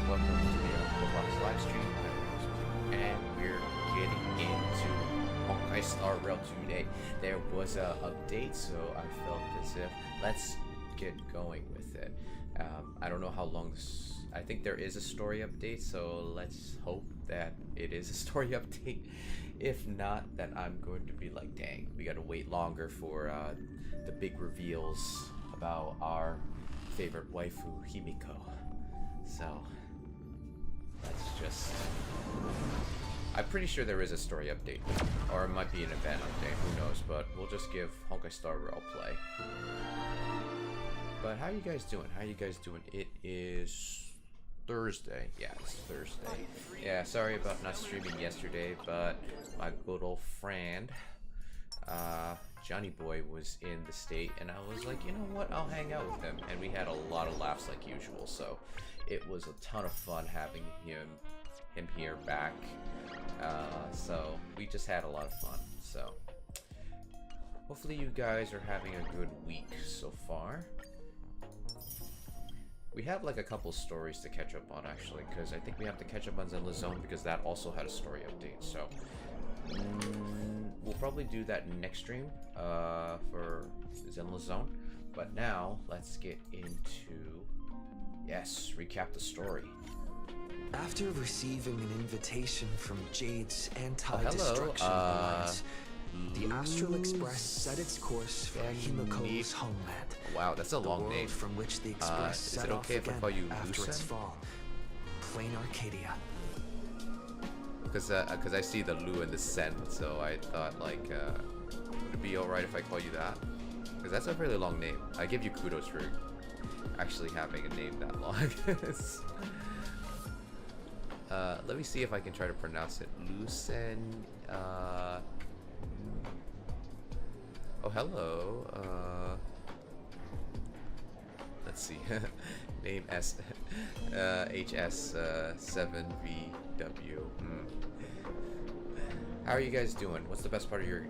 welcome to the UncleTalks live stream. And we're getting into Honkai Star Rail today. There was a update, so I felt as if let's get going with it. I don't know how long this. I think there is a story update, so let's hope that it is a story update. If not, then I'm going to be like, dang, we gotta wait longer for the big reveals about our favorite waifu, Himiko. So let's just. I'm pretty sure there is a story update, or it might be an event update. Who knows? But we'll just give Honkai Star Rail play. But how are you guys doing? How are you guys doing? It is Thursday. Yeah, it's Thursday. Yeah, sorry about not streaming yesterday, but my good old friend, Johnny Boy, was in the state, and I was like, you know what? I'll hang out with him, and we had a lot of laughs like usual. So it was a ton of fun having him here back. So we just had a lot of fun. So hopefully you guys are having a good week so far. We have like a couple stories to catch up on actually, because I think we have to catch up on Zenless Zone because that also had a story update. So we'll probably do that next stream for Zenless Zone. But now let's get into, yes, recap the story. After receiving an invitation from Jade's anti-destruction alliance, the Astral Express set its course for Himiko's homeland. Wow, that's a long name. From which the Express is set it off okay if I again call you after Lucen? its fall. Plain Arcadia. Because I see the Lu and the Sen, so I thought like, would it be alright if I call you that? Because that's a really long name. I give you kudos for actually having a name that long. Let me see if I can try to pronounce it. Lucen. Oh, hello. Let's see. Name HS7VW. How are you guys doing? What's the best part of your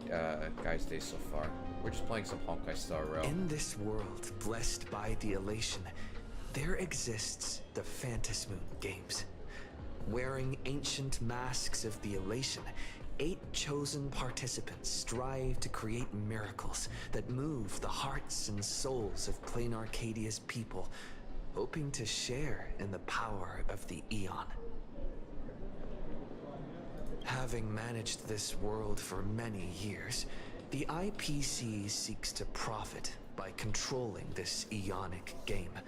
guys' day so far? We're just playing some Honkai Star Rail. In this world blessed by the elation, there exists the Phantasmoon games. Wearing ancient masks of the elation, 8 chosen participants strive to create miracles that move the hearts and souls of Plain Arcadia's people, hoping to share in the power of the Eon. Having managed this world for many years, the IPC seeks to profit by controlling this Eonic game.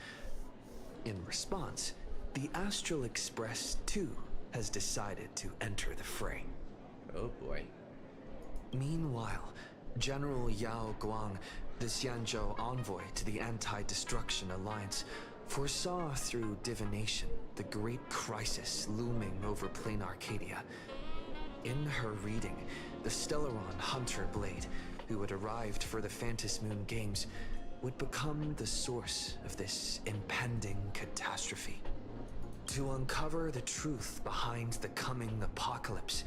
In response, the Astral Express, too, has decided to enter the fray. Oh boy. Meanwhile, General Yao Guang, the Xianzhou envoy to the Anti-Destruction Alliance, foresaw through divination the great crisis looming over Plain Arcadia. In her reading, the Stellaron Hunter Blade, who had arrived for the Phantasmoon Games, would become the source of this impending catastrophe. To uncover the truth behind the coming apocalypse,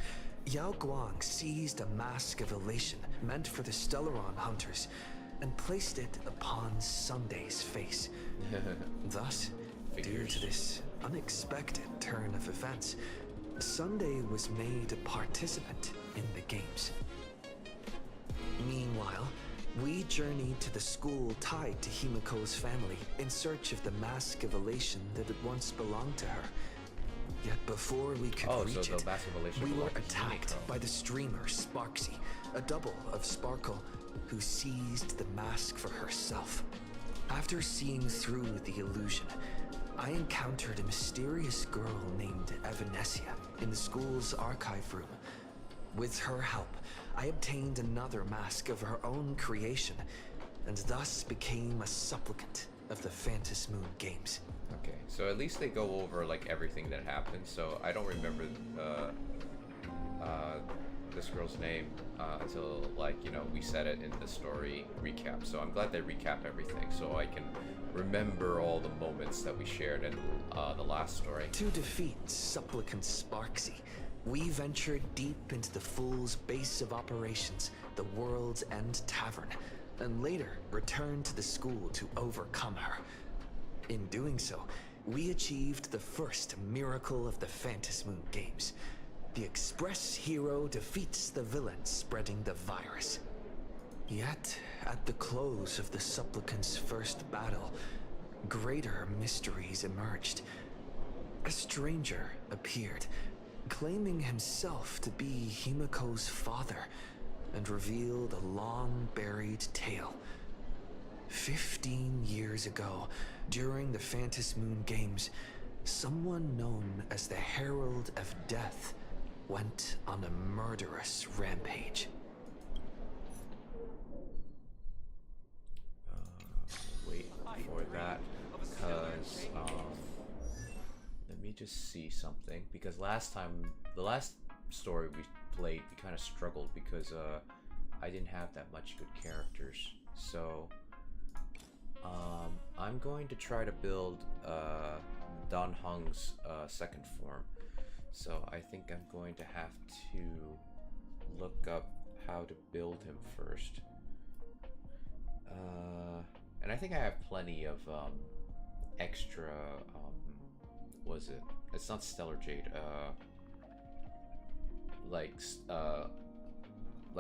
Yao Guang seized a mask of elation meant for the Stellaron hunters and placed it upon Sunday's face. Thus, due to this unexpected turn of events, Sunday was made a participant in the games. Meanwhile, we journeyed to the school tied to Himiko's family in search of the mask of elation that had once belonged to her. Yet before we could reach it, we were attacked by the streamer Sparksy, a double of Sparkle, who seized the mask for herself. After seeing through the illusion, I encountered a mysterious girl named Evanesia in the school's archive room. With her help, I obtained another mask of her own creation, and thus became a supplicant of the Phantasmoon Games. Okay, so at least they go over like everything that happened. So I don't remember this girl's name until like, you know, we said it in the story recap. So I'm glad they recap everything so I can remember all the moments that we shared in the last story. To defeat supplicant Sparksy, we ventured deep into the Fool's base of operations, the World's End Tavern, and later returned to the school to overcome her. In doing so, we achieved the first miracle of the Phantasmoon games. The Express hero defeats the villain spreading the virus. Yet, at the close of the supplicant's first battle, greater mysteries emerged. A stranger appeared, claiming himself to be Himiko's father, and revealed a long-buried tale. 15 years ago, during the Phantasmoon games, someone known as the Herald of Death went on a murderous rampage. Wait for that, because let me just see something, because the last story we played, we kind of struggled because I didn't have that much good characters. So I'm going to try to build Dan Heng's second form. So I think I'm going to have to look up how to build him first. And I think I have plenty of extra, was it? It's not Stellar Jade, like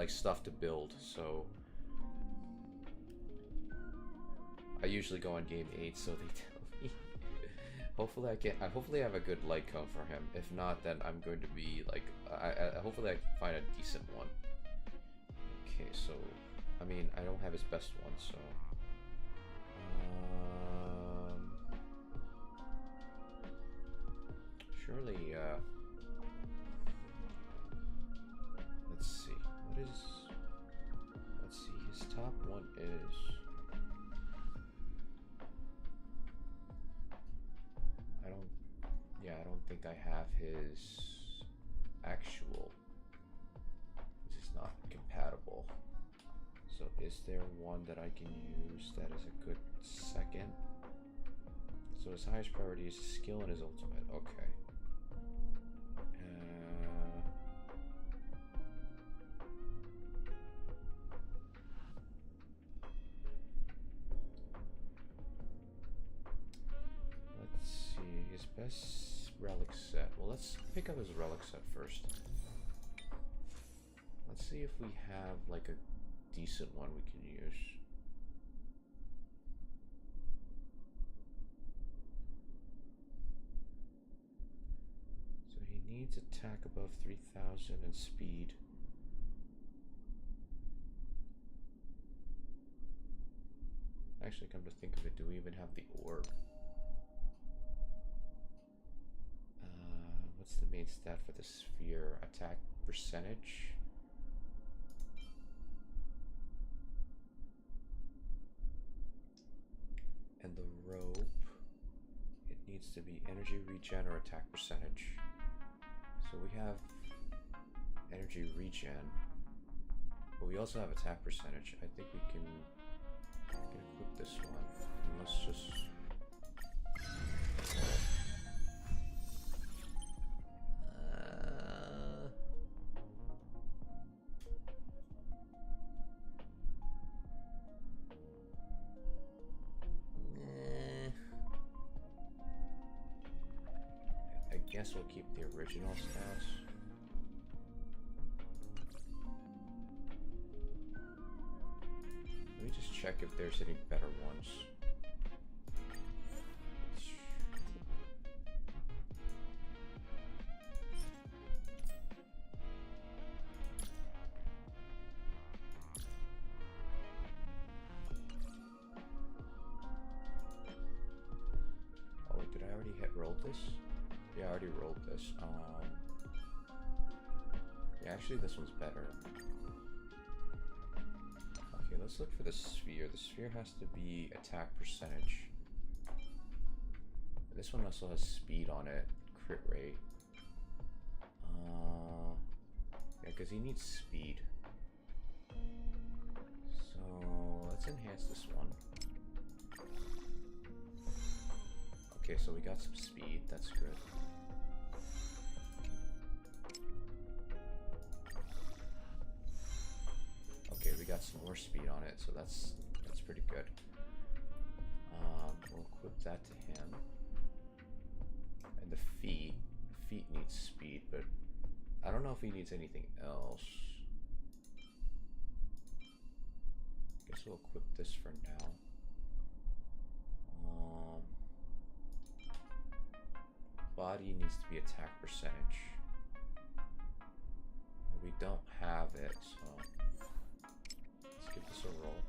stuff to build, so I usually go on game 8, so they tell me. Hopefully I have a good light cone for him. If not, then I'm going to be like, hopefully I can find a decent one. Okay, so, I mean, I don't have his best one, so. Surely, let's see, let's see, his top one is, I don't think I have his actual, this is not compatible. So is there one that I can use that is a good second? So his highest priority is his skill and his ultimate, okay. Let's see, his best relic set. Well, let's pick up his relic set first. Let's see if we have like a decent one we can use. So he needs attack above 3,000 and speed. Actually, come to think of it, do we even have the orb? What's the main stat for the sphere? Attack percentage? And the rope, it needs to be energy regen or attack percentage. So we have energy regen, but we also have attack percentage. I think we can equip this one. And let's just... I guess we'll keep the original stats. Let me just check if there's any better ones. Oh, did I already hit roll this? Yeah, I already rolled this. Yeah, actually this one's better. Okay, let's look for the sphere. The sphere has to be attack percentage. This one also has speed on it, crit rate. Yeah, because he needs speed. So let's enhance this one. Okay, so we got some speed, that's good. Okay, we got some more speed on it, so that's pretty good. We'll equip that to him. And the feet. The feet need speed, but I don't know if he needs anything else. Guess we'll equip this for now. Body needs to be attack percentage. We don't have it, so let's give this a roll.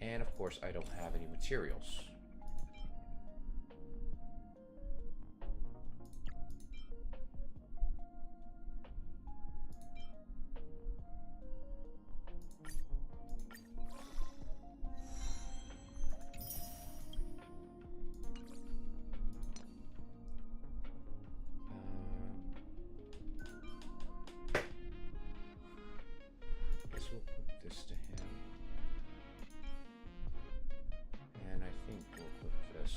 And of course, I don't have any materials. Guess we'll put this to him. And I think we'll put this.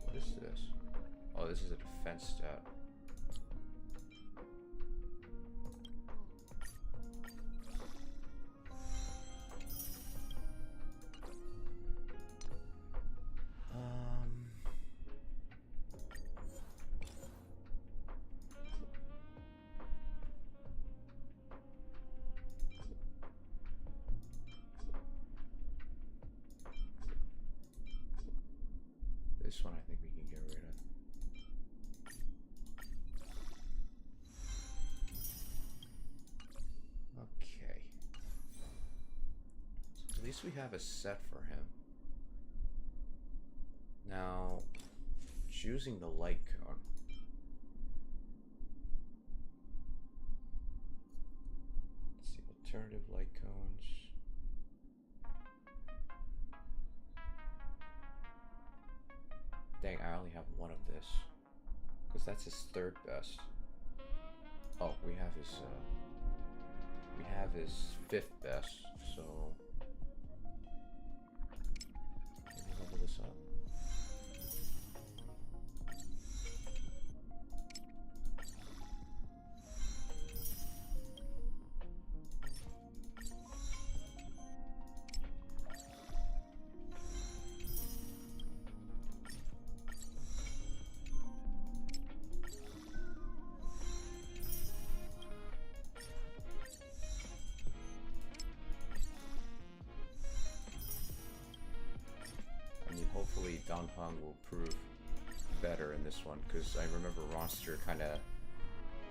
What is this? Oh, this is a defense stat. This one I think we can get rid of. Okay. So at least we have a set for him. Now, choosing the light cone. Let's see, alternative light cones. Dang, I only have one of this. Because that's his third best. Oh, we have his fifth best, so let me level this up. Hopefully Dong Hong will prove better in this one, because I remember Roster kind of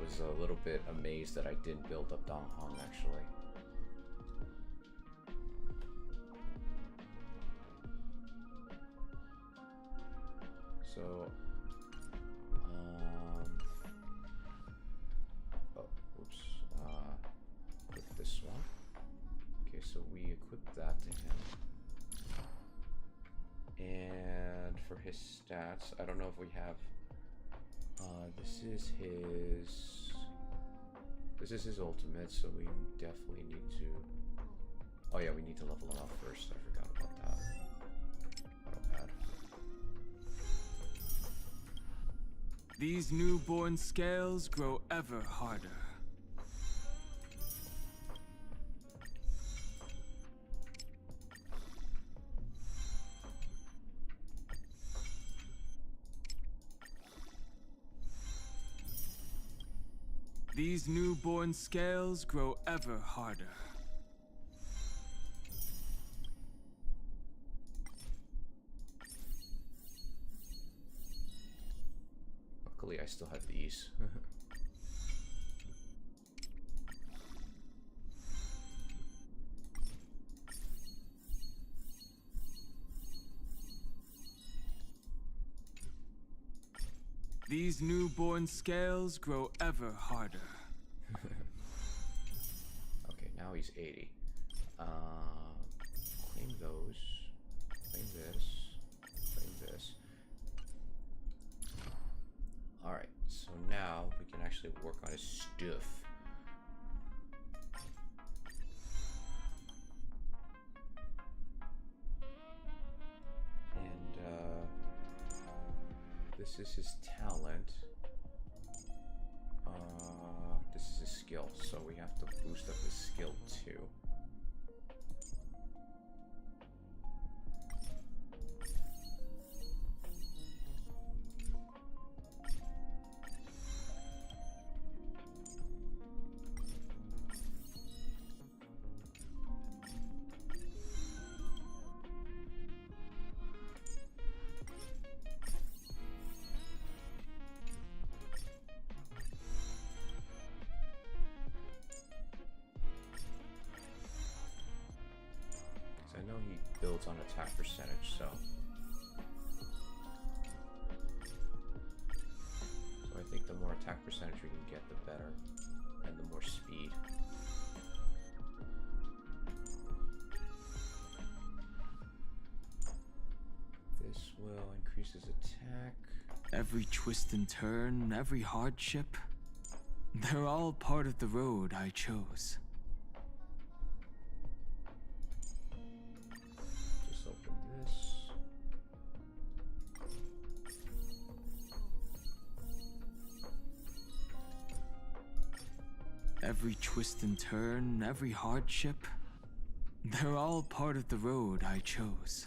was a little bit amazed that I didn't build up Dong Hong actually. So, oh, oops, equip this one. Okay, so we equip that to him. And for his stats, I don't know if we have, this is his ultimate, so we definitely need to, oh yeah, we need to level him up first, I forgot about that. Auto-pad. These newborn scales grow ever harder. These newborn scales grow ever harder. Luckily, I still have these. These newborn scales grow ever harder. Okay, now he's 80. Claim those. Claim this. Claim this. Alright, so now we can actually work on his stuff. And, this is his talent. This is his skill, so we have to boost up his skill too. I know he builds on attack percentage, so I think the more attack percentage we can get, the better, and the more speed. This will increase his attack. Every twist and turn, every hardship, they're all part of the road I chose. Every twist and turn, every hardship, they're all part of the road I chose.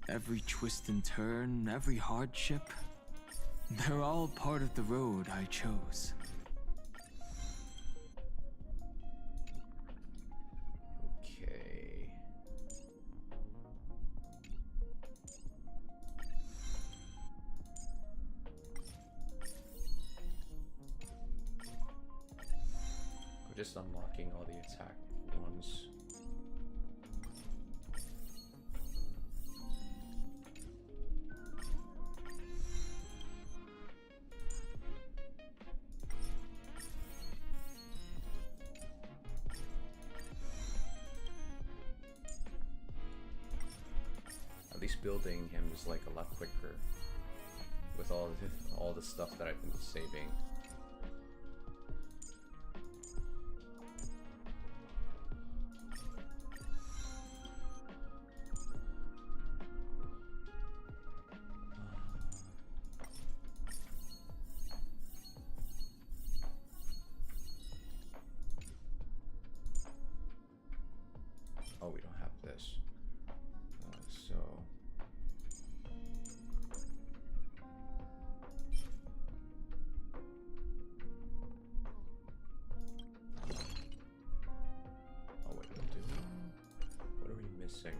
Every twist and turn, every hardship, they're all part of the road I chose. Okay. We're just unlocking all the attack ones. At least building him is like a lot quicker with all the stuff that I've been saving. Oh, we don't have this. So oh wait, we do. What are we missing?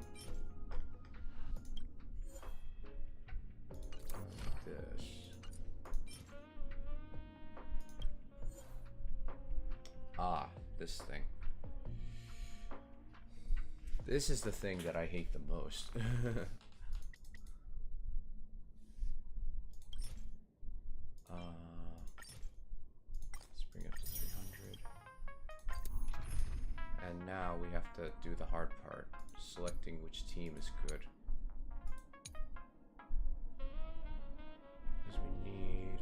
This. Ah, this thing. This is the thing that I hate the most. Let's bring it up to 300. And now we have to do the hard part, selecting which team is good. Because we need...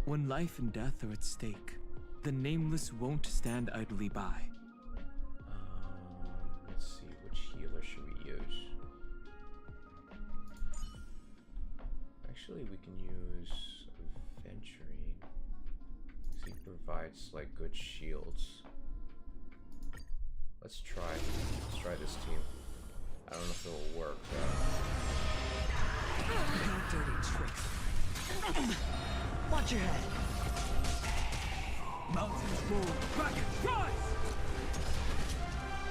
When life and death are at stake, the nameless won't stand idly by. Let's see, which healer should we use? Actually, we can use Aventurine. He provides like good shields. Let's try this team. I don't know if it'll work. No dirty tricks. Watch your head. Mountains move, dragons rise!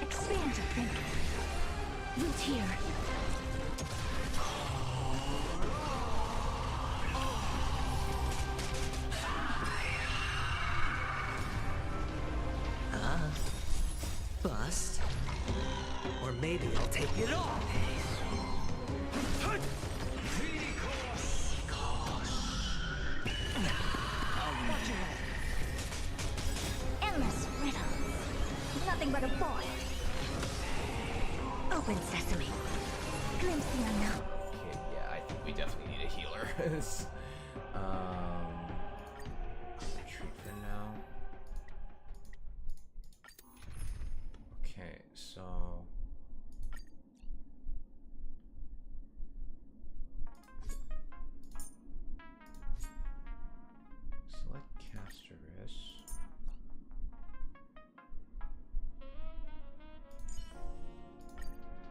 Expand your thinking. Root here. Bust. Or maybe I'll take it all. Watch your head. Endless riddles. Nothing but a boy. Open sesame. Glimpse the unknown. Okay, yeah, I think we definitely need a healer. Retreat for now. Okay, so select Casterus.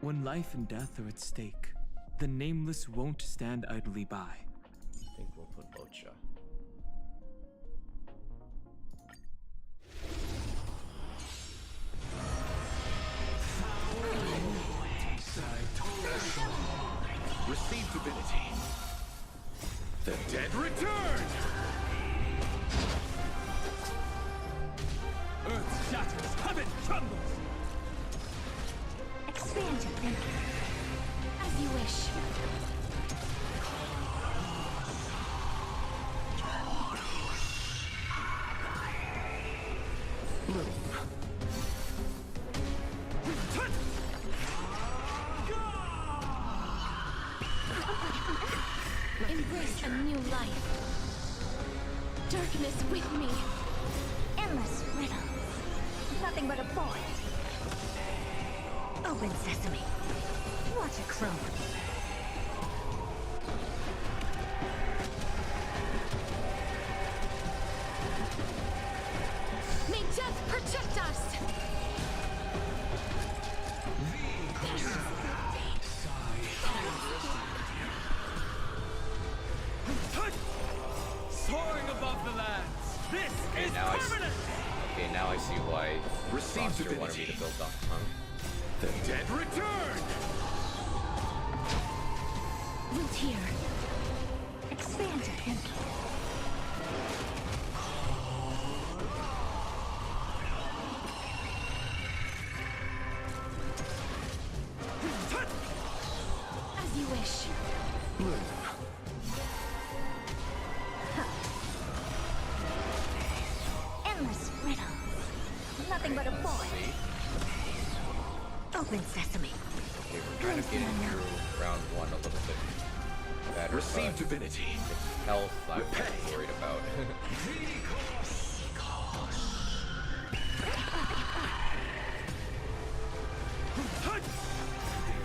When life and death are at stake, the nameless won't stand idly by. I think we'll put Ocha. Receive divinity. The dead return! Earth shatters, heaven trembles! Expand your thinking. As you wish. Embrace a new life. Darkness with me. Endless riddles. Nothing but a boy. Open sesame. Watch it crumble. May death protect us! Soaring above the lands, this is now permanent! Okay, now I see why Receive Foster wanted me divinity. to build Doc Tongue. The dead return! Root here. Expand your thinking. As you wish. Endless riddles. Nothing but a boy. See? Open sesame. Okay, we're kind of getting through round one a little bit better. Receive but divinity. health I'm kind Repay. of worried about.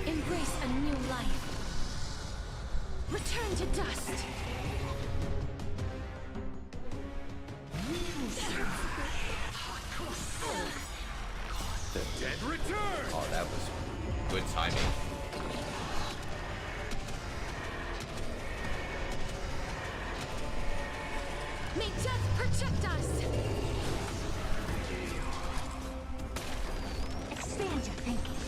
Embrace a new life. Return to dust. The dead return! Oh, that was good timing. May death protect us. Expand your thinking.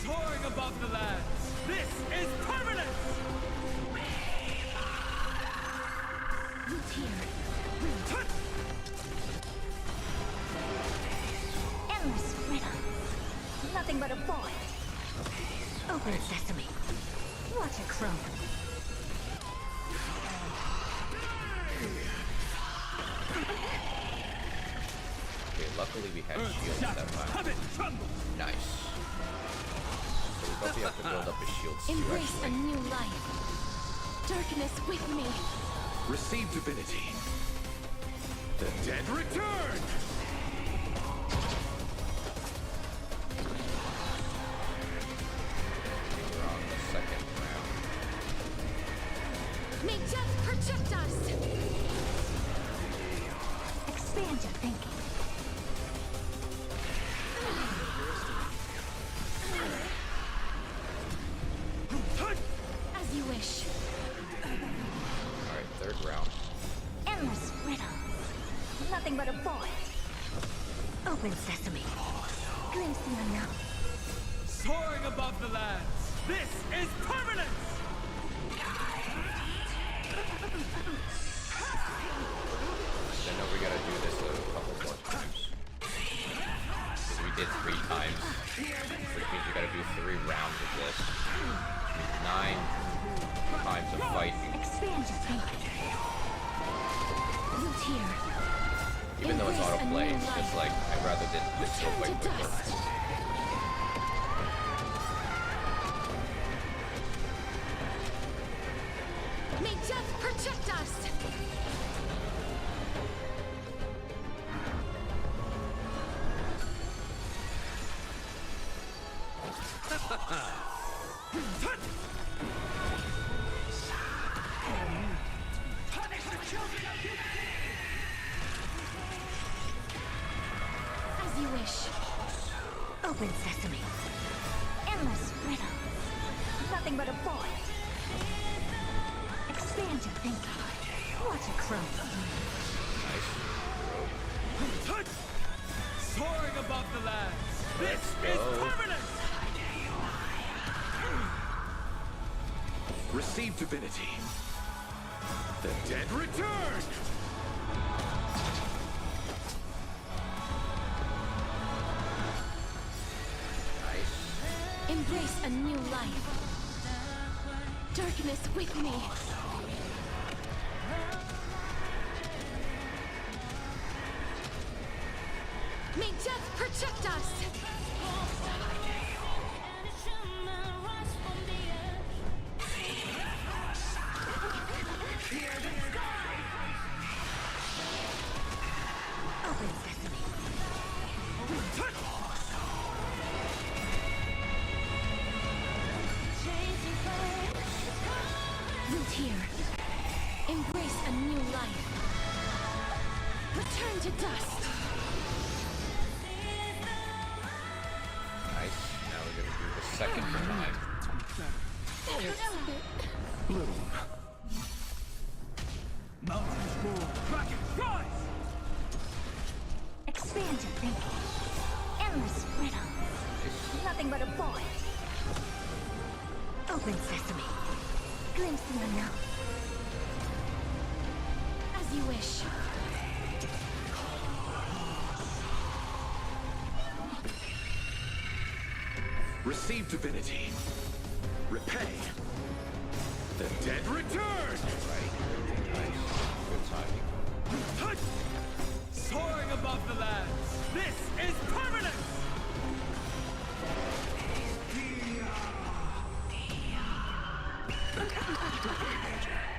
Soaring above the lands, this is permanent! Root here. Endless riddles. Nothing but a boy. Open sesame. Watch it crumble. Okay, luckily we had Earth shields that shatters, time. heaven trembles! Nice. So we Don't you have to build up his shields too, Embrace a actually. new life. Darkness with me. Receive divinity. The dead return! We're on the second round. May death protect us. Expand your thinking. As you wish. Alright, third round. Endless riddles. Nothing but a void. Open sesame. Glimpse the unknown. Soaring above the lands, this is permanence! I know we gotta do this a couple more times. Because we did 3 times. Which means we gotta do 3 rounds of this. Which means 9 times of fighting. Expand your thinking. Root here. Even though it's Embrace a autoplay, new it's just life. like, I'd rather did this go Return way to quicker. dust. May death protect us. As you wish. Open sesame. Endless riddles. Nothing but a void. Expand your thinking. Watch it crumble. Soaring above the lands, this Let's is go. permanence! Receive divinity. The dead return! Embrace a new life. Darkness with me. May death protect us. Open sesame. Root here. Embrace a new life. Return to dust. Nice. Now we're gonna do the second time. Little. Mountains roar, kraken rise! Expand your thinking. Endless riddles. Nothing but a void. Open sesame. Glimpse the unknown. As you wish. Receive divinity. Repay. The dead return! Right. Nice. Good timing. Soaring above the lands, this is permanence!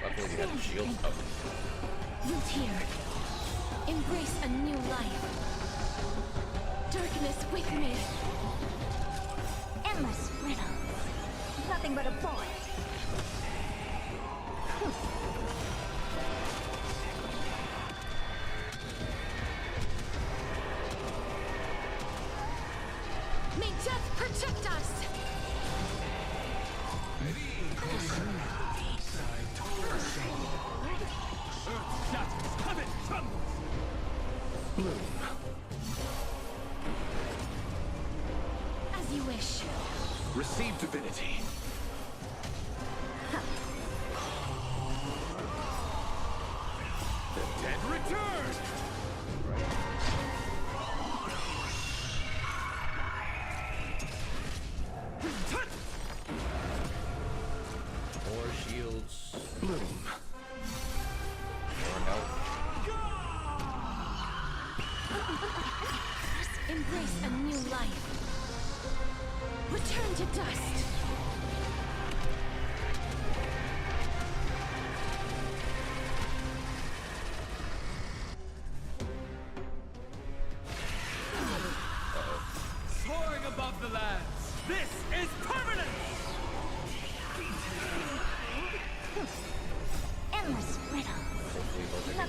Luckily we had the shields up. Root here. Embrace a new life. Darkness with me. Endless riddles. Nothing but a void. May death protect us. Shatters, heaven trembles! As you wish. Receive divinity. The dead return! More shields. Bloom. More health. Embrace a new life. Return to dust.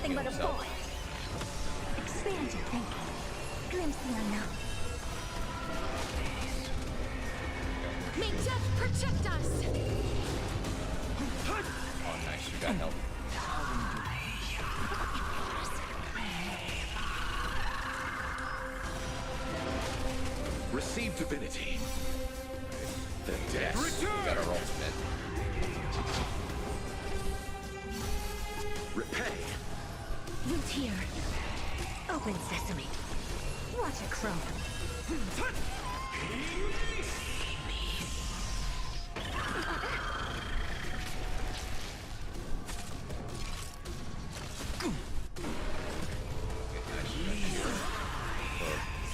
Nothing but a himself. point. Expand your thinking. Glimpse the unknown. May death protect us! Oh, nice. You got help. Receive divinity. The dead Yes. You got our ultimate. repay. Root here. Open sesame. Watch it crumble.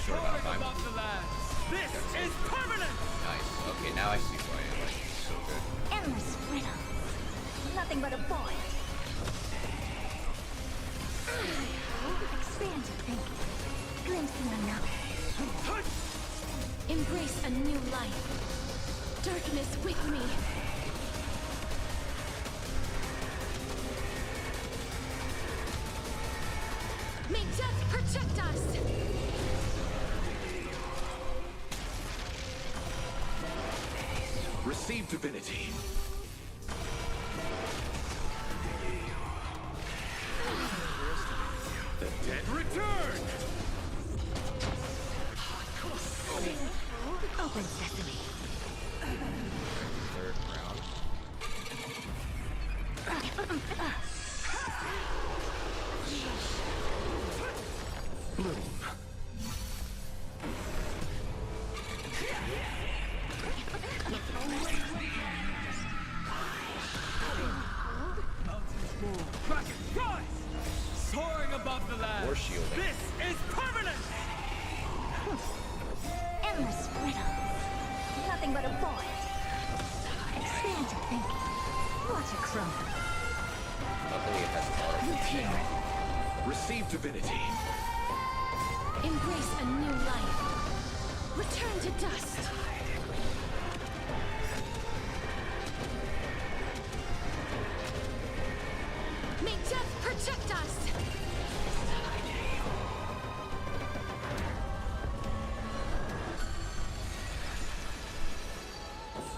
Short amount of time. Above the lands. This is permanent! Nice. Okay, now I see why I like it so good. Endless riddle. Nothing but a point. Expand your thinking. Glimpse the unknown. Embrace a new life. Darkness with me. May death protect us! Receive divinity. The dead return. Open sesame. Third round. Bloom. Kraken, rise! Soaring above the lands. War shielding. This is permanent! Endless riddle. Nothing but a point. Expand your thinking. Watch it crumble. Luckily, it has auto Root here. Receive divinity. Embrace a new life. Return to dust. May death protect us!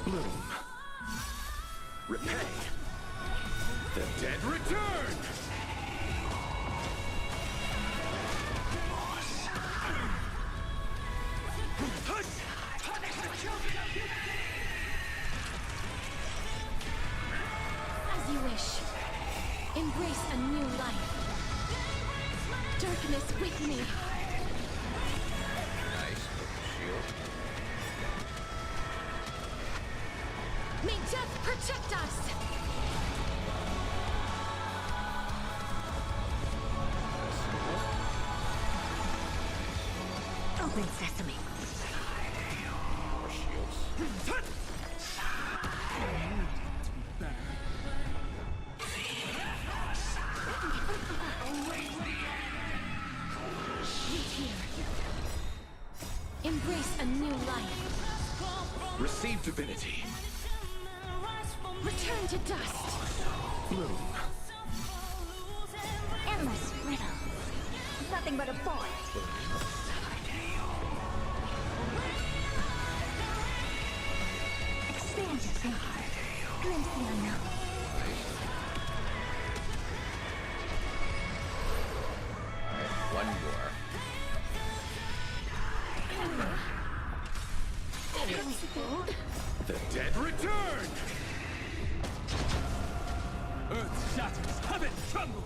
Bloom. Repay. The dead return. As you wish. Embrace a new life. Darkness with me. Nice. Shield. May death protect us! Open sesame. More shields. Root here. Embrace a new life. Receive divinity. Return to dust. Bloom. Endless riddle. Nothing but a point. Expand your thinking. Glimpse the unknown. Alright, one more. The dead return. Earth shatters, heaven trembles.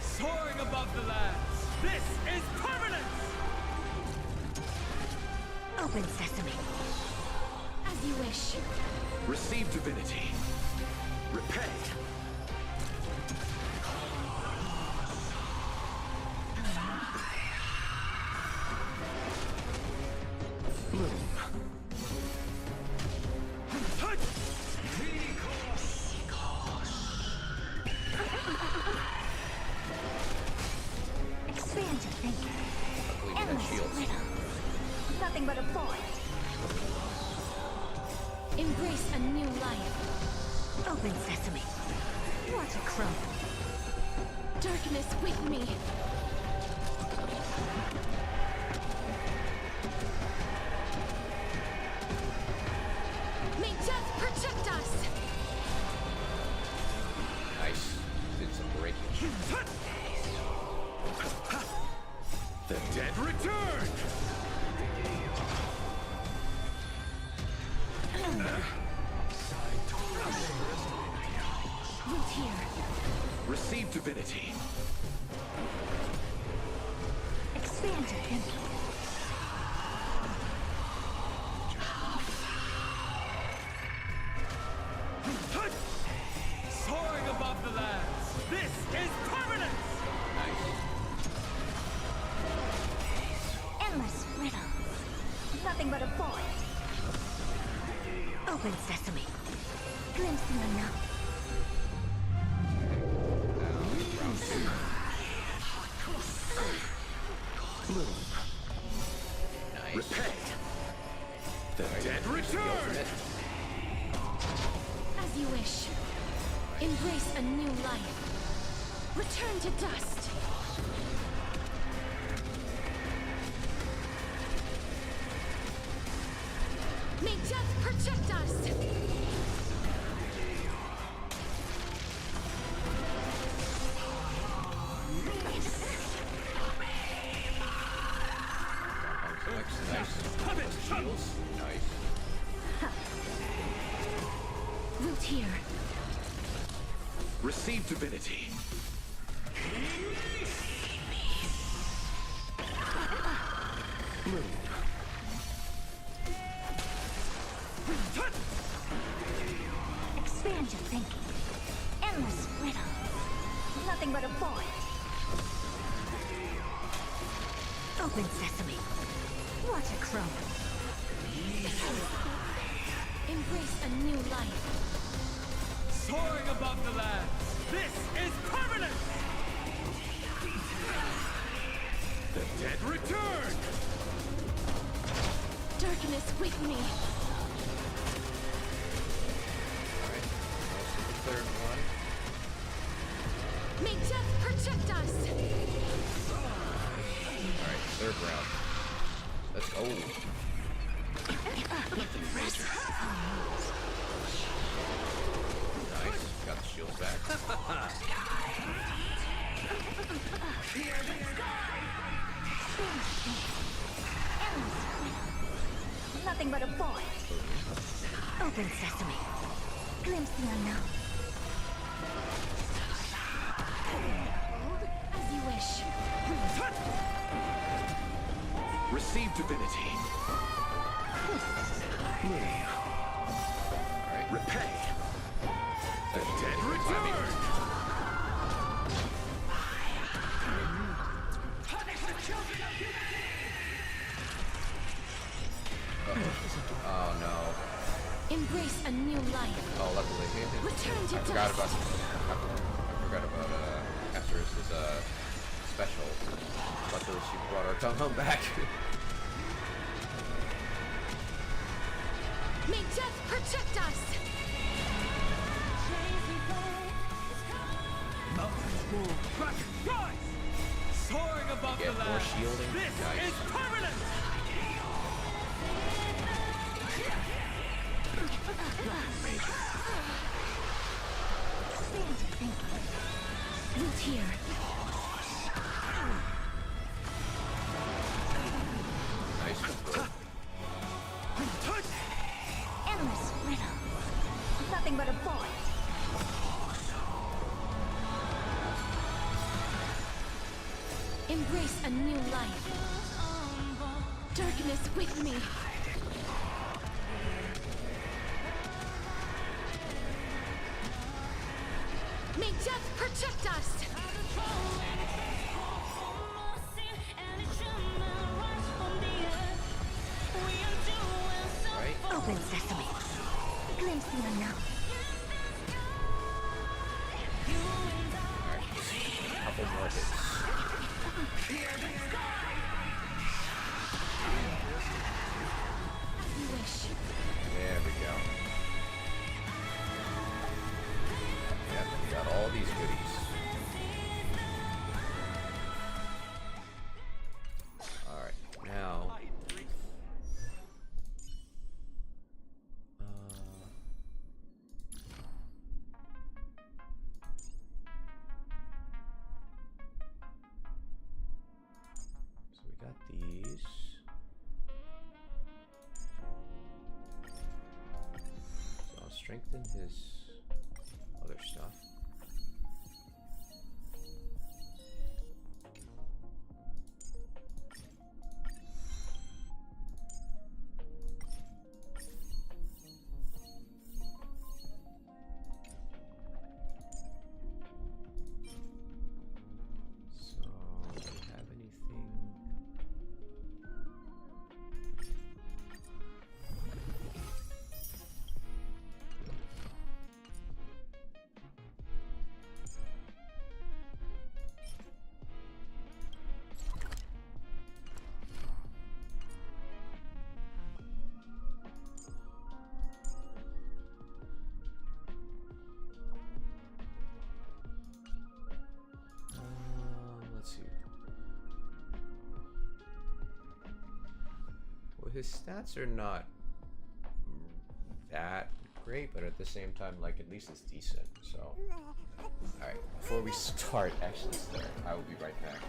Soaring above the lands. This is permanent! Open sesame. As you wish. Receive divinity. Repay. Bloom. Expand your thinking. Luckily, we got Endless shields. riddle. Nothing but a point. Embrace a new life. Open sesame. Watch it crumble. Darkness with me. May death protect us. Nice. Did some breaking. The dead return! Root here. Receive divinity. Expand your thinking. Soaring above the lands. This is permanence! Endless riddles. Nothing but a void. Open sesame. Glimpse the unknown. Bloom. Nice. Repay. The dead return! As you wish. Embrace a new life. Return to dust. May death protect us. Nice. Shields. Nice. Root here. Receive divinity. Bloom. Expand your thinking. Endless riddles. Nothing but a void. Open sesame. Watch it crumble. Embrace a new life. Soaring above the lands. This is permanence! The dead return! Darkness with me. Alright. Most of the third one. May death protect us. Alright, third round. Let's go. Nice. Got the shields back. Nothing but a void. Open sesame. Glimpse the unknown. As you wish. Receive divinity. Alright. Repay. The dead return! Oh no. Embrace a new life. Oh, luckily. Return to I forgot dust. about Asterisk's special. Luckily she brought our tongue back. May death protect us. Mountains move back and rise! Soaring above Get the more lands. shielding. This Nice. is permanence! Expand your thinking. Root here. Nice. Endless riddles. Nothing but a void. Embrace a new life. Darkness with me. May death protect us. Right? Open sesame. Glimpse the unknown. Couple more hits. As you wish. There we go. Yep, we got all these goodies. strengthen his other stuff. So, do we have anything? Let's see. Well, his stats are not that great, but at the same time, like, at least it's decent. So, alright, before we actually start, I will be right back.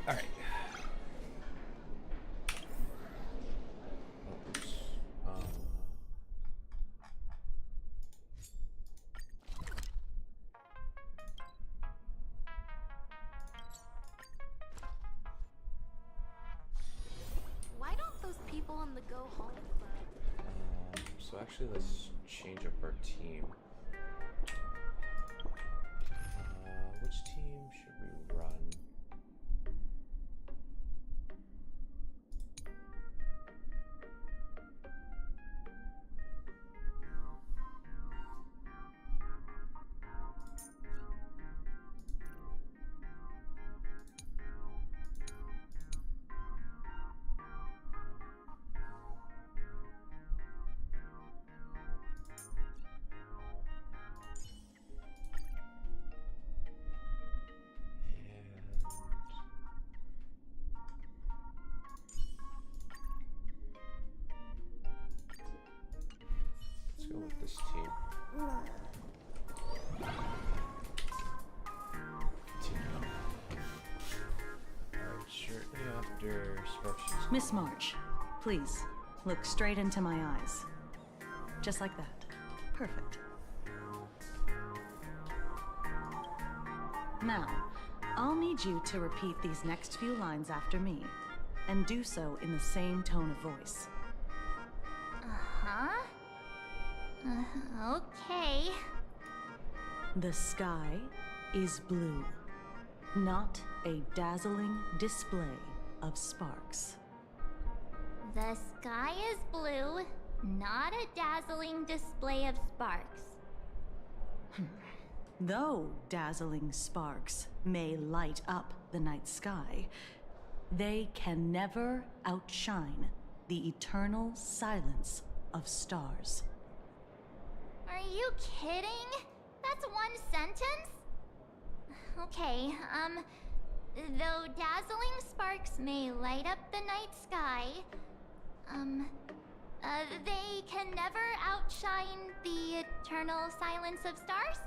Alright. Oops. Why don't those people on the Go Home Club? So actually, let's change up our team. Which team should we run? Let's go with this team. Alright, shortly after Sparks. Miss March, please, look straight into my eyes. Just like that. Perfect. Now, I'll need you to repeat these next few lines after me, and do so in the same tone of voice. Huh? Okay. The sky is blue, not a dazzling display of sparks. The sky is blue, not a dazzling display of sparks. Though dazzling sparks may light up the night sky, they can never outshine the eternal silence of stars. Are you kidding? That's one sentence? Okay, though dazzling sparks may light up the night sky, they can never outshine the eternal silence of stars?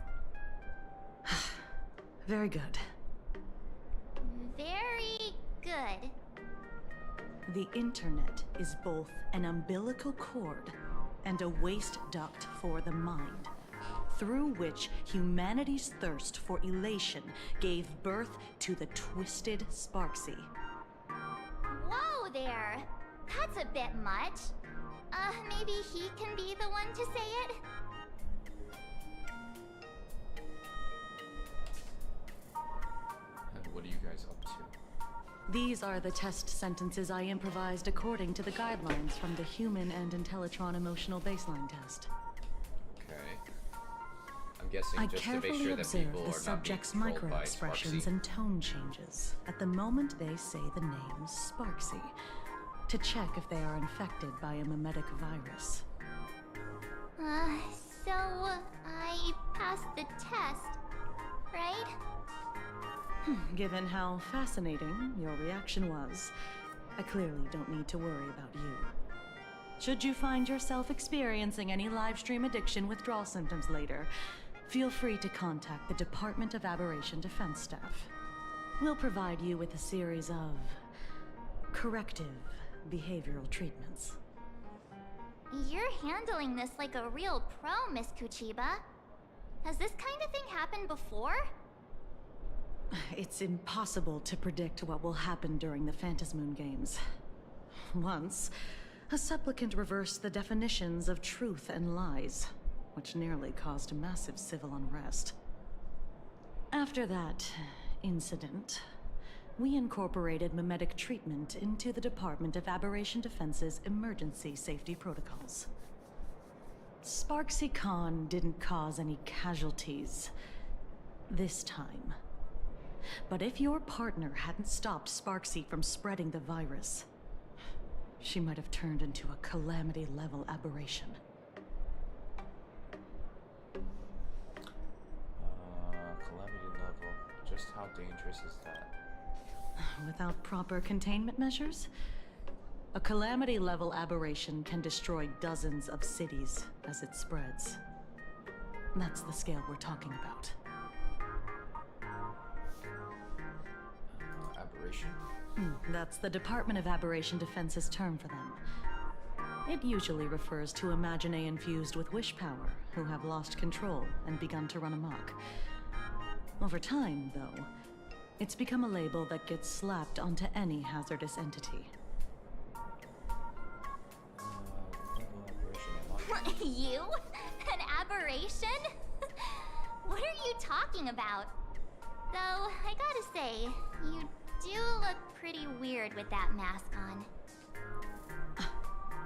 Very good. Very good. The internet is both an umbilical cord and a waste duct for the mind, through which humanity's thirst for elation gave birth to the twisted Sparksy. Whoa there! That's a bit much. Maybe he can be the one to say it? And what are you guys up to? These are the test sentences I improvised according to the guidelines from the Human and Intellitron Emotional Baseline Test. Okay. I'm guessing I just to make carefully sure that observe people the are not being subject's controlled by micro-expressions Sparksy. and tone changes at the moment they say the name Sparksy, to check if they are infected by a mimetic virus. So I passed the test, right? Given how fascinating your reaction was, I clearly don't need to worry about you. Should you find yourself experiencing any live stream addiction withdrawal symptoms later, feel free to contact the Department of Aberration Defense staff. We'll provide you with a series of corrective behavioral treatments. You're handling this like a real pro, Miss Kuchiba. Has this kind of thing happened before? It's impossible to predict what will happen during the Phantasmoon Games. Once, a supplicant reversed the definitions of truth and lies, which nearly caused massive civil unrest. After that incident, we incorporated mimetic treatment into the Department of Aberration Defense's emergency safety protocols. Sparksy Khan didn't cause any casualties this time. But if your partner hadn't stopped Sparksy from spreading the virus, she might have turned into a calamity-level aberration. Calamity level. Just how dangerous is that? Without proper containment measures, a calamity-level aberration can destroy dozens of cities as it spreads. That's the scale we're talking about. Aberration? That's the Department of Aberration Defense's term for them. It usually refers to Imaginae infused with wish power who have lost control and begun to run amok. Over time, though, it's become a label that gets slapped onto any hazardous entity. What level aberration am I? You? An aberration? What are you talking about? Though, I gotta say, you do look pretty weird with that mask on.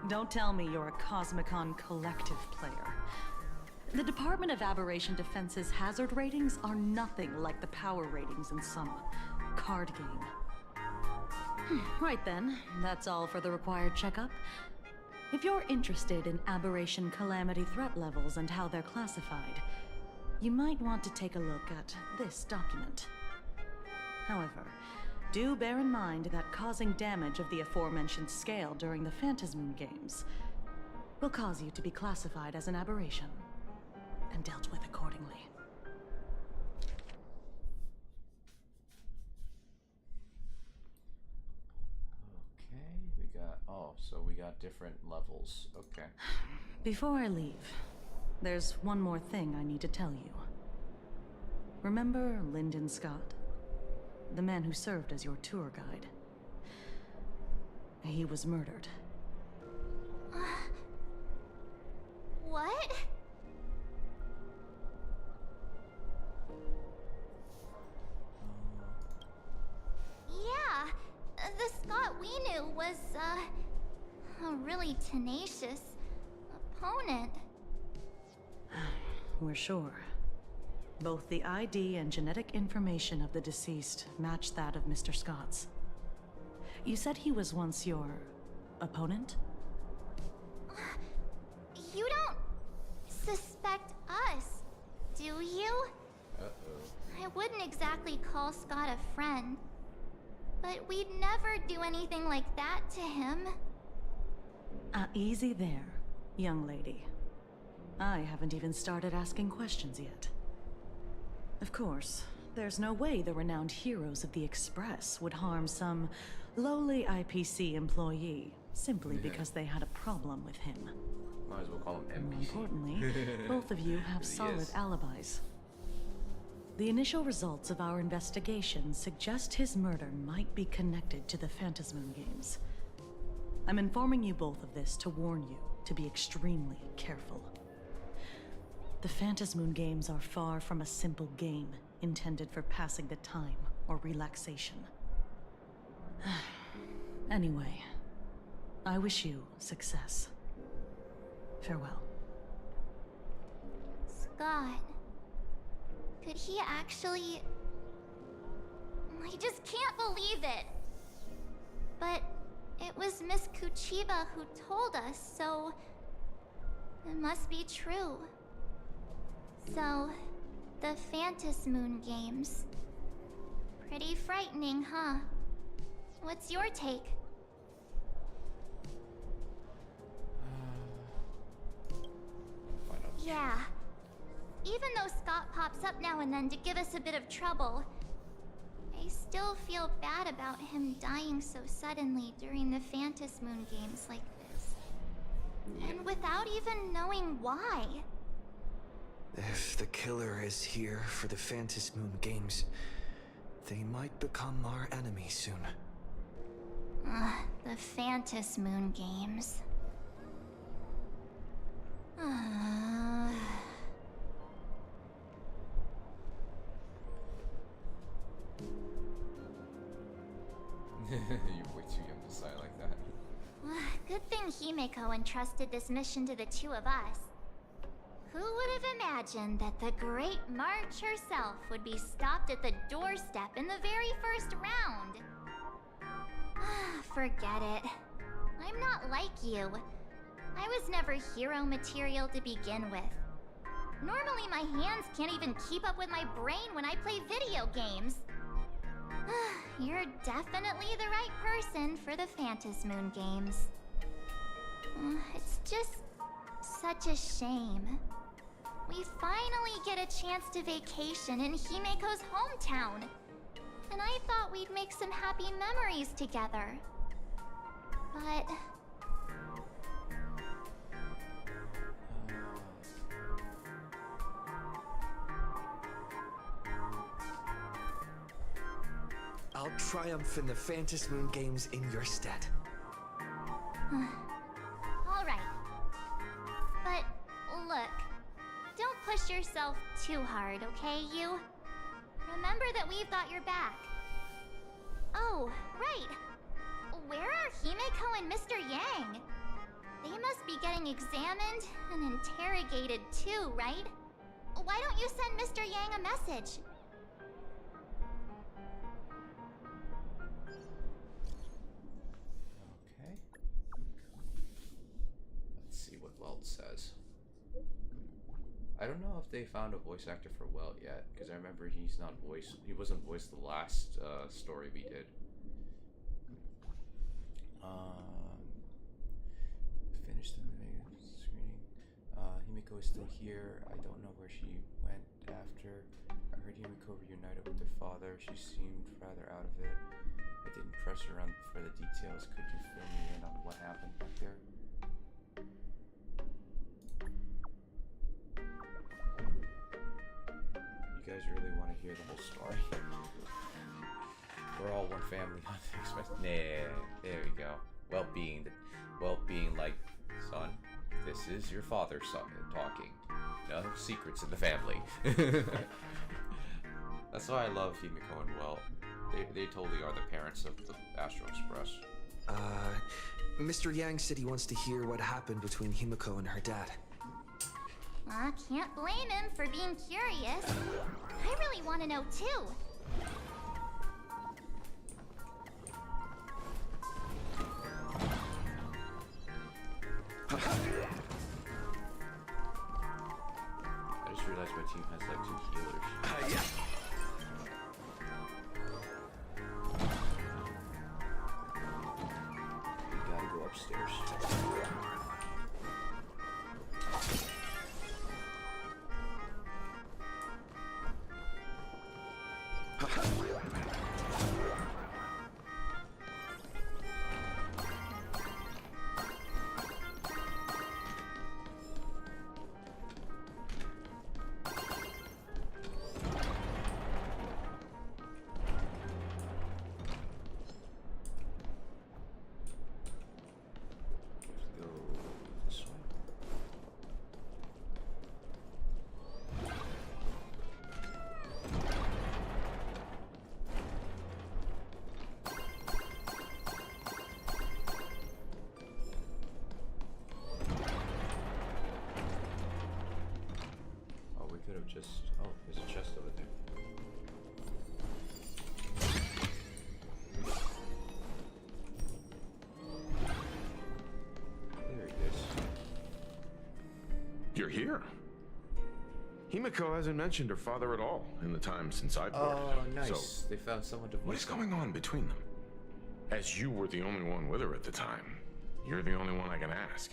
Don't tell me you're a Cosmicon Collective player. The Department of Aberration Defense's hazard ratings are nothing like the power ratings in some card game. Right then, that's all for the required checkup. If you're interested in aberration calamity threat levels and how they're classified, you might want to take a look at this document. However, do bear in mind that causing damage of the aforementioned scale during the Phantasmoon Games will cause you to be classified as an aberration and dealt with accordingly. Okay, we got... Oh, so we got different levels. Okay. Before I leave, there's one more thing I need to tell you. Remember Lyndon Scott? The man who served as your tour guide. He was murdered. What? Yeah, the Scott we knew was, a really tenacious opponent. We're sure. Both the ID and genetic information of the deceased match that of Mr. Scott's. You said he was once your opponent? You don't suspect us, do you? Uh-oh. I wouldn't exactly call Scott a friend, but we'd never do anything like that to him. Easy there, young lady. I haven't even started asking questions yet. Of course, there's no way the renowned heroes of the Express would harm some lowly IPC employee simply because they had a problem with him. Might as well call him More NPC. importantly, both of you have Yes. solid alibis. The initial results of our investigation suggest his murder might be connected to the Phantasmoon Games. I'm informing you both of this to warn you to be extremely careful. The Phantasmoon Games are far from a simple game intended for passing the time or relaxation. Anyway, I wish you success. Farewell. Scott. Could he actually... I just can't believe it! But it was Miss Kuchiba who told us, so... it must be true. So, the Phantas Moon Games. Pretty frightening, huh? What's your take? Yeah. Even though Scott pops up now and then to give us a bit of trouble, I still feel bad about him dying so suddenly during the Phantas Moon Games like this. And without even knowing why. If the killer is here for the Phantas Moon Games, they might become our enemy soon. The Phantas Moon Games. You're way too young to sigh like that. Good thing Himeko entrusted this mission to the two of us. Who would have imagined that the Great March herself would be stopped at the doorstep in the very first round? Forget it. I'm not like you. I was never hero material to begin with. Normally my hands can't even keep up with my brain when I play video games. You're definitely the right person for the Phantas Moon Games. It's just such a shame. We finally get a chance to vacation in Himeko's hometown. And I thought we'd make some happy memories together. But... I'll triumph in the Phantas Moon Games in your stead. Alright. But, look. Don't push yourself too hard, okay, you? Remember that we've got your back. Oh, right. Where are Himeko and Mr. Yang? They must be getting examined and interrogated too, right? Why don't you send Mr. Yang a message? Okay. Let's see what Welt says. I don't know if they found a voice actor for Welt yet, because I remember he wasn't voiced the last story we did. Finished the screening. Himeko is still here. I don't know where she went after. I heard Himeko reunited with her father. She seemed rather out of it. I didn't press her on for the details. Could you fill me in on what happened back there? You guys really want to hear the whole story? We're all one family. Nah, there we go. Well-being like, son, this is your father's son talking. No secrets in the family. That's why I love Himeko and Welt. They totally are the parents of the Astro Express. Mr. Yang said he wants to hear what happened between Himeko and her dad. I can't blame him for being curious. I really want to know too. I just realized my team has like 2 healers. We gotta go upstairs. just... Oh, there's a chest over there. There it is. You're here. Himiko hasn't mentioned her father at all in the time since I boarded. Oh, nice. So, They found someone to what voice is going on between them? As you were the only one with her at the time, you're the only one I can ask.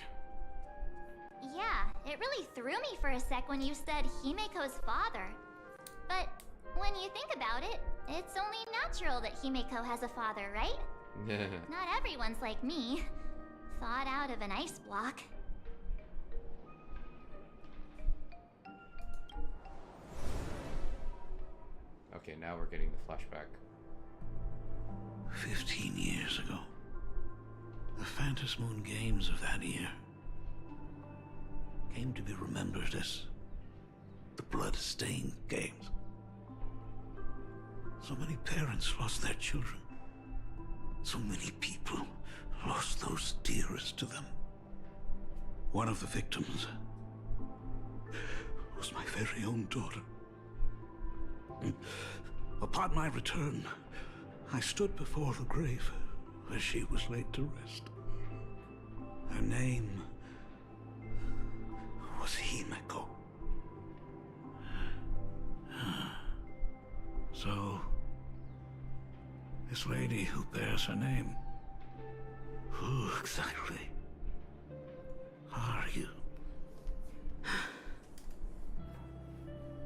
Yeah, it really threw me for a sec when you said Himiko's father. But when you think about it, it's only natural that Himiko has a father, right? Not everyone's like me. Thawed out of an ice block. Okay, now we're getting the flashback. 15 years ago. The Phantom Moon Games of that year came to be remembered as the Blood-Stained Games. So many parents lost their children. So many people lost those dearest to them. One of the victims was my very own daughter. Upon my return, I stood before the grave where she was laid to rest. Her name was Himiko. So, this lady who bears her name, who exactly are you?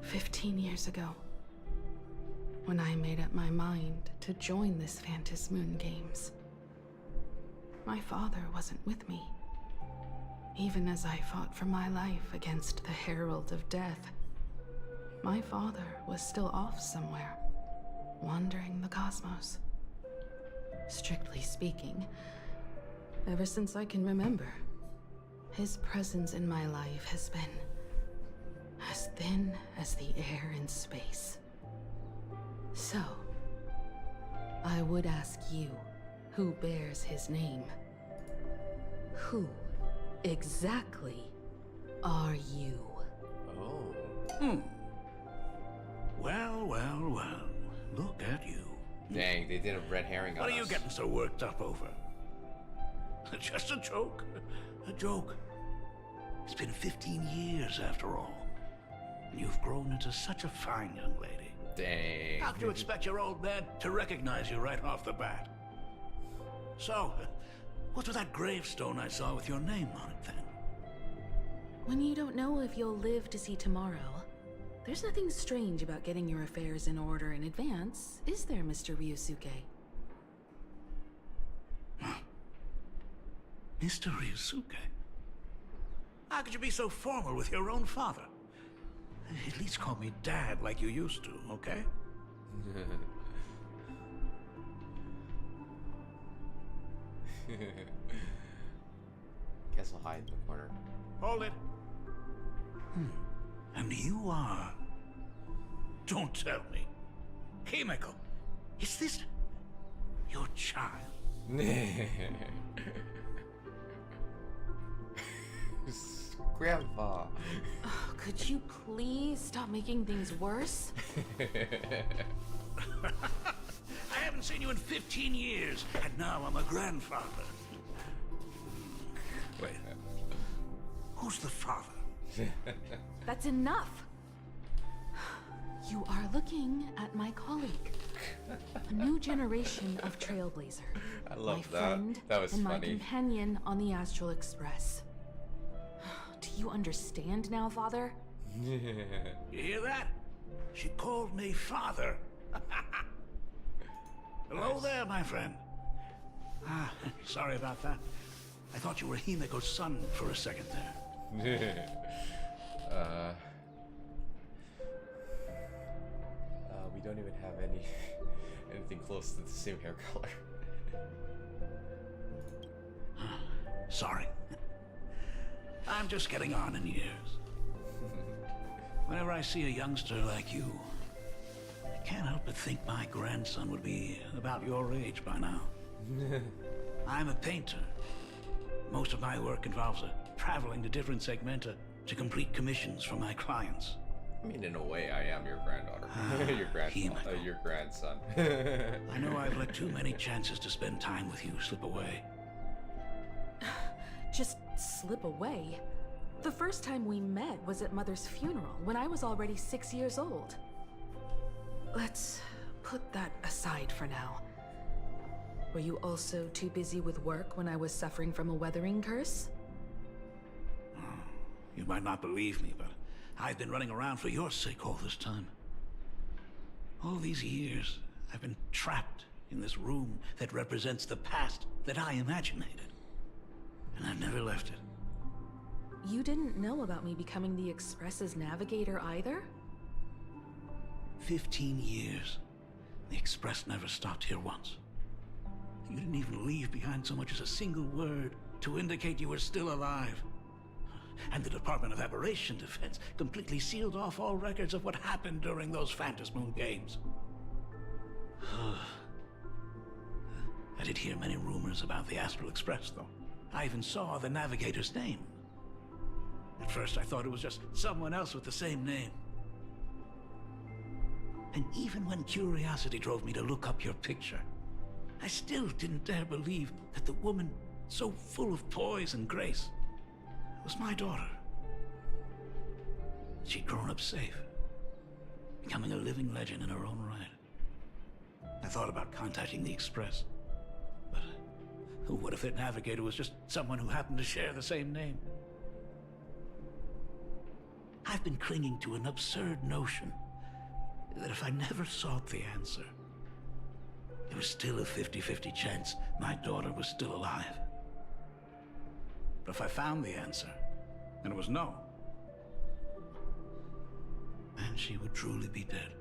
15 years ago, when I made up my mind to join this Phantom Moon Games, my father wasn't with me. Even as I fought for my life against the Herald of Death, my father was still off somewhere, wandering the cosmos. Strictly speaking, ever since I can remember, his presence in my life has been as thin as the air in space. So, I would ask you, who bears his name, who exactly are you? Oh. Well, well, well. Look at you. Dang, they did a red herring on What are you us. getting so worked up over? Just a joke. A joke. It's been 15 years after all. And you've grown into such a fine young lady. Dang. How could you expect your old man to recognize you right off the bat? So, what's with that gravestone I saw with your name on it then? When you don't know if you'll live to see tomorrow, there's nothing strange about getting your affairs in order in advance, is there, Mr. Ryusuke? Mr. Ryusuke? How could you be so formal with your own father? At least call me Dad like you used to, okay? Guess I'll hide in the corner. Hold it. And you are... Don't tell me. Himiko, is this your child? Grandpa. Oh, could you please stop making things worse? I haven't seen you in 15 years, and now I'm a grandfather. Wait. Who's the father? That's enough! You are looking at my colleague, a new generation of Trailblazer. I love my that. friend That was and my funny. companion on the Astral Express. Do you understand now, Father? You hear that? She called me father. Hello there, my friend. Sorry about that. I thought you were Himiko's son for a second there. We don't even have anything close to the same hair color. Sorry. I'm just getting on in years. Whenever I see a youngster like you, I can't help but think my grandson would be about your age by now. I'm a painter. Most of my work involves traveling to different segmenta to complete commissions for my clients. I mean, in a way, I am your granddaughter. Your grandson. I know I've let too many chances to spend time with you slip away. Just slip away? The first time we met was at Mother's funeral, when I was already 6 years old. Let's put that aside for now. Were you also too busy with work when I was suffering from a weathering curse? You might not believe me, but I've been running around for your sake all this time. All these years, I've been trapped in this room that represents the past that I imaginated. And I've never left it. You didn't know about me becoming the Express's navigator either? 15 years. The Express never stopped here once. You didn't even leave behind so much as a single word to indicate you were still alive. And the Department of Aberration Defense completely sealed off all records of what happened during those Phantom Moon games. I did hear many rumors about the Astral Express, though. I even saw the navigator's name. At first, I thought it was just someone else with the same name. And even when curiosity drove me to look up your picture, I still didn't dare believe that the woman so full of poise and grace was my daughter. She'd grown up safe, becoming a living legend in her own right. I thought about contacting the Express, but what if their navigator was just someone who happened to share the same name? I've been clinging to an absurd notion that if I never sought the answer, there was still a 50-50 chance my daughter was still alive. But if I found the answer, and it was no, then she would truly be dead.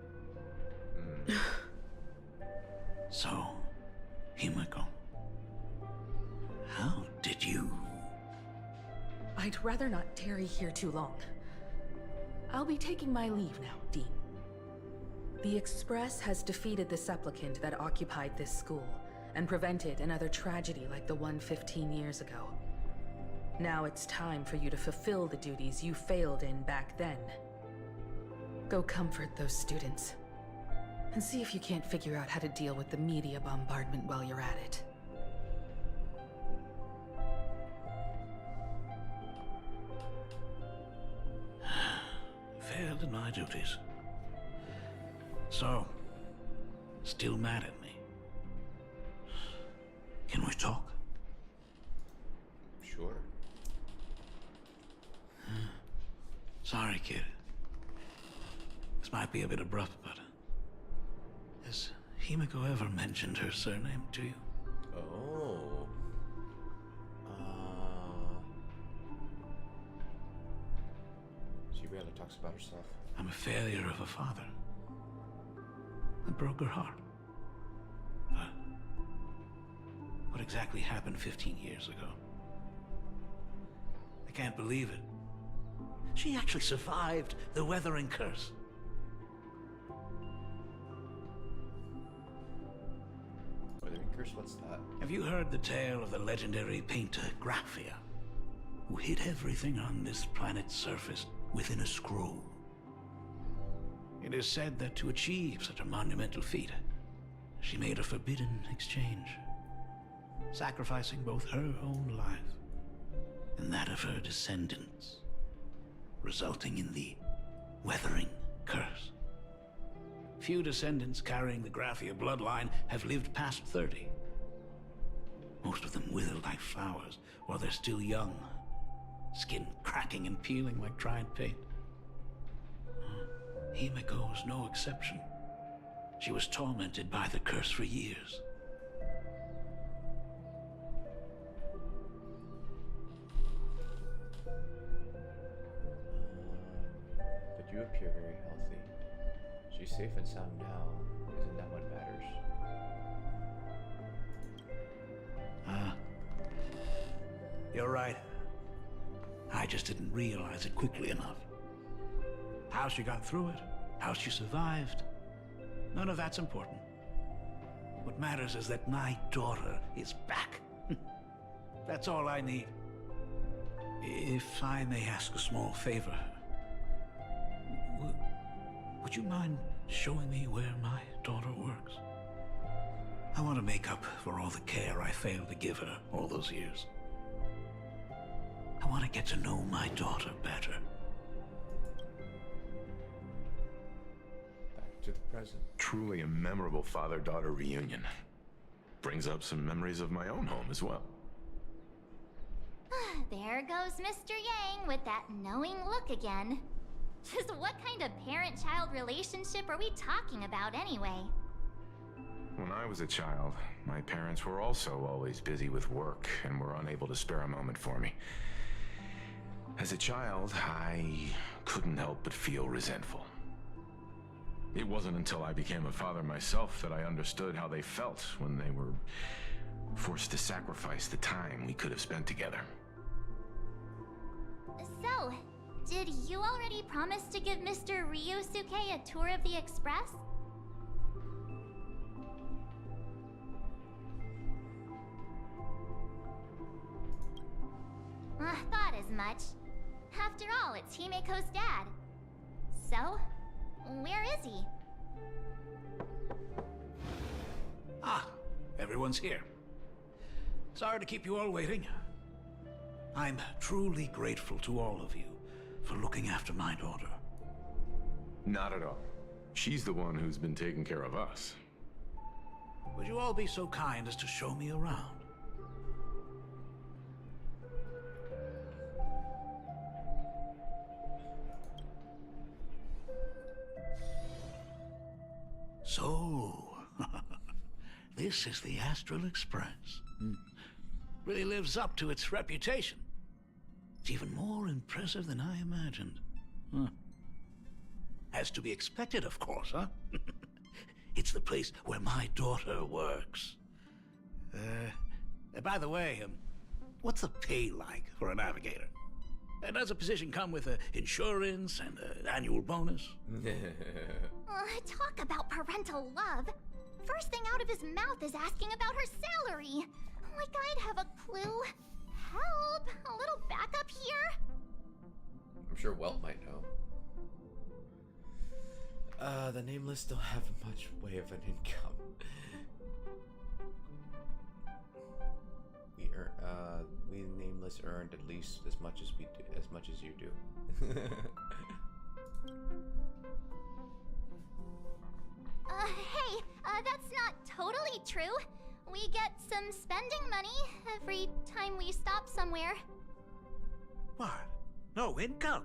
So, Himeko, how did you... I'd rather not tarry here too long. I'll be taking my leave now, Dean. The Express has defeated the supplicant that occupied this school, and prevented another tragedy like the one 15 years ago. Now it's time for you to fulfill the duties you failed in back then. Go comfort those students, and see if you can't figure out how to deal with the media bombardment while you're at it. Failed in my duties. So, still mad at me. Can we talk? Sure. Sorry, kid. This might be a bit abrupt, but... has Himeko ever mentioned her surname to you? Oh. She rarely talks about herself. I'm a failure of a father. It broke her heart. But what exactly happened 15 years ago? I can't believe it. She actually survived the weathering curse. Weathering curse? What's that? Have you heard the tale of the legendary painter Graphia, who hid everything on this planet's surface within a scroll? It is said that to achieve such a monumental feat, she made a forbidden exchange, sacrificing both her own life and that of her descendants, resulting in the weathering curse. Few descendants carrying the Graphia bloodline have lived past 30. Most of them wither like flowers while they're still young, skin cracking and peeling like dried paint. Himeko was no exception. She was tormented by the curse for years. But you appear very healthy. She's safe and sound now. Isn't that what matters? You're right. I just didn't realize it quickly enough. How she got through it, how she survived, none of that's important. What matters is that my daughter is back. That's all I need. If I may ask a small favor, would you mind showing me where my daughter works? I want to make up for all the care I failed to give her all those years. I want to get to know my daughter better. Back to the present. Truly a memorable father-daughter reunion. Brings up some memories of my own home as well. There goes Mr. Yang with that knowing look again. Just what kind of parent-child relationship are we talking about anyway? When I was a child, my parents were also always busy with work and were unable to spare a moment for me. As a child, I couldn't help but feel resentful. It wasn't until I became a father myself that I understood how they felt when they were forced to sacrifice the time we could have spent together. So, did you already promise to give Mr. Ryusuke a tour of the Express? Thought as much. After all, it's Himeko's dad. So, where is he? Ah, everyone's here. Sorry to keep you all waiting. I'm truly grateful to all of you for looking after my daughter. Not at all. She's the one who's been taking care of us. Would you all be so kind as to show me around? So, this is the Astral Express. Really lives up to its reputation. It's even more impressive than I imagined. As to be expected, of course, huh? It's the place where my daughter works. By the way, what's the pay like for a navigator? Does a position come with insurance and an annual bonus? Talk about parental love. First thing out of his mouth is asking about her salary. Like I'd have a clue. Help! A little backup here? I'm sure Welt might know. The Nameless don't have much way of an income. We Nameless earned at least as much as you do. Hey, that's not totally true. We get some spending money every time we stop somewhere. What? No income?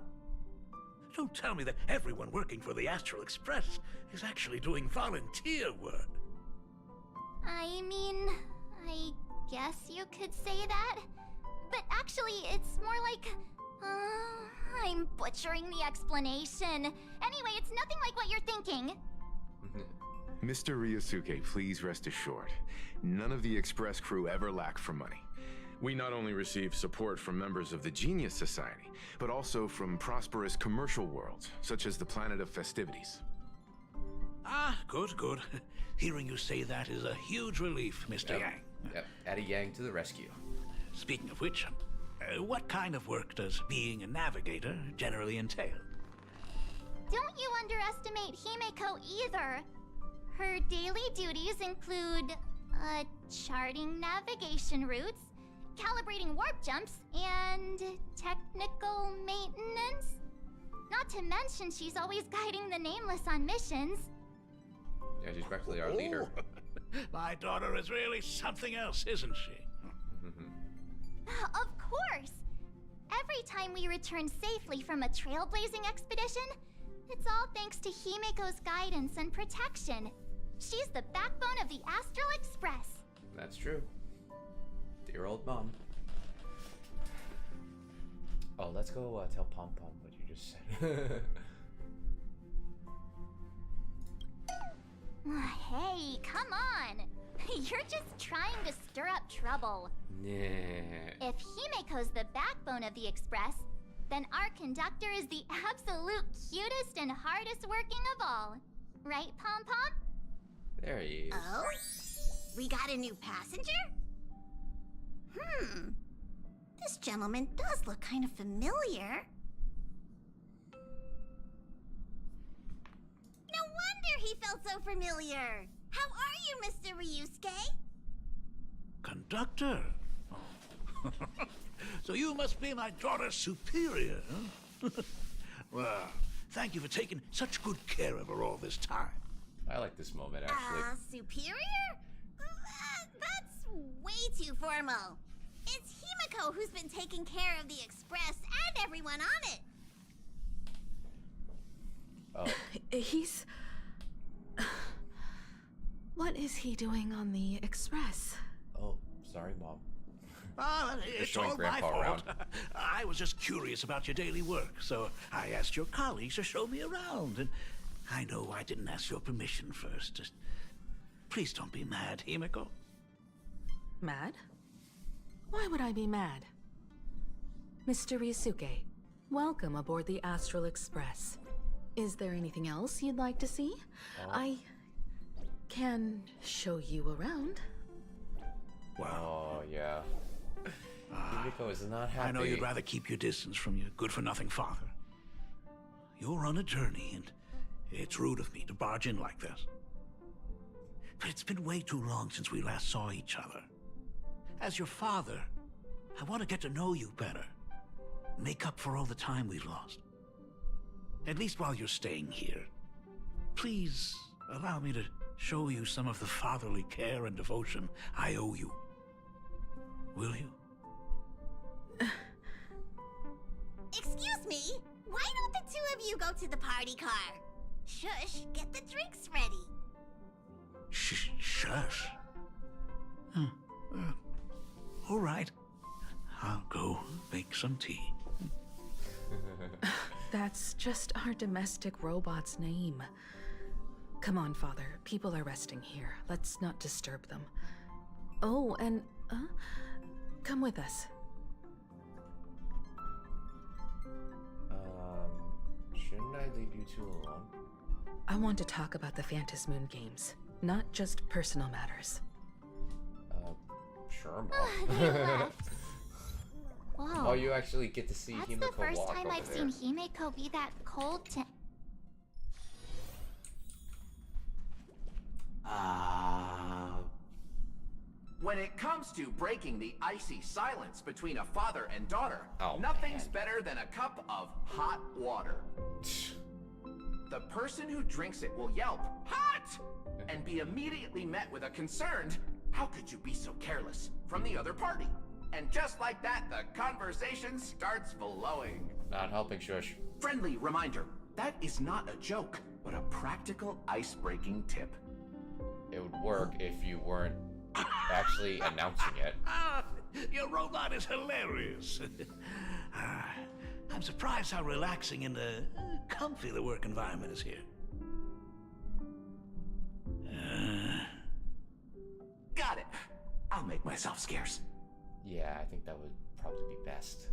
Don't tell me that everyone working for the Astral Express is actually doing volunteer work. I mean, I guess you could say that. But actually, it's more like... I'm butchering the explanation. Anyway, it's nothing like what you're thinking. Mr. Ryusuke, please rest assured. None of the Express crew ever lack for money. We not only receive support from members of the Genius Society, but also from prosperous commercial worlds, such as the Planet of Festivities. Ah, good, good. Hearing you say that is a huge relief, Mr. Yang. Yep, Eddie Yang to the rescue. Speaking of which, what kind of work does being a navigator generally entail? Don't you underestimate Himeko either. Her daily duties include, charting navigation routes, calibrating warp jumps, and technical maintenance. Not to mention she's always guiding the Nameless on missions. Yeah, she's practically our leader. My daughter is really something else, isn't she? Of course! Every time we return safely from a trailblazing expedition, it's all thanks to Himeko's guidance and protection. She's the backbone of the Astral Express. That's true. Dear old mom. Oh, let's go tell Pom Pom what you just said. Hey, come on! You're just trying to stir up trouble. Nah. If Himeko's the backbone of the Express, then our conductor is the absolute cutest and hardest working of all. Right, Pom Pom? There he is. Oh? We got a new passenger? This gentleman does look kind of familiar. he felt so familiar. How are you, Mr. Ryusuke? Conductor? Oh. So you must be my daughter's superior, huh? Well, thank you for taking such good care of her all this time. I like this moment, actually. Superior? That's way too formal. It's Himiko who's been taking care of the Express and everyone on it. Oh. He's... What is he doing on the Express? Oh, sorry, Mom. It's showing all my Grandpa fault. around. I was just curious about your daily work, so I asked your colleagues to show me around. And I know I didn't ask your permission first. Just please don't be mad, Himiko. Mad? Why would I be mad? Mr. Ryusuke, welcome aboard the Astral Express. Is there anything else you'd like to see? Oh. I can show you around. Oh, yeah. Himiko is not happy. I know you'd rather keep your distance from your good-for-nothing father. You're on a journey, and it's rude of me to barge in like this. But it's been way too long since we last saw each other. As your father, I want to get to know you better. Make up for all the time we've lost. At least while you're staying here. Please allow me to show you some of the fatherly care and devotion I owe you. Will you? Excuse me? Why don't the two of you go to the party car? Shush, get the drinks ready. Shush. All right. I'll go make some tea. That's just our domestic robot's name. Come on, Father. People are resting here. Let's not disturb them. Oh, and, come with us. Shouldn't I leave you two alone? I want to talk about the Phantom Moon games, not just personal matters. Sure, They Mom. left. Whoa. Oh, you actually get to see That's Himiko the first walk time over I've there. seen Himiko be that cold to... When it comes to breaking the icy silence between a father and daughter, Oh, nothing's man. better than a cup of hot water. The person who drinks it will yelp, "Hot!" and be immediately met with a concerned, "How could you be so careless?" from the other party. And just like that, the conversation starts flowing. Not helping, Shush. Friendly reminder, that is not a joke, but a practical ice-breaking tip. It would work if you weren't actually announcing it. Your robot is hilarious. I'm surprised how relaxing and comfy the work environment is here. Got it. I'll make myself scarce. Yeah, I think that would probably be best.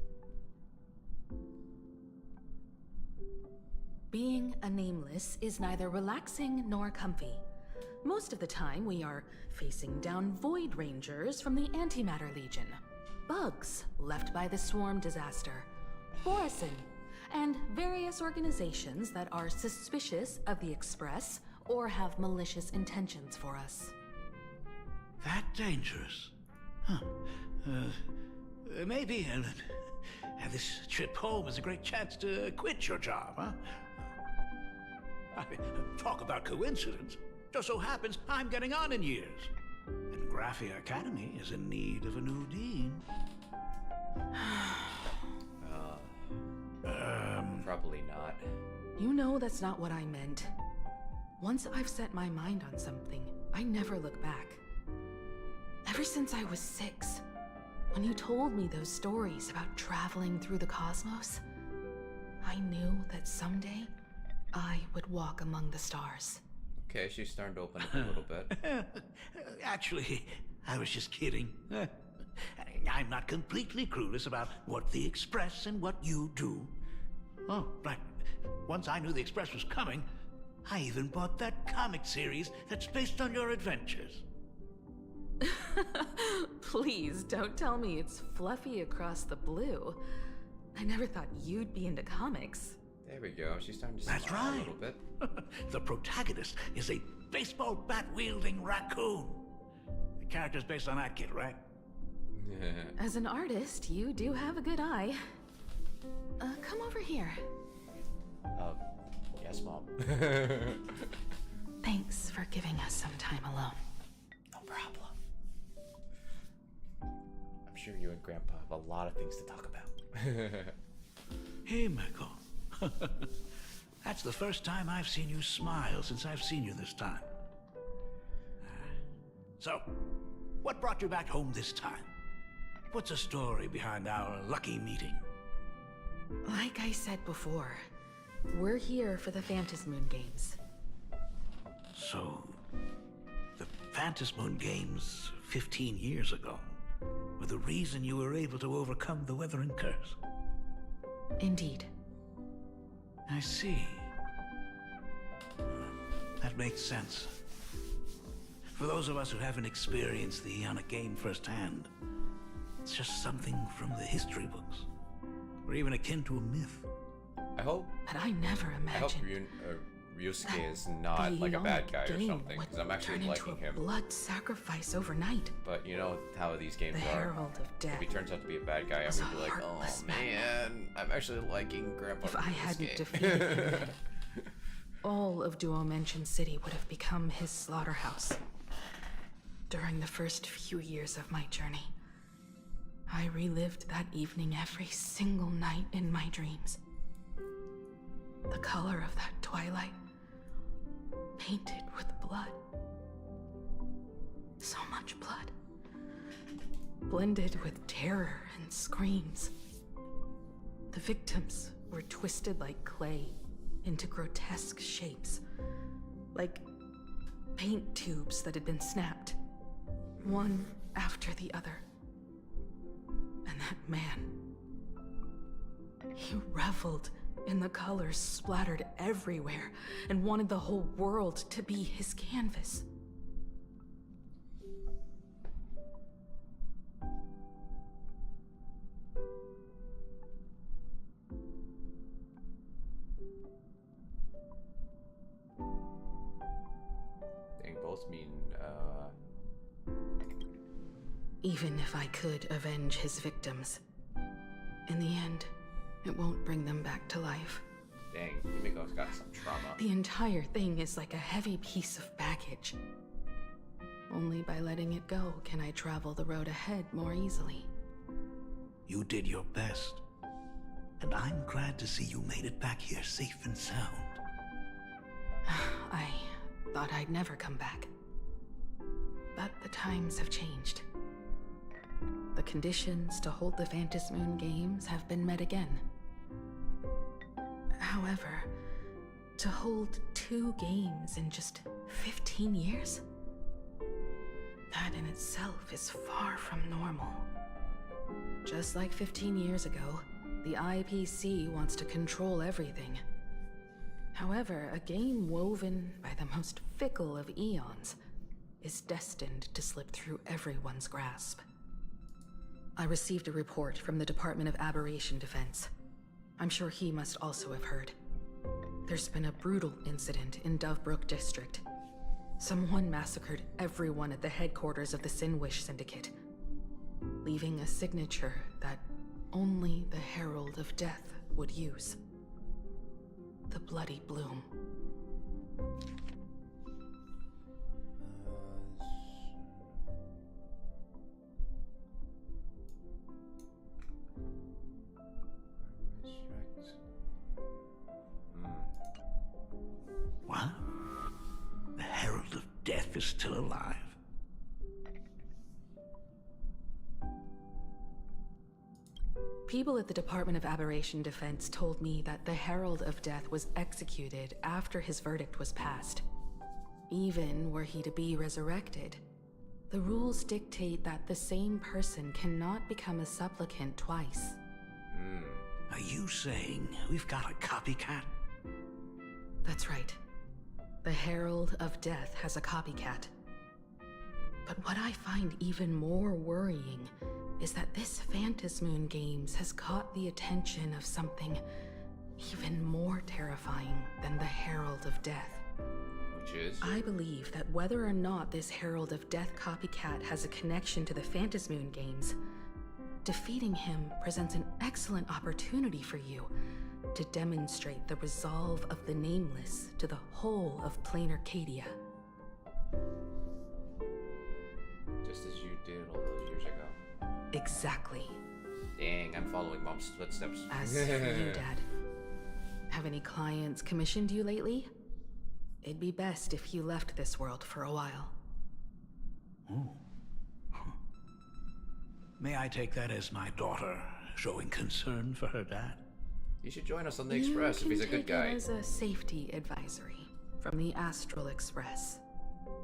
Being a nameless is neither relaxing nor comfy. Most of the time, we are facing down Void Rangers from the Antimatter Legion, bugs left by the Swarm disaster, Borison, and various organizations that are suspicious of the Express or have malicious intentions for us. That dangerous? Huh. Maybe this trip home is a great chance to quit your job, huh? Talk about coincidence. Just so happens I'm getting on in years. And Graphia Academy is in need of a new dean. Probably not. You know that's not what I meant. Once I've set my mind on something, I never look back. Ever since I was 6, when you told me those stories about traveling through the cosmos, I knew that someday I would walk among the stars. Okay, she's starting to open up a little bit. Actually, I was just kidding. I'm not completely clueless about what the Express and what you do. Oh, but once I knew the Express was coming, I even bought that comic series that's based on your adventures. Please don't tell me it's fluffy across the blue. I never thought you'd be into comics. There we go. She's starting to That's smile a right. little bit. The protagonist is a baseball bat-wielding raccoon. The character's based on that kid, right? As an artist, you do have a good eye. Come over here. Yes, Mom. Thanks for giving us some time alone. No problem. I'm sure you and Grandpa have a lot of things to talk about. Hey, Michael. That's the first time I've seen you smile since I've seen you this time. So, what brought you back home this time? What's the story behind our lucky meeting? Like I said before, we're here for the Phantasmoon Games. So, the Phantasmoon Games 15 years ago were the reason you were able to overcome the Weathering Curse? Indeed. I see. That makes sense. For those of us who haven't experienced the Ionic game firsthand, it's just something from the history books, or even akin to a myth. I hope. But I never I hope imagined Ryusuke is not like a bad guy or something, because I'm actually turn liking into a him. blood sacrifice overnight. But you know how these games The are. Herald of Death. If he turns out to be a bad guy, I'm was gonna be a like, heartless oh man, I'm actually liking Grandpa. If I Ryusuke." hadn't defeated him, then all of Duo Mansion City would have become his slaughterhouse. During the first few years of my journey, I relived that evening every single night in my dreams. The color of that twilight, painted with blood. So much blood. Blended with terror and screams. The victims were twisted like clay into grotesque shapes. Like paint tubes that had been snapped, one after the other. And that man, he reveled in the colors splattered everywhere and wanted the whole world to be his canvas. They both mean, Even if I could avenge his victims, in the end, it won't bring them back to life. dang, Himiko's got some trauma. The entire thing is like a heavy piece of baggage. Only by letting it go can I travel the road ahead more easily. You did your best. And I'm glad to see you made it back here safe and sound. I thought I'd never come back. But the times have changed. The conditions to hold the Phantasmoon Games have been met again. However, to hold 2 games in just 15 years? That in itself is far from normal. Just like 15 years ago, the IPC wants to control everything. However, a game woven by the most fickle of eons is destined to slip through everyone's grasp. I received a report from the Department of Aberration Defense. I'm sure he must also have heard. There's been a brutal incident in Dovebrook District. Someone massacred everyone at the headquarters of the Sinwish Syndicate, leaving a signature that only the Herald of Death would use. The Bloody Bloom. What? The Herald of Death is still alive. People at the Department of Aberration Defense told me that the Herald of Death was executed after his verdict was passed. Even were he to be resurrected, the rules dictate that the same person cannot become a supplicant twice. Are you saying we've got a copycat? That's right. The Herald of Death has a copycat. But what I find even more worrying is that this Phantasmoon Games has caught the attention of something even more terrifying than the Herald of Death. Which is? I believe that whether or not this Herald of Death copycat has a connection to the Phantasmoon games, defeating him presents an excellent opportunity for you to demonstrate the resolve of the Nameless to the whole of Plain Arcadia. Just as you did all those years ago. Exactly. Dang, I'm following Mom's footsteps. As for you, Dad, have any clients commissioned you lately? It'd be best if you left this world for a while. Oh. Huh. May I take that as my daughter showing concern for her dad? You should join us on the Express if he's a good guy. You can take it as a safety advisory from the Astral Express.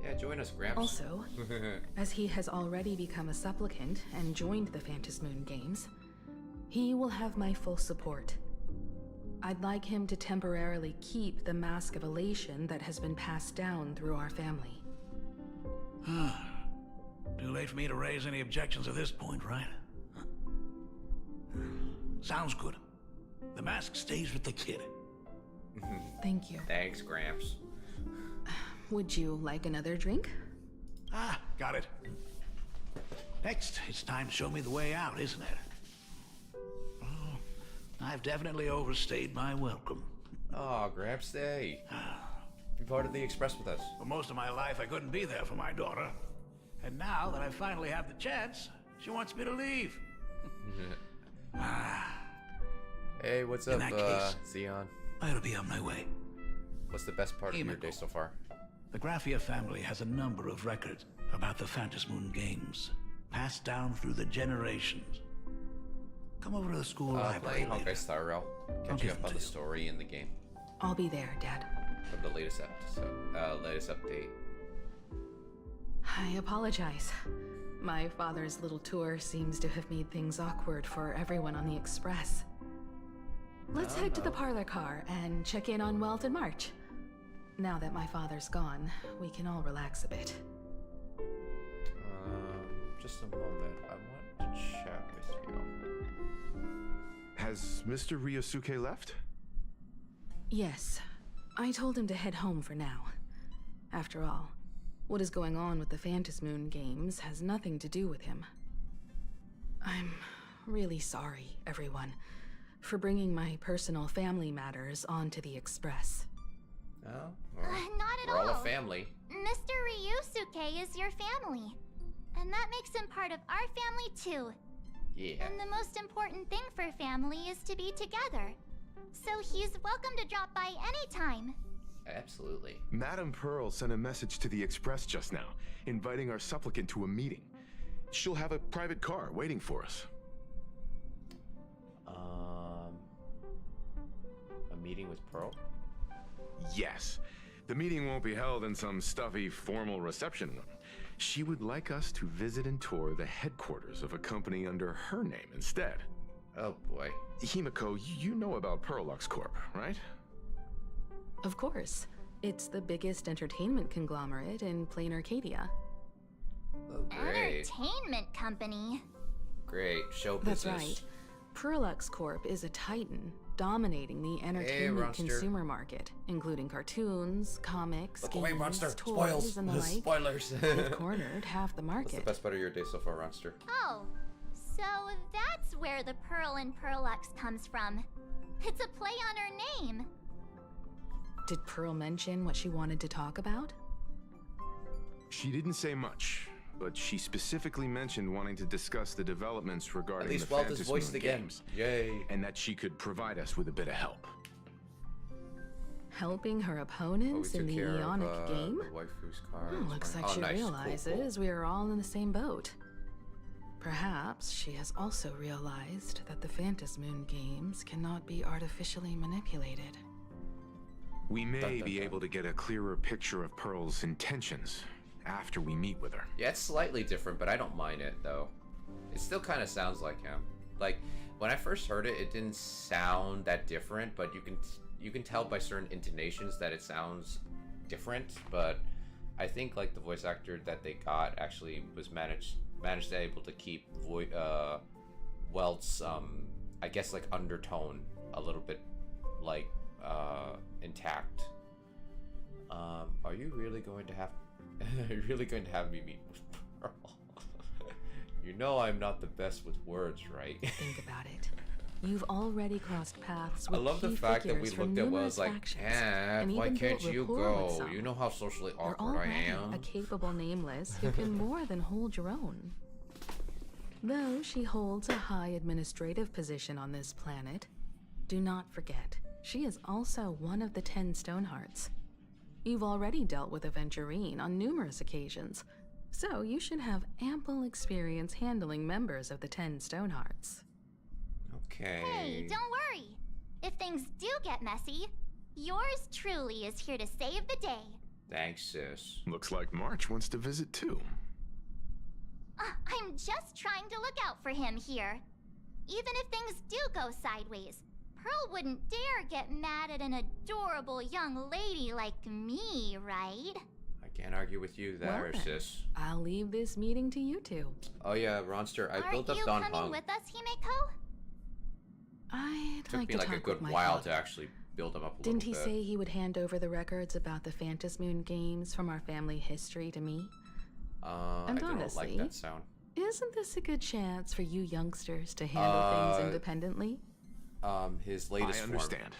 Yeah, join us, Gramps. Also, as he has already become a supplicant and joined the Phantasmoon games, he will have my full support. I'd like him to temporarily keep the Mask of Elation that has been passed down through our family. Too late for me to raise any objections at this point, right? Sounds good. The mask stays with the kid. Thank you. Thanks, Gramps. Would you like another drink? Got it. Next, it's time to show me the way out, isn't it? Oh, I've definitely overstayed my welcome. Oh, Gramps, stay. Be part of the Express with us. For most of my life, I couldn't be there for my daughter. And now that I finally have the chance, she wants me to leave. Hey, what's In up, that case, Xeon? I ought to be on my way. What's the best part of your day so far? The Graphia family has a number of records about the Phantasmoon games, passed down through the generations. Come over to the school library Playing Honkai Star Rail. Catch you up on the you. story in the game. I'll be there, Dad. From the latest episode, latest update. I apologize. My father's little tour seems to have made things awkward for everyone on the Express. Let's head to the parlor car and check in on Welt and March. Now that my father's gone, we can all relax a bit. Just a moment. I want to chat with you. Has Mr. Ryosuke left? Yes. I told him to head home for now. After all, what is going on with the Phantasmoon games has nothing to do with him. I'm really sorry, everyone, for bringing my personal family matters onto the Express. Oh? Well, Not at we're all all. a family. Mr. Ryusuke is your family. And that makes him part of our family too. Yeah. And the most important thing for family is to be together. So he's welcome to drop by anytime. Absolutely. Madame Pearl sent a message to the Express just now, inviting our supplicant to a meeting. She'll have a private car waiting for us. A meeting with Pearl? Yes. The meeting won't be held in some stuffy, formal reception room. She would like us to visit and tour the headquarters of a company under her name instead. Oh boy. Himiko, you know about Pearlux Corp, right? Of course. It's the biggest entertainment conglomerate in Plain Arcadia. Oh, great. Entertainment company. Great. Show That's business. right. Perlux Corp is a titan, dominating the entertainment Ronster. consumer market, including cartoons, comics, Look games, away, Monster. toys, Spoils. and the like. Spoilers. They've cornered half the What's the market. best part of your day so far, Ronster? Oh, so that's where the Pearl in Perlux comes from. It's a play on her name. Did Pearl mention what she wanted to talk about? She didn't say much, but she specifically mentioned wanting to discuss the developments regarding At least the Welt is Phantasmoon voiced again. games, Yay. and that she could provide us with a bit of help. Helping her opponents in the Ionic game? The waifu's car. Oh, looks like she nice. realizes we are all in the same boat. Perhaps she has also realized that the Phantasmoon games cannot be artificially manipulated. We may Dun, dun, be dun. able to get a clearer picture of Pearl's intentions after we meet with her. Yeah, it's slightly different, but I don't mind it though. It still kind of sounds like him. Like when I first heard it, it didn't sound that different, but you can tell by certain intonations that it sounds different. But I think like the voice actor that they got actually was managed to able to keep Welt's I guess like undertone a little bit like intact. Are you really going to have are you really going to have me meet with Pearl? You know I'm not the best with words, right? Think about it. You've already crossed paths I with love the key fact that we figures from looked at what I numerous was like, factions, and why even can't built you rapport with go? some. You know how socially You're awkward I already am. a capable nameless who can more than hold your own. Though she holds a high administrative position on this planet, do not forget, she is also one of the 10 Stonehearts. You've already dealt with Aventurine on numerous occasions, so you should have ample experience handling members of the 10 Stonehearts. Okay. Hey, don't worry. If things do get messy, yours truly is here to save the day. Thanks, sis. Looks like March wants to visit too. I'm just trying to look out for him here. Even if things do go sideways, Pearl wouldn't dare get mad at an adorable young lady like me, right? I can't argue with you there, Well then, sis. I'll leave this meeting to you two. Oh yeah, Ronster, I Aren't built up you Don coming Hung. with us, Himeko? I'd Took like me to like talk a good with my while father. to actually build him up a Didn't he little bit. say he would hand over the records about the Phantom Moon games from our family history to me? And I don't like honestly, that sound. Isn't this a good chance for you youngsters to handle things independently? His latest I understand.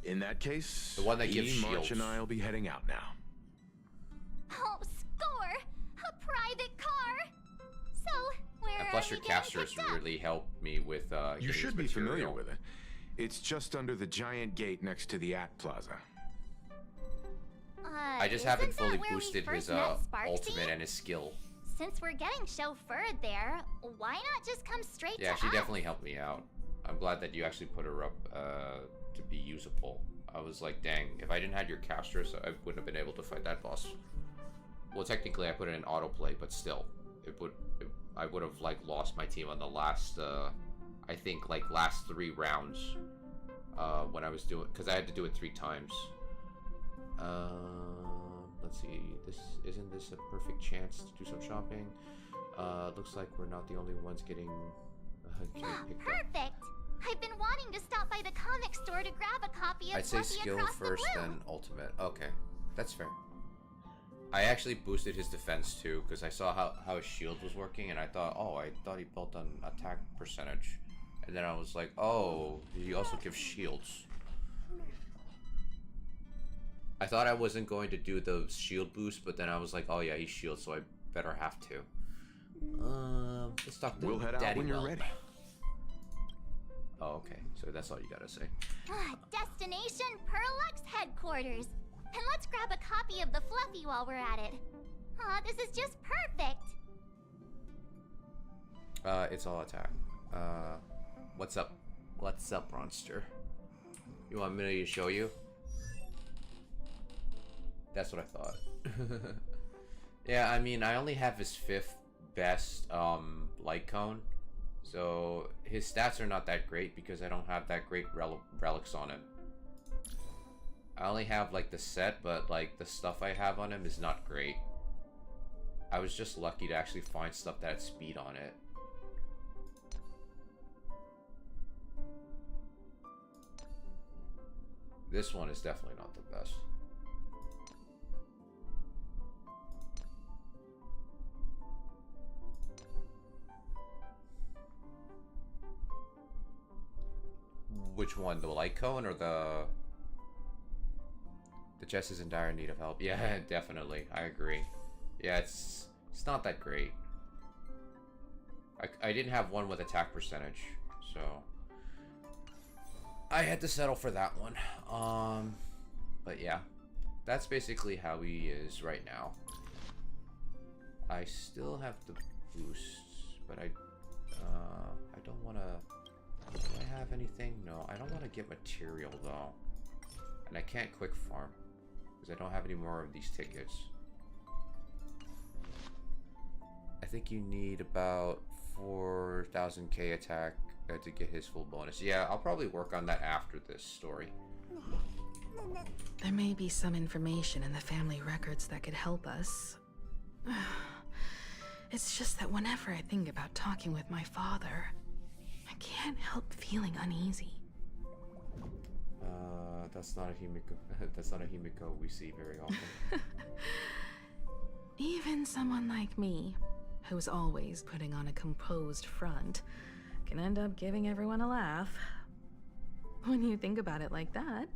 In that case, The one that gives March shields. and I'll be heading out now. Oh, score! A private car! So, where And plus are your we getting casters picked up? really helped me with You getting should this be familiar material. with it. It's just under the giant gate next to the At Plaza. I just isn't haven't that fully where we boosted first his met Sparksy? ultimate and his skill. Since we're getting chauffeured there, why not just come straight Yeah, to she us? definitely helped me out. I'm glad that you actually put her up to be usable. I was like, dang, if I didn't have your casters, I wouldn't have been able to fight that boss. Well, technically, I put it in autoplay, but still, I would have like lost my team on the last, I think like last 3 rounds, when I was doing, because I had to do it 3 times. Let's see. Isn't this a perfect chance to do some shopping? Looks like we're not the only ones getting picked up. Perfect! I've been wanting to stop by the comic store to grab a copy of I'd say Fluffy skill Across first, the Blue. then ultimate. Okay, that's fair. I actually boosted his defense too, because I saw how his shield was working, and I thought he built on attack percentage. And then I was like, oh, he also gives shields. I thought I wasn't going to do the shield boost, but then I was like, oh yeah, he shields, so I better have to. Let's talk to We'll head out Daddy when you're Whelp. ready. Oh, okay. So that's all you gotta say. Destination Perlux headquarters. And let's grab a copy of the Fluffy while we're at it. Aw, this is just perfect. It's all attack. What's up? What's up, Bronster? You want me to show you? That's what I thought. Yeah, I mean, I only have his 5th best light cone, so his stats are not that great because I don't have that great relics on him. I only have like the set, but like the stuff I have on him is not great. I was just lucky to actually find stuff that had speed on it. This one is definitely not the best. Which one? The light cone or the chest is in dire need of help? Yeah, definitely. I agree. Yeah, it's not that great. I didn't have one with attack percentage, so I had to settle for that one. But yeah, that's basically how he is right now. I still have the boosts, but I don't want to. Do I have anything? No, I don't want to get material though, and I can't quick farm because I don't have any more of these tickets. I think you need about 4,000k attack to get his full bonus. Yeah, I'll probably work on that after this story. There may be some information in the family records that could help us. It's just that whenever I think about talking with my father, I can't help feeling uneasy. That's not a Himiko. That's not a Himiko we see very often. Even someone like me, who's always putting on a composed front, can end up giving everyone a laugh. When you think about it like that,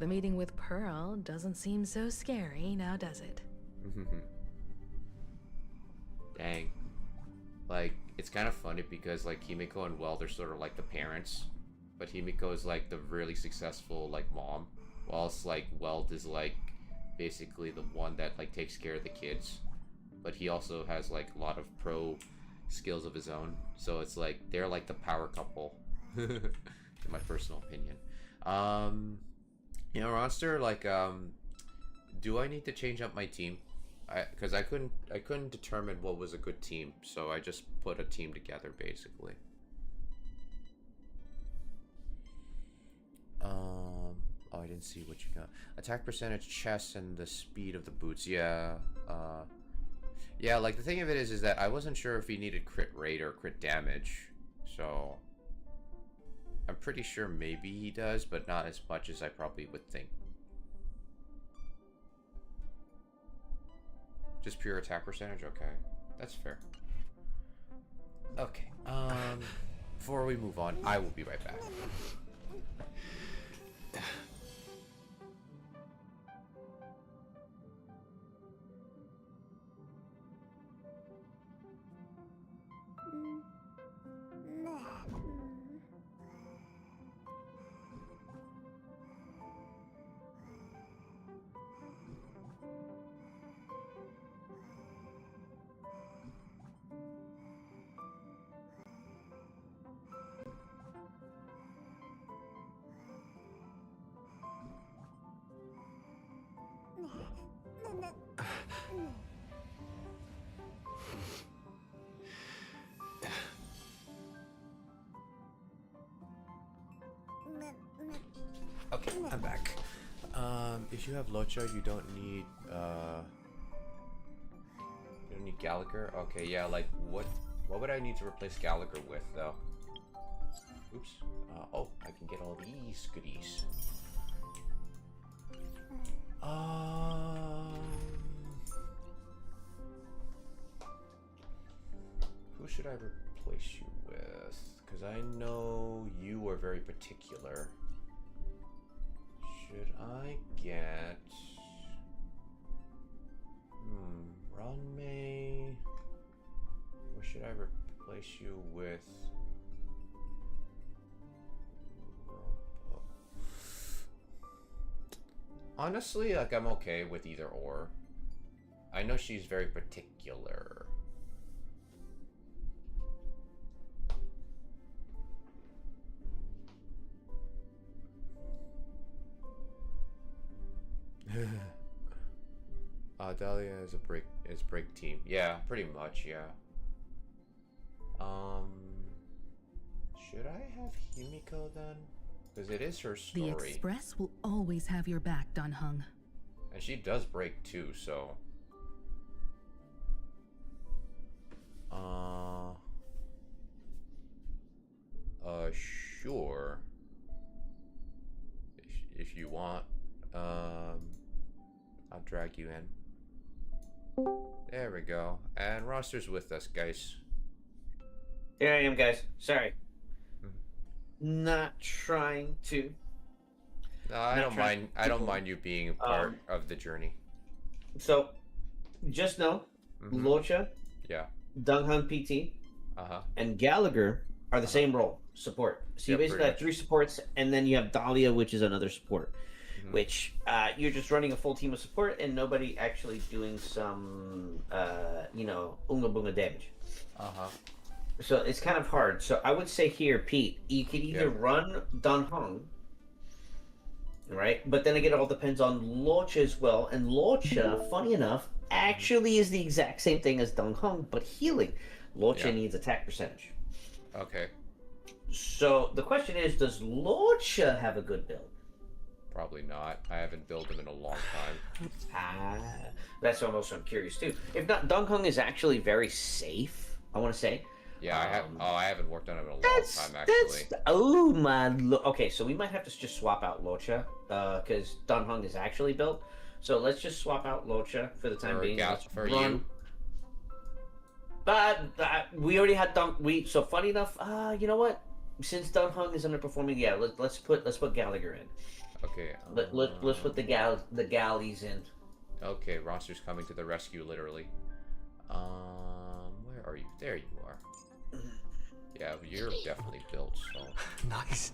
the meeting with Pearl doesn't seem so scary, now does it? Dang. Like, it's kind of funny because, like, Himiko and Weld are sort of like the parents, but Himiko is, like, the really successful, like, mom, whilst, like, Weld is, like, basically the one that, like, takes care of the kids, but he also has, like, a lot of pro skills of his own, so it's, like, they're, like, the power couple, in my personal opinion. You know, roster, like, do I need to change up my team? Because I couldn't determine what was a good team, so I just put a team together basically. Oh, I didn't see what you got. Attack percentage, chest, and the speed of the boots. Yeah. Yeah. Like the thing of it is that I wasn't sure if he needed crit rate or crit damage, so I'm pretty sure maybe he does, but not as much as I probably would think. Just pure attack percentage? Okay. That's fair. Okay. Before we move on, I will be right back. Okay, I'm back. If you have Locha, you don't need Gallagher. Okay, yeah, like what would I need to replace Gallagher with though? Oops. Oh, I can get all these goodies. Who should I replace you with? Because I know you are very particular. Should I get... Ranmei? Or should I replace you with... Honestly, like, I'm okay with either or. I know she's very particular. Dahlia is break team. Yeah, pretty much, yeah. Should I have Himiko then? Because it is her story. The Express will always have your back, Dunhung. And she does break too, so... Sure. If you want, I'll drag you in. There we go. And roster's with us, guys. Here I am, guys. Sorry. Not trying to. No, I don't mind you being a part of the journey. So, just know, Locha, yeah, Dunghun PT, and Gallagher are the same role, support. So you basically have 3 supports, and then you have Dahlia, which is another support. Which you're just running a full team of support, and nobody actually doing some, unga bunga damage. So it's kind of hard. So I would say here, Pete, you could either run Dunhung, right? But then again, it all depends on Locha as well. And Locha, funny enough, actually is the exact same thing as Dunhung, but healing. Locha needs attack percentage. Okay. So the question is, does Locha have a good build? Probably not. I haven't built him in a long time. That's almost I'm curious too. If not, Dunhung is actually very safe, I want to say. Yeah, I have. Oh, I haven't worked on it in a long time, actually. Oh my. Okay, so we might have to just swap out Locha, because Dan Heng is actually built. So let's just swap out Locha for the time being. For you. But we already had So funny enough, you know what? Since Dan Heng is underperforming, yeah, let's put Gallagher in. Okay. Let's put the galleys in. Okay, roster's coming to the rescue, literally. Where are you? There you are. Yeah, you're definitely built. So Nice.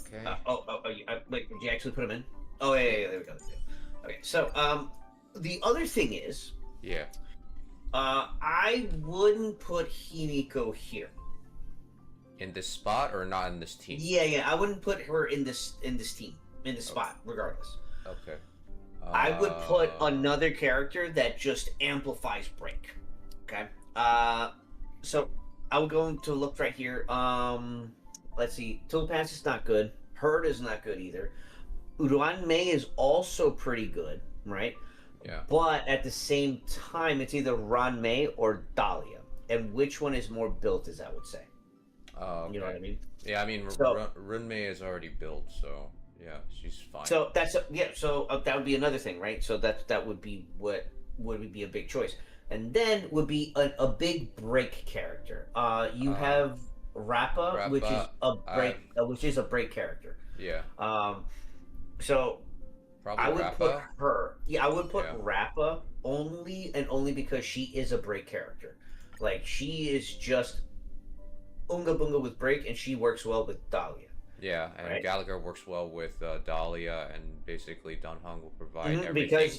Okay. Wait, did you actually put him in? Oh yeah, there we go. Okay, so the other thing is, yeah, I wouldn't put Himiko here. In this spot or not in this team? Yeah, I wouldn't put her in this team, in this spot, regardless. Okay. I would put another character that just amplifies break. Okay. So I will go to look right here. Let's see. Topaz is not good. Herd is not good either. Uruan Mei is also pretty good, right? Yeah. But at the same time, it's either Ran Mei or Dahlia, and which one is more built, as I would say. Okay. You know what I mean? Yeah, I mean, Runmei is already built, so yeah, she's fine. So that's that would be another thing, right? So that would be what would be a big choice, and then would be a big break character. You have Rappa, which is a break character. Yeah. So probably I would Rappa. put her. Yeah, I would put Rappa only because she is a break character. Like, she is just Unga Bunga with break, and she works well with Dahlia. Yeah, and right? Gallagher works well with Dahlia, and basically Dan Heng will provide everything.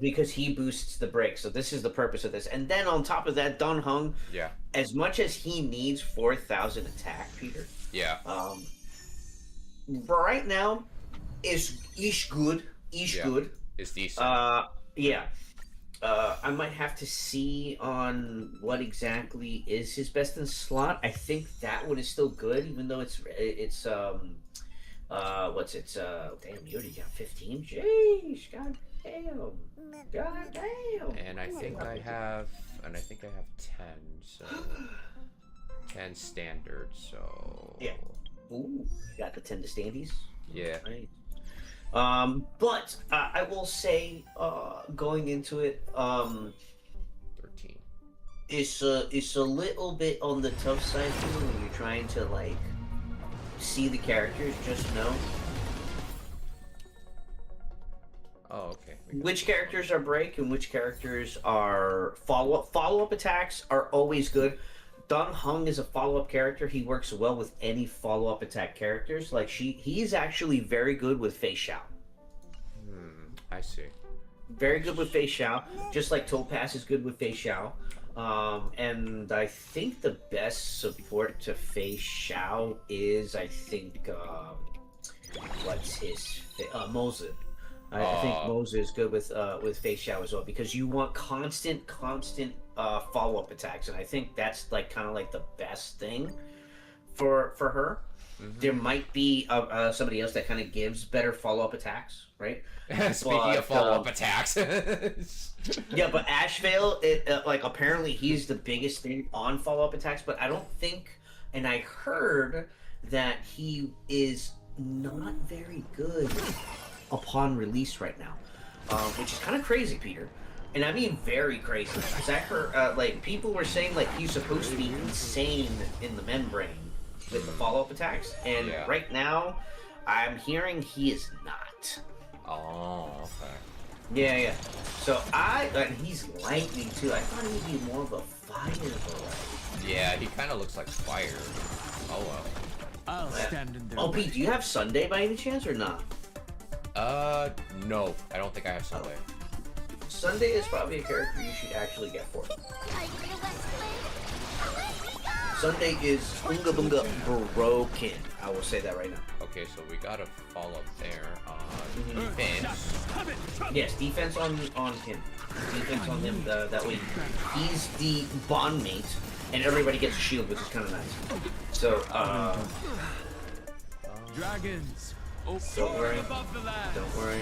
Because he boosts the break. So this is the purpose of this. And then on top of that, Dan Heng, as much as he needs 4,000 attack, Peter. Yeah. Right now, is good. Good. It's decent. Yeah. I might have to see on what exactly is his best in slot. I think that one is still good, even though it's damn, you already got 15. Jeez, god damn. And I think I have 10. So 10 standard. So yeah. Ooh, got the 10 to standees. Yeah. Right. But I will say, going into it, 13. It's a little bit on the tough side when you're trying to like see the characters. Just know. Oh, okay. Which characters are break and which characters are follow-up. Follow-up attacks are always good. Dan Heng is a follow-up character. He works well with any follow-up attack characters. Like he's actually very good with Fei Xiao. I see. Very good with Fei Xiao, just like Topaz is good with Fei Xiao. And I think the best support to Fei Xiao is, I think, Moza. I think Moza is good with Fei Xiao as well, because you want constant follow-up attacks, and I think that's like kind of like the best thing for her. Mm-hmm. There might be somebody else that kind of gives better follow-up attacks, right? Speaking of follow-up attacks. Yeah, but Ashvale, like, apparently he's the biggest thing on follow-up attacks, but I don't think, and I heard that he is not very good upon release right now, which is kind of crazy, Peter. And I mean very crazy, because I heard, like, people were saying, like, he's supposed to be insane in the membrane with the follow-up attacks, and right now, I'm hearing he is not. Oh, okay. Yeah. So and he's lightning too. I thought he would be more of a fire though. Yeah, he kind of looks like fire. Oh well. I'll stand in there. Oh, Pete, do you have Sunday by any chance or not? No, I don't think I have Sunday. Sunday is probably a character you should actually get for it. Sunday is Unga Bunga broken. I will say that right now. Okay, so we got a follow up there on defense. Yes, defense on him. Defense on him. That way, he's the bond mate, and everybody gets a shield, which is kind of nice. So, Dragons, Don't worry. Don't worry.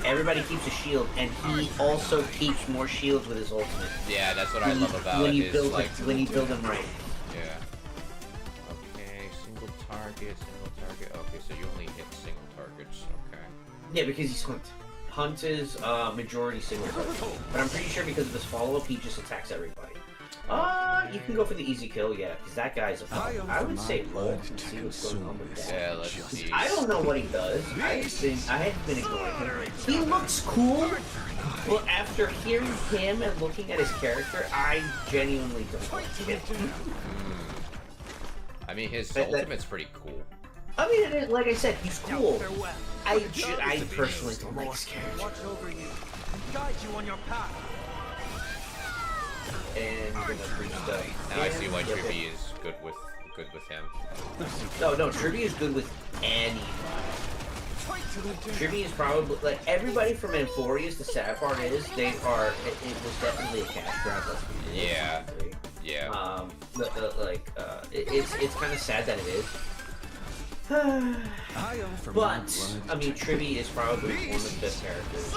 Everybody keeps a shield, and he also keeps more shields with his ultimate. Yeah, that's what I love about when you his, build like... when you build him right. Yeah. Okay, single target. Okay, so you only hit single targets. Okay. Yeah, because he's Hunt. Hunt is majority single target. But I'm pretty sure because of his follow-up, he just attacks everybody. You can go for the easy kill, yeah, because that guy's a problem. I would say roll and see what's going on with that. Yeah, let's see. I don't know what he does. I have been ignoring him. He looks cool, but after hearing him and looking at his character, I genuinely don't like him. I mean, his ultimate's pretty cool. I mean, like I said, he's cool. I personally don't like his character. Watch over you and guide you on your path. And we're gonna bring stuff. Now I see why Trippy is good with him. No, Trippy is good with anybody. Trippy is probably like everybody from Amphorius. The sad part is it was definitely a cash grab. Yeah. It's kind of sad that it is. But I mean, Trippy is probably one of the best characters,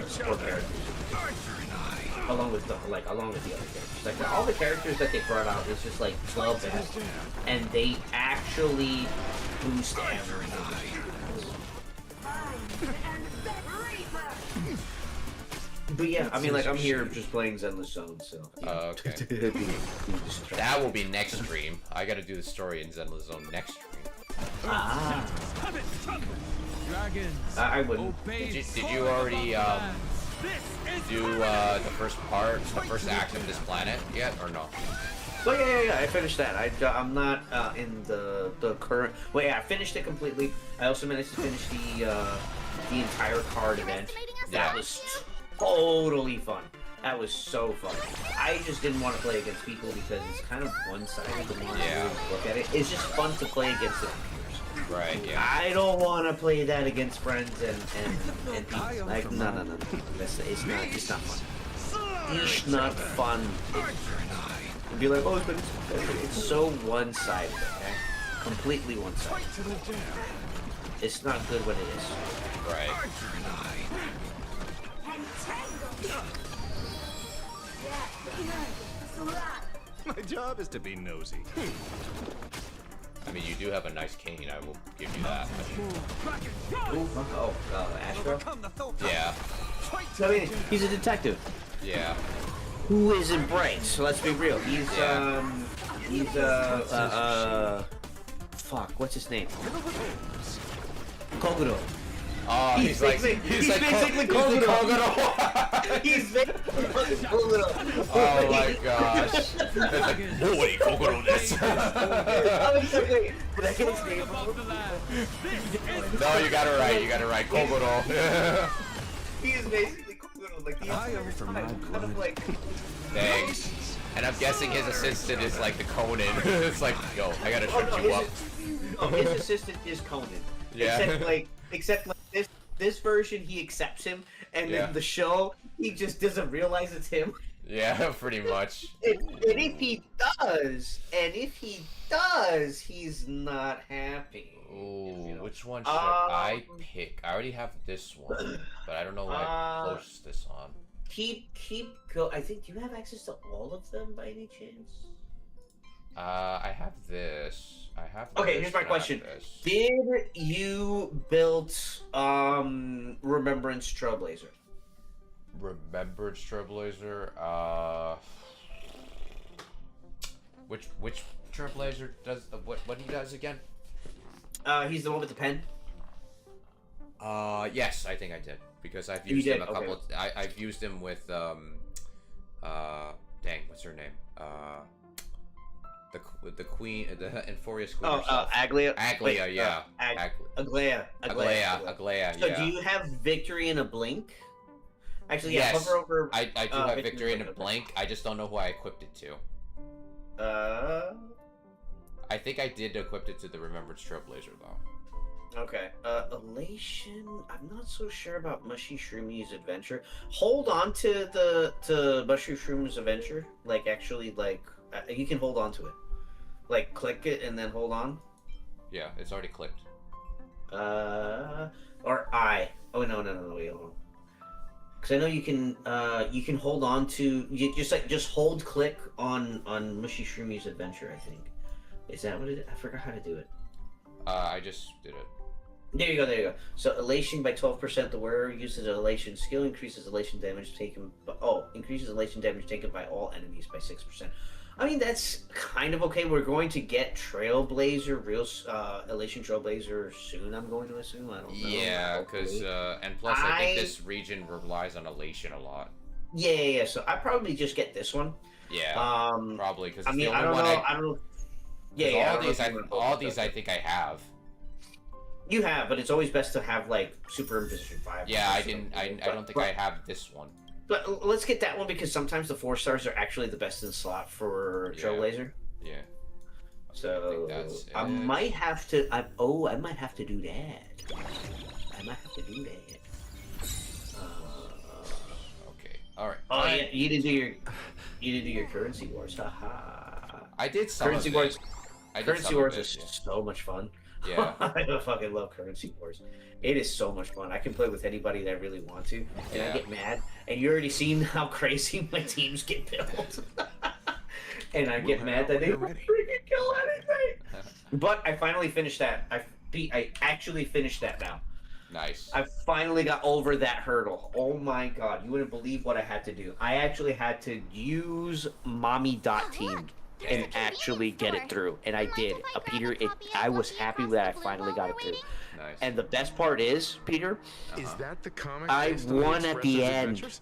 support characters, along with the other characters. Like all the characters that they brought out is just like the best, and they actually boost everything. But yeah, I mean, like I'm here just playing Zenless Zone, so. Okay. That will be next stream. I gotta do the story in Zenless Zone next stream. I wouldn't. Did you already do the first act of this planet yet, or no? Oh yeah. I finished that. I'm not in the current. Wait, yeah, I finished it completely. I also managed to finish the entire card event. That was totally fun. That was so fun. I just didn't want to play against people because it's kind of one-sided. The more you look at it, it's just fun to play against the computers. Right. Yeah. I don't want to play that against friends and people. Like no. It's not fun. It's not fun. It'd be like, oh, but it's so one-sided. Okay, completely one-sided. It's not good when it is. Right. My job is to be nosy. I mean, you do have a nice cane, I will give you that. Astro? Yeah. So, I mean, he's a detective. Yeah. Who isn't bright? So let's be real. He's fuck, what's his name? Kogoro. Oh, he's basically Kogoro. He's basically Kogoro. Oh my gosh. Boy, Kogoro this. No, you got it right. Kogoro. He is basically Kogoro. Like the kind of like. Dang. And I'm guessing his assistant is like the Conan. It's like, yo, I gotta trip you up. His assistant is Conan. Yeah. Except like this version, he accepts him, and then the show, he just doesn't realize it's him. Yeah, pretty much. And if he does, he's not happy. Ooh, which one should I pick? I already have this one, but I don't know why I close this on. I think, do you have access to all of them by any chance? I have this. Okay, here's my question. Did you build Remembrance Trailblazer? Remembrance Trailblazer? Which Trailblazer does what he does again? He's the one with the pen. Yes, I think I did because I've used him a couple. I've used him with dang, what's her name? The queen, the Amphorius queen. Aglia. Aglia, yeah. Aglia. So yeah. do you have victory in a blink? Actually, yeah. Yes, Hover over. I do have victory in a blink. I just don't know who I equipped it to. I think I did equip it to the Remembrance Trailblazer though. Okay. Elation. I'm not so sure about Mushy Shroomi's adventure. Hold on to Mushy Shroomi's adventure. Like actually, like you can hold on to it. Like click it and then hold on. Yeah, it's already clicked. Or I. Oh no, wait, hold on. Because I know you can hold on to just hold click on Mushy Shroomi's adventure. I think is that what it is? I forgot how to do it. I just did it. There you go. So elation by 12%. The wearer uses an elation skill, increases elation damage taken. Increases elation damage taken by all enemies by 6%. I mean, that's kind of okay. We're going to get Trailblazer, elation Trailblazer soon. I'm going to assume. I don't know. Yeah, because and plus I think this region relies on elation a lot. Yeah. So I probably just get this one. Yeah. Probably because I mean, I don't know. Yeah. All these I think I have. You have, but it's always best to have like Super Imposition 5. Yeah, I don't think I have this one. But let's get that one because sometimes the 4 stars are actually the best in slot for Trailblazer. Yeah. So I might have to. I might have to do that. Okay. All right. Oh yeah, you didn't do your currency wars. Haha. I did some currency wars. Currency wars is so much fun. Yeah. I fucking love Currency Wars. It is so much fun. I can play with anybody that I really want to, and I get mad. And you already seen how crazy my teams get built. And I get mad that they don't freaking kill anything. But I finally finished that. I actually finished that now. Nice. I finally got over that hurdle. Oh my god, you wouldn't believe what I had to do. I actually had to use mommy.team and actually get it through, and I did. Peter, I was happy that I finally got it through. Nice. And the best part is, Peter, is that the comic I won at the end.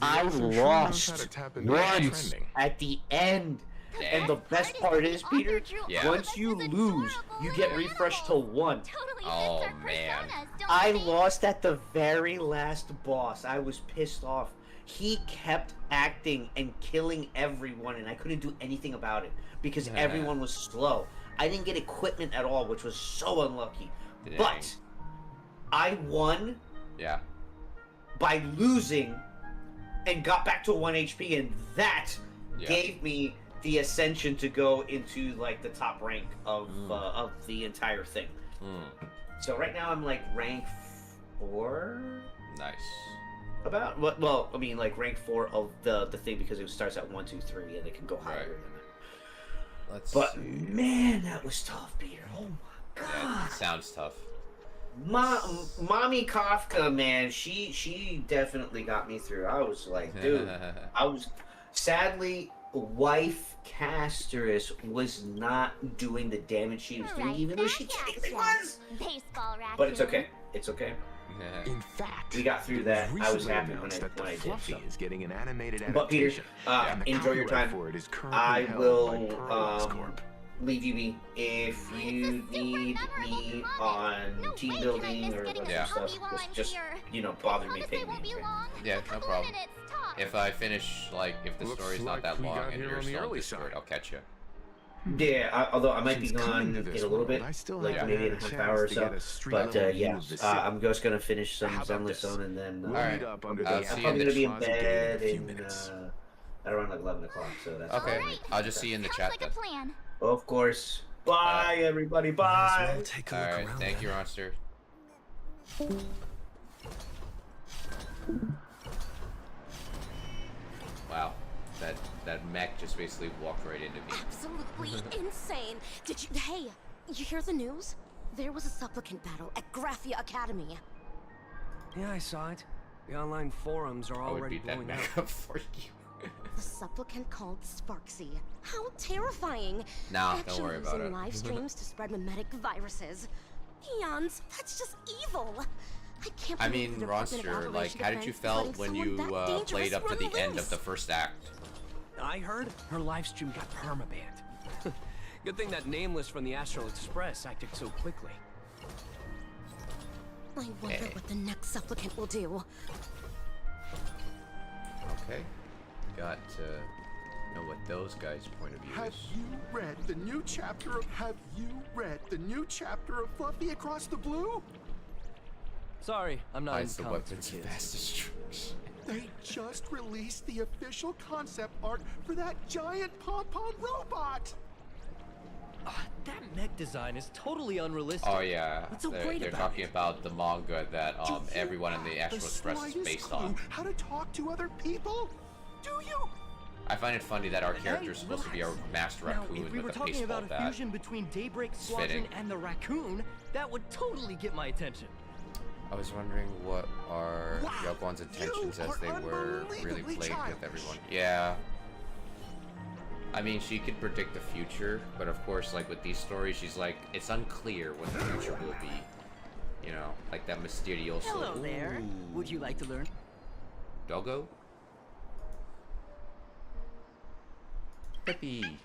I lost once at the end. And the best part is, Peter, once you lose, you get refreshed to 1. Oh man. I lost at the very last boss. I was pissed off. He kept acting and killing everyone, and I couldn't do anything about it because everyone was slow. I didn't get equipment at all, which was so unlucky. Dang. But I won by losing and got back to 1 HP, and that gave me the ascension to go into like the top rank of the entire thing. So right now I'm like rank 4. Nice. About what? Well, I mean, like rank 4 of the thing because it starts at 1, 2, 3, and it can go higher than that. Let's see. Man, that was tough, Peter. Oh my god. Yeah, it sounds tough. Mommy Kafka, man, she definitely got me through. I was like, dude, sadly, wife Casterus was not doing the damage she was doing, even though she technically was. But it's okay. It's okay. In fact, we got through that. I was happy when I did. So. Is getting an animated but Peter, enjoy your time. I will leave you be. If you need me on team building or stuff, just bother me, ping me. Okay? Yeah, no problem. If I finish, if the story's not that long and you're still on Discord, I'll catch you. Yeah, although I might be gone in a little bit, maybe in a half hour or so. But I'm just gonna finish some Zenless Zone and then Alright. I'm probably gonna be in bed at around 11 o'clock. So that's okay. I'll just see you in the chat then. Of course. Bye, everybody. Bye. Alright, thank you, Monster. Wow. That mech just basically walked right into me. Absolutely insane. Hey, you hear the news? There was a supplicant battle at Graphia Academy. Yeah, I saw it. The online forums are already blowing up. For you. The supplicant called Sparksy. How terrifying! Nah, don't worry about using it. live streams to spread mimetic viruses. Eons, that's just evil. I mean, Ronster, how did you felt when you played up to the end of the first act? I heard her live stream got permabanned. Good thing that Nameless from the Astral Express acted so quickly. I wonder what the next supplicant will do. Okay. Got to know what those guys' point of view is. Have you read the new chapter of Fluffy Across the Blue? Sorry, I'm not the weapons of mass destruction. They just released the official concept art for that giant pom-pom robot! That mech design is totally unrealistic. Oh yeah, What's so they're, great they're about talking it? about the manga that everyone in the Astral Express is based on. How to talk to other people? Do you? I find it funny that our character is supposed to be a master Now, raccoon if we were with a talking baseball about a bat. fusion between Daybreak It's Squadron fitting. and the raccoon, that would totally get my attention. I was wondering what are Yoguan's intentions as they were really played with everyone. Yeah. I mean, she could predict the future, but of course, like with these stories, she's like, it's unclear what the future will be. You know, like that Mysterioso. Hello there. Would you like to learn? Doggo? Peppy.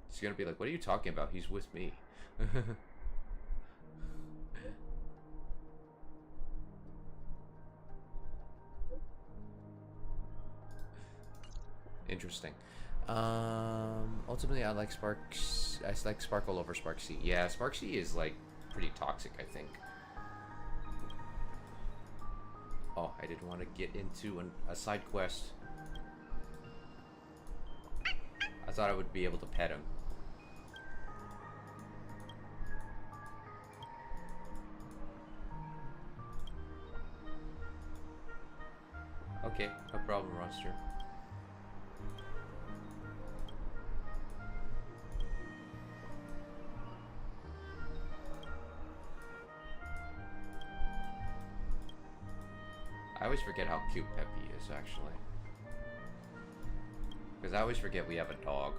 He's gonna be like, what are you talking about? He's with me. Interesting. Ultimately, I like Sparks. I like Sparkle over Sparksy. Yeah, Sparksy is like pretty toxic, I think. Oh, I didn't want to get into a side quest. I thought I would be able to pet him. Okay, no problem, Roster. I always forget how cute Peppy is, actually. Because I always forget we have a dog.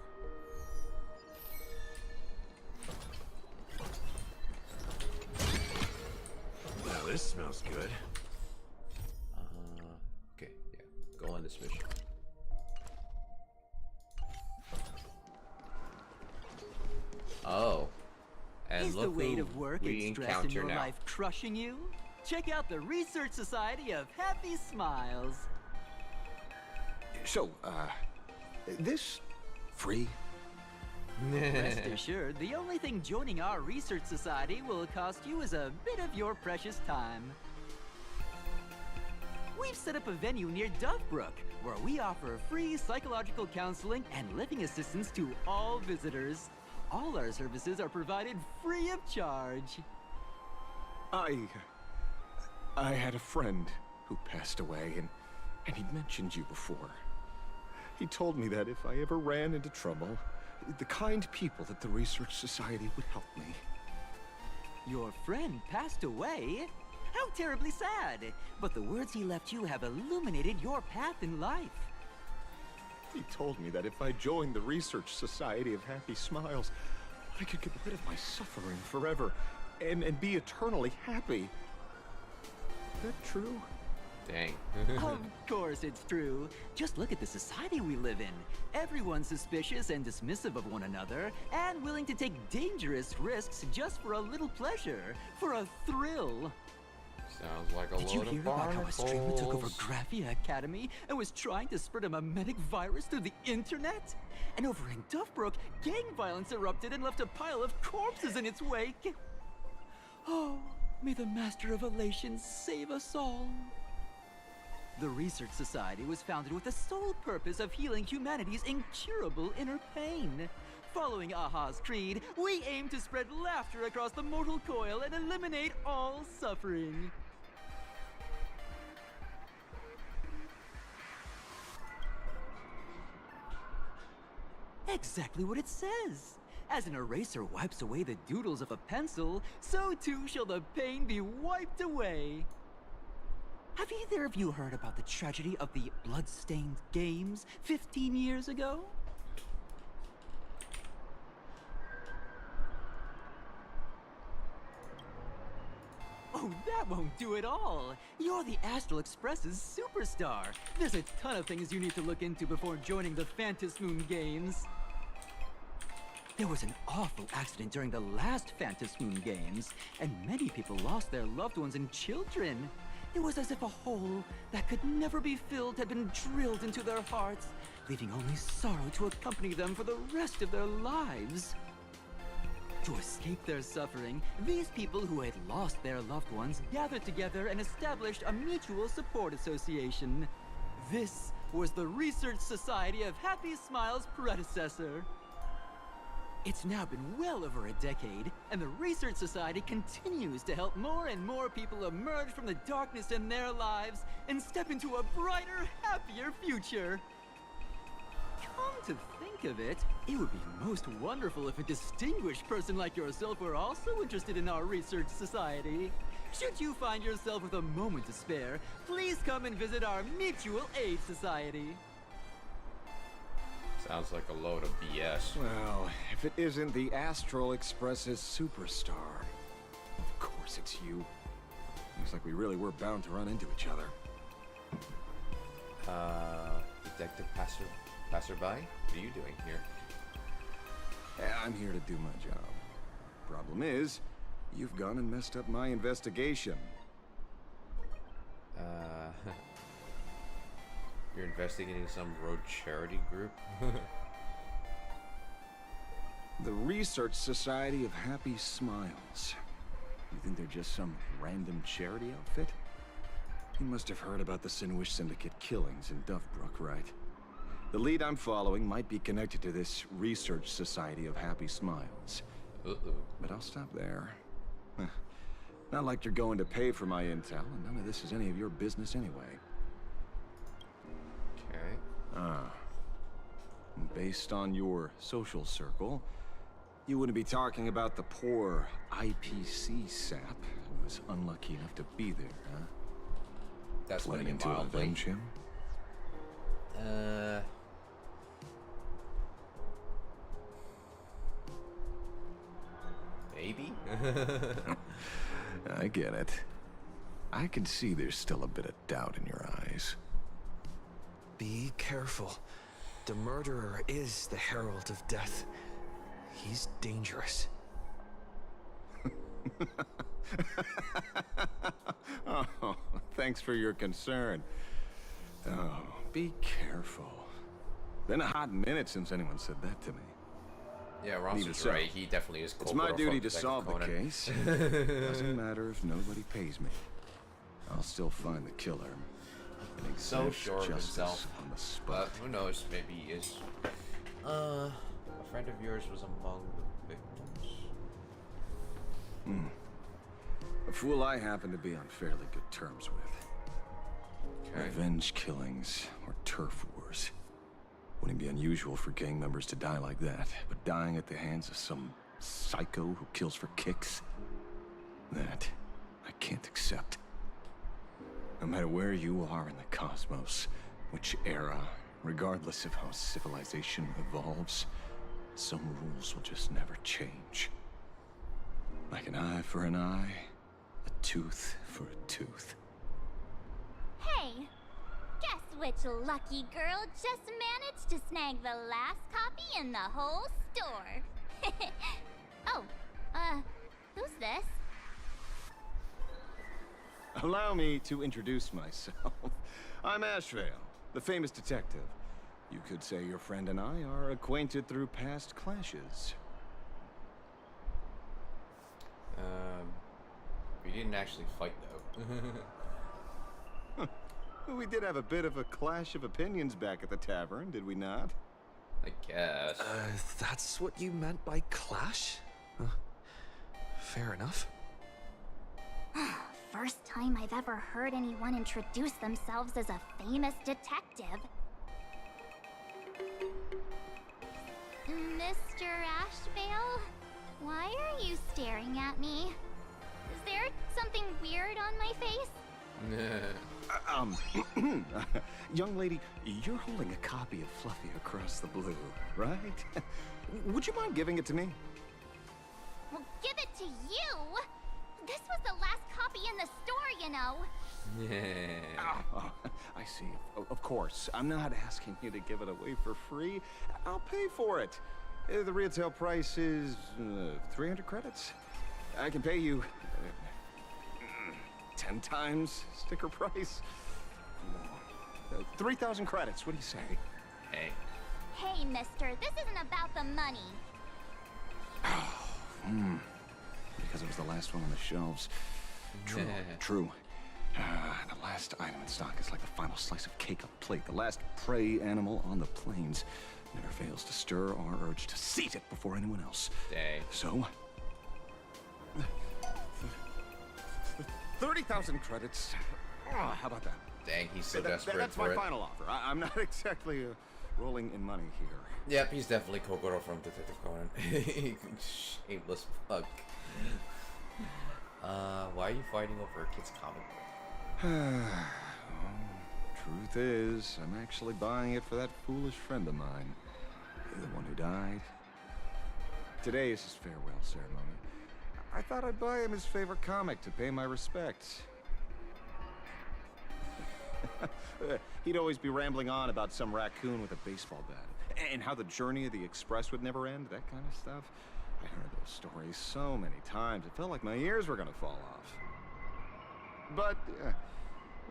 Now this smells good. Okay, yeah. Go on this mission. Oh. And Is look the weight who of work we and stress in encounter your now. life crushing you? Check out the Research Society of Happy Smiles. So, this free? Rest assured, the only thing joining our Research Society will cost you is a bit of your precious time. We've set up a venue near Dovebrook, where we offer free psychological counseling and living assistance to all visitors. All our services are provided free of charge. I had a friend who passed away, and he'd mentioned you before. He told me that if I ever ran into trouble, the kind people at the Research Society would help me. Your friend passed away? How terribly sad! But the words he left you have illuminated your path in life. He told me that if I joined the Research Society of Happy Smiles, I could get rid of my suffering forever and be eternally happy. Is that true? Dang. Of course it's true. Just look at the society we live in. Everyone's suspicious and dismissive of one another, and willing to take dangerous risks just for a little pleasure, for a thrill. Sounds like a Did you load hear of about how a streamer took over barnacles. Graphia Academy and was trying to spread a mimetic virus through the internet? And over in Dovebrook, gang violence erupted and left a pile of corpses in its wake. Oh, may the Master of Elation save us all. The Research Society was founded with the sole purpose of healing humanity's incurable inner pain. Following Aha's creed, we aim to spread laughter across the mortal coil and eliminate all suffering. Exactly what it says. As an eraser wipes away the doodles of a pencil, so too shall the pain be wiped away. Have either of you heard about the tragedy of the Bloodstained Games 15 years ago? Oh, that won't do it all. You're the Astral Express's superstar. There's a ton of things you need to look into before joining the Phantasmoon Games. There was an awful accident during the last Phantasmoon Games, and many people lost their loved ones and children. It was as if a hole that could never be filled had been drilled into their hearts, leaving only sorrow to accompany them for the rest of their lives. To escape their suffering, these people who had lost their loved ones gathered together and established a mutual support association. This was the Research Society of Happy Smiles' predecessor. It's now been well over a decade, and the Research Society continues to help more and more people emerge from the darkness in their lives and step into a brighter, happier future. Come to think of it, it would be most wonderful if a distinguished person like yourself were also interested in our Research Society. Should you find yourself with a moment to spare, please come and visit our Mutual Aid Society. Sounds like a load of BS. Well, if it isn't the Astral Express's superstar. Of course it's you. Looks like we really were bound to run into each other. Detective Passerby? What are you doing here? I'm here to do my job. Problem is, you've gone and messed up my investigation. You're investigating some road charity group? The Research Society of Happy Smiles. You think they're just some random charity outfit? You must have heard about the Sinwish Syndicate killings in Dovebrook, right? The lead I'm following might be connected to this Research Society of Happy Smiles. But I'll stop there. Not like you're going to pay for my intel, and none of this is any of your business anyway. Okay. Based on your social circle, you wouldn't be talking about the poor IPC sap who was unlucky enough to be there, huh? That's planning to avenge him? Maybe? I get it. I can see there's still a bit of doubt in your eyes. Be careful. The murderer is the herald of death. He's dangerous. Oh, thanks for your concern. Oh, be careful. Been a hot minute since anyone said that to me. Yeah, Ross was right. He definitely is cold. It's my duty to solve the case. Doesn't matter if nobody pays me. I'll still find the killer. So sure of himself. On the spot. Who knows? Maybe he is. A friend of yours was among the victims. A fool I happen to be on fairly good terms with. Okay. Revenge killings or turf wars. Wouldn't be unusual for gang members to die like that, but dying at the hands of some psycho who kills for kicks? That I can't accept. No matter where you are in the cosmos, which era, regardless of how civilization evolves, some rules will just never change. Like an eye for an eye, a tooth for a tooth. Hey, guess which lucky girl just managed to snag the last copy in the whole store? Oh, who's this? Allow me to introduce myself. I'm Ashvale, the famous detective. You could say your friend and I are acquainted through past clashes. We didn't actually fight, though. We did have a bit of a clash of opinions back at the tavern, did we not? I guess. That's what you meant by clash? Fair enough. First time I've ever heard anyone introduce themselves as a famous detective. Mr. Ashvale? Why are you staring at me? Is there something weird on my face? Young lady, you're holding a copy of Fluffy Across the Blue, right? Would you mind giving it to me? Well, give it to you? This was the last copy in the store, you know. Yeah. Oh, I see. Of course. I'm not asking you to give it away for free. I'll pay for it. The retail price is 300 credits. I can pay you 10 10 times sticker price. 3,000 credits, what do you say? Hey. Hey, mister, this isn't about the money. Because it was the last one on the shelves. True, true. The last item in stock is like the final slice of cake on the plate. The last prey animal on the plains never fails to stir our urge to seize it before anyone else. Dang. So, 30,000 credits. How about that? Dang, he's so desperate that's for my it. final offer. I'm not exactly rolling in money here. Yep, he's definitely Kokoro from Detective Conan. Shameless fuck. Why are you fighting over a kid's comic book? Truth is, I'm actually buying it for that foolish friend of mine. The one who died. Today is his farewell ceremony. I thought I'd buy him his favorite comic to pay my respects. He'd always be rambling on about some raccoon with a baseball bat, and how the journey of the Express would never end, that kind of stuff. I heard those stories so many times, it felt like my ears were gonna fall off. But,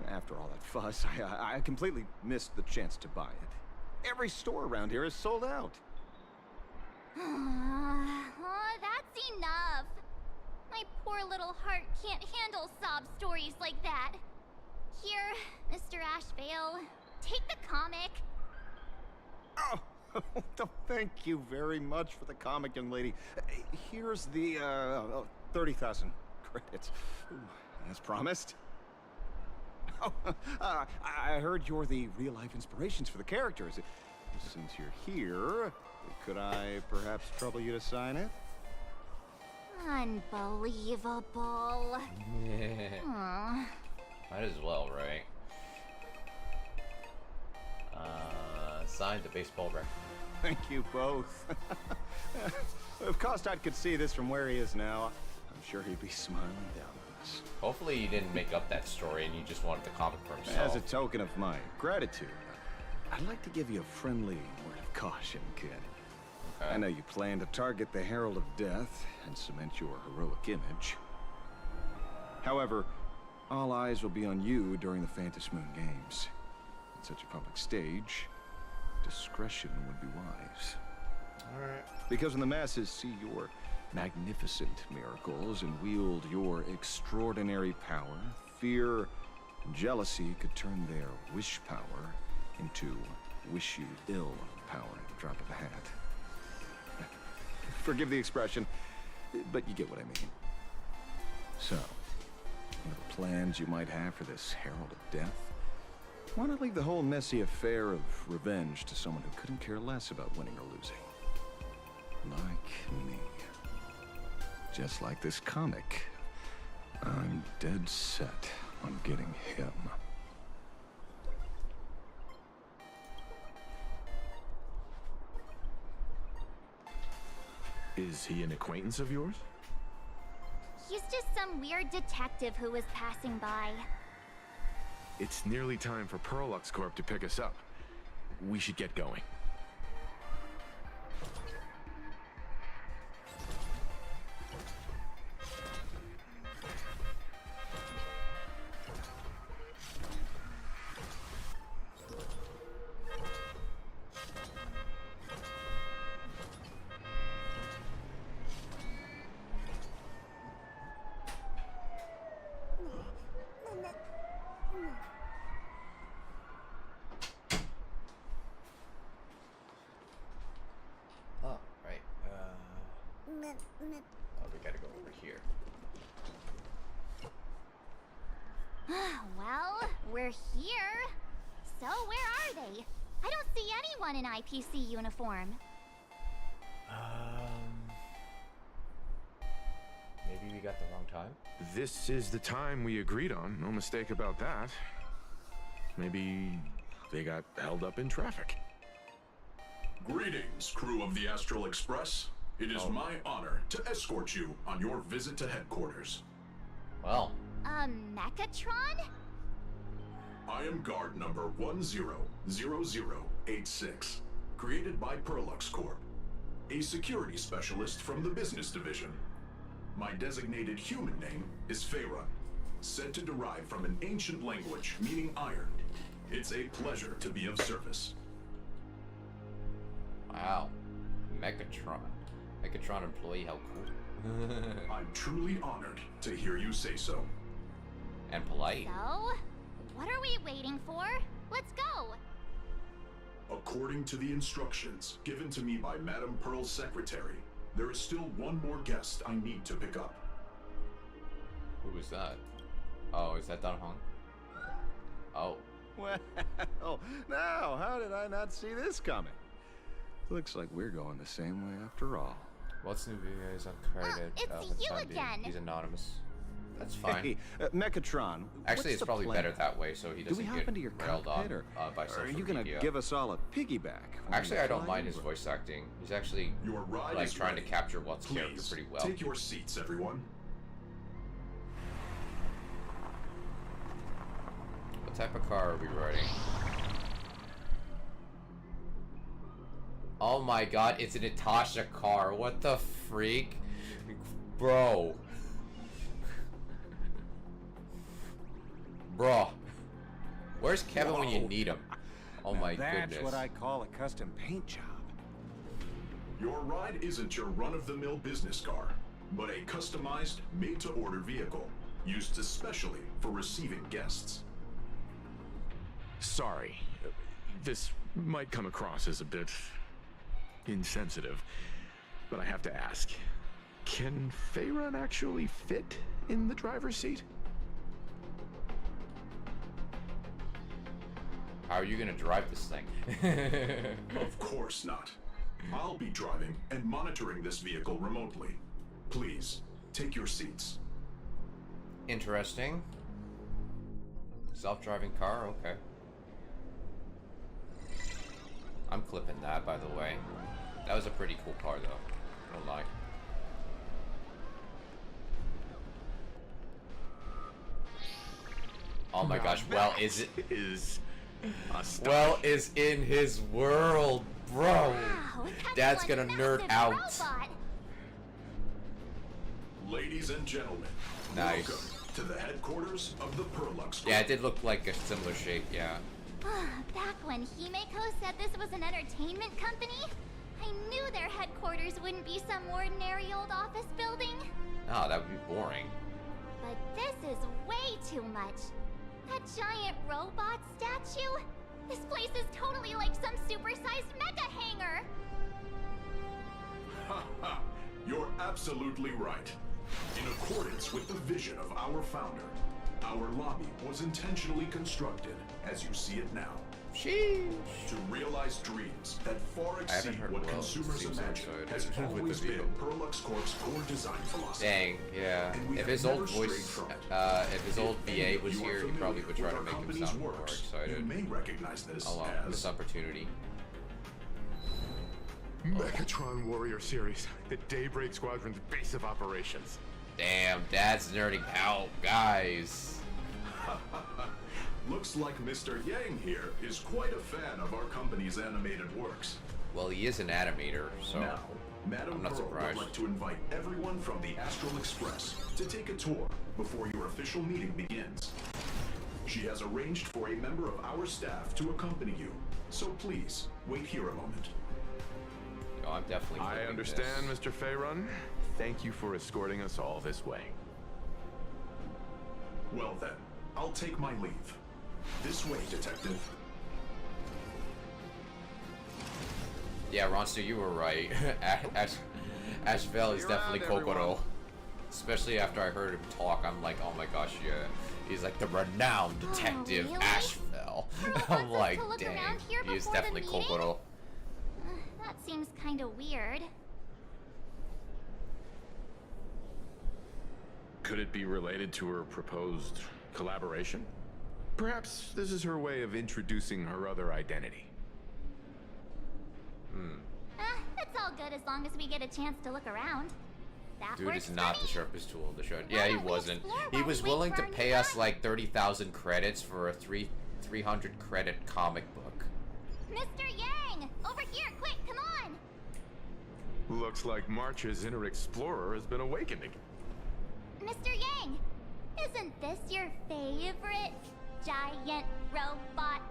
after all that fuss, I completely missed the chance to buy it. Every store around here is sold out. Oh, that's enough. My poor little heart can't handle sob stories like that. Here, Mr. Ashvale, take the comic. Oh, thank you very much for the comic, young lady. Here's the 30,000 credits. Ooh, as promised. Oh, I heard you're the real-life inspirations for the characters. Since you're here, could I perhaps trouble you to sign it? Unbelievable. Yeah. Might as well, right? Signed the baseball record. Thank you both. If Kostad could see this from where he is now, I'm sure he'd be smiling down on us. Hopefully he didn't make up that story and he just wanted the comic for himself. As a token of my gratitude, I'd like to give you a friendly word of caution, kid. Okay. I know you plan to target the Herald of Death and cement your heroic image. However, all eyes will be on you during the Phantom Moon Games. On such a public stage, discretion would be wise. Alright. Because when the masses see your magnificent miracles and wield your extraordinary power, fear and jealousy could turn their wish power into wish you ill power at the drop of a hat. Forgive the expression, but you get what I mean. So, what are the plans you might have for this Herald of Death? Why not leave the whole messy affair of revenge to someone who couldn't care less about winning or losing? Like me. Just like this comic. I'm dead set on getting him. Is he an acquaintance of yours? He's just some weird detective who was passing by. It's nearly time for Perlux Corp to pick us up. We should get going. Oh, right. Oh, we gotta go over here. Well, we're here. So where are they? I don't see anyone in IPC uniform. Maybe we got the wrong time? This is the time we agreed on, no mistake about that. Maybe they got held up in traffic. Greetings, crew of the Astral Express. It is my honor to escort you on your visit to headquarters. Well. Mechatron? I am guard number 100086, created by Perlux Corp, a security specialist from the business division. My designated human name is Faerun, said to derive from an ancient language meaning iron. It's a pleasure to be of service. Wow. Megatron. Megatron employee, how cool. I'm truly honored to hear you say so. And polite. So, what are we waiting for? Let's go! According to the instructions given to me by Madame Pearl's secretary, there is still one more guest I need to pick up. Who is that? Oh, is that Dan Hong? Oh. Well, now, how did I not see this coming? Looks like we're going the same way after all. What's new video is uncredited. It's you again. He's anonymous. That's fine. Hey, Megatron. Actually, it's probably better that way, so he doesn't Do we happen to your get railed on cockpit, by or social are you gonna media. give us all a piggyback? Actually, I don't mind his voice acting. He's actually Your ride like is trying ready. to capture Walt's character Please, pretty well. take your seats, everyone. What type of car are we riding? Oh my god, it's a Natasha car. What the freak? Bro. Bro. Where's Kevin when you need him? Oh Now my that's goodness. what I call a custom paint job. Your ride isn't your run-of-the-mill business car, but a customized, made-to-order vehicle, used especially for receiving guests. Sorry. This might come across as a bit insensitive, but I have to ask. Can Faerun actually fit in the driver's seat? How are you gonna drive this thing? Of course not. I'll be driving and monitoring this vehicle remotely. Please, take your seats. Interesting. Self-driving car, okay. I'm clipping that, by the way. That was a pretty cool car, though. I don't lie. Oh my gosh, Well is it is Well is in his world, bro. Dad's gonna nerd out. Robot. Ladies and gentlemen, Nice. welcome to the headquarters of the Perlux Group. Yeah, it did look like a similar shape, yeah. Back when Himeko said this was an entertainment company, I knew their headquarters wouldn't be some ordinary old office building. Oh, that would be boring. But this is way too much. That giant robot statue? This place is totally like some supersized mecha hangar. Ha ha! You're absolutely right. In accordance with the vision of our founder, our lobby was intentionally constructed as you see it now. Sheesh. To realize dreams that far exceed heard what Will consumers seems imagine excited has with the always been vehicle. Perlux Corp's core design philosophy. Dang, yeah. And we If have his old never strayed voice, from it. if his old VA was You are here, he probably would try to familiar make with him our sound more company's works. excited. You may recognize this Oh well, as missed opportunity. Megatron Warrior Series, the Daybreak Squadron's base of operations. Damn, Dad's nerding out, guys. Looks like Mr. Yang here is quite a fan of our company's animated works. Well, he is an animator, so Now, Madame I'm not Pearl surprised. would like to invite everyone from the Astral Express to take a tour before your official meeting begins. She has arranged for a member of our staff to accompany you, so please, wait here a moment. Oh, I'm definitely. I clipping understand, this. Mr. Faerun. Thank you for escorting us all this way. Well then, I'll take my leave. This way, detective. Yeah, Ronster, you were right. Ashvale is See you definitely around, everyone. Kokoro. Especially after I heard him talk, I'm like, oh my gosh, yeah. He's like the renowned detective really? Ashvale. Pearl I'm wants us like, to look dang, around here he is before the definitely meeting? Kokoro. That seems kind of weird. Could it be related to her proposed collaboration? Perhaps this is her way of introducing her other identity. It's all good as long as we get a chance to look around. That Dude works is not for the me. sharpest tool in the show. Yeah, he don't we wasn't. explore He while was we wait willing for to our new pay us guy? like 30,000 credits for a 300 credit comic book. Mr. Yang! Over here, quick, come on! Looks like March's inner explorer has been awakening. Mr. Yang! Isn't this your favorite giant robot?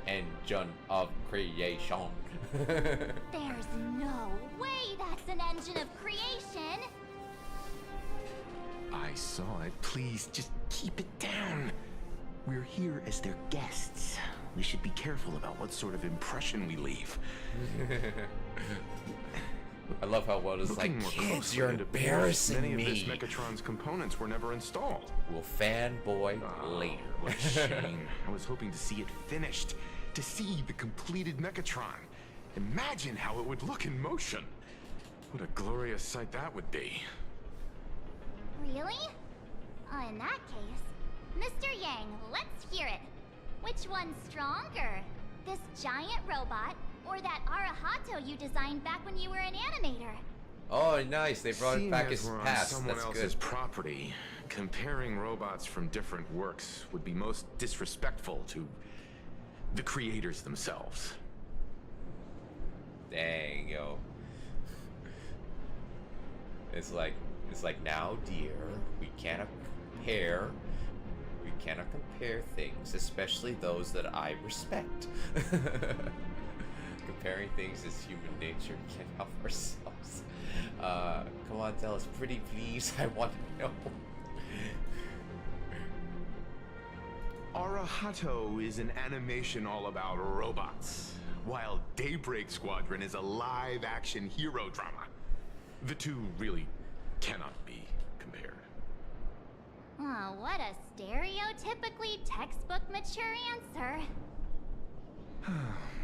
Engine of creation. There's no way that's an engine of creation. I saw it. Please, just keep it down. We're here as their guests. We should be careful about what sort of impression we leave. I love how well it's like, kids, you're embarrassing me. Many of this me. Megatron's components were never installed. We'll fanboy later. What a shame. I was hoping to see it finished, to see the completed Megatron. Imagine how it would look in motion. What a glorious sight that would be. Really? In that case, Mr. Yang, let's hear it. Which one's stronger? This giant robot, or that Arahato you designed back when you were an animator? Oh, nice. They brought it back Seeing as we're on past. someone That's else's good. property, comparing robots from different works would be most disrespectful to the creators themselves. Dang, yo. It's like now, dear, we cannot compare. We cannot compare things, especially those that I respect. Comparing things is human nature. We can't help ourselves. Come on, tell us, pretty please. I want to know. Arahato is an animation all about robots, while Daybreak Squadron is a live-action hero drama. The two really cannot be compared. Oh, what a stereotypically textbook mature answer.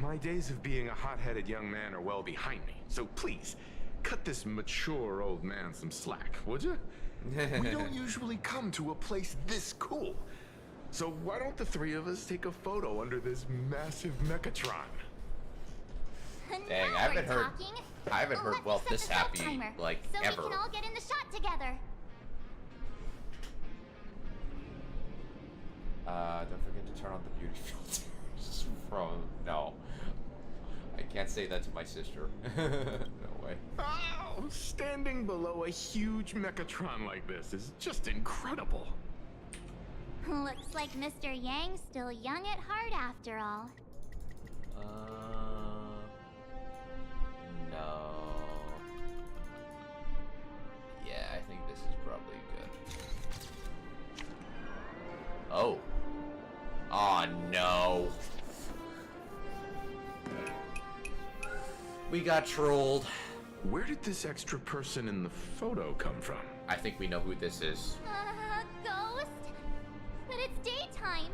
My days of being a hot-headed young man are well behind me, so please, cut this mature old man some slack, would you? We don't usually come to a place this cool. So why don't the three of us take a photo under this massive Mechatron? Dang, I haven't heard Welt this happy like so ever. we can all get in the shot together. Don't forget to turn on the beauty filters no. I can't say that to my sister. No way. Oh, standing below a huge Mechatron like this is just incredible. Looks like Mr. Yang's still young at heart after all. No. Yeah, I think this is probably good. Oh. Oh no. We got trolled. Where did this extra person in the photo come from? I think we know who this is. Ghost? But it's daytime,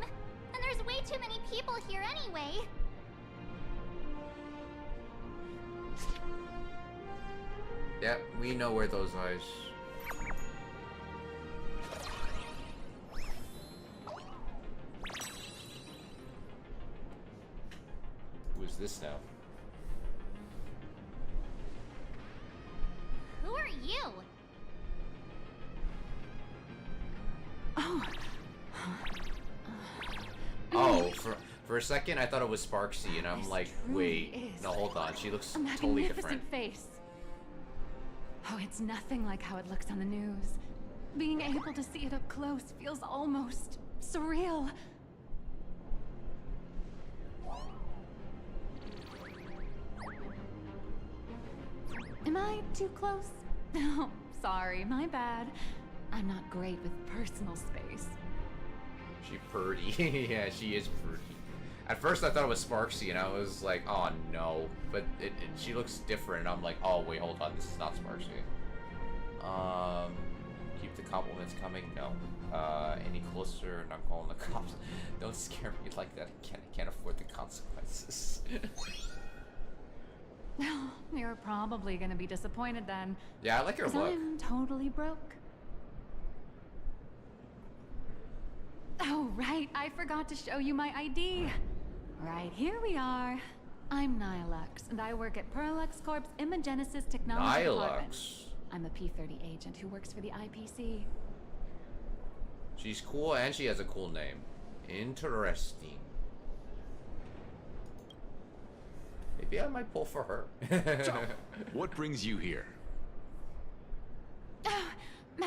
and there's way too many people here anyway. Yep, we know where those eyes. Who is this now? Who are you? Oh, for a second I thought it was Sparksy, and I'm like, wait, no, hold on, she looks A totally magnificent different. face. Oh, it's nothing like how it looks on the news. Being able to see it up close feels almost surreal. Am I too close? Oh, sorry, my bad. I'm not great with personal space. She pretty. Yeah, she is pretty. At first I thought it was Sparksy, and I was like, oh no. But she looks different, and I'm like, oh wait, hold on, this is not Sparksy. Keep the compliments coming. No. Any closer, and I'm calling the cops. Don't scare me like that. I can't afford the consequences. You're probably gonna be disappointed then. Yeah, I like her 'cause look. I'm totally broke. Oh, right, I forgot to show you my ID. Right, here we are. I'm Nihilux, and I work at Parallax Corp's Imagenesis Technology Department. Nihilux. I'm a P-30 agent who works for the IPC. She's cool, and she has a cool name. Interesting. Maybe I might pull for her. So, what brings you here?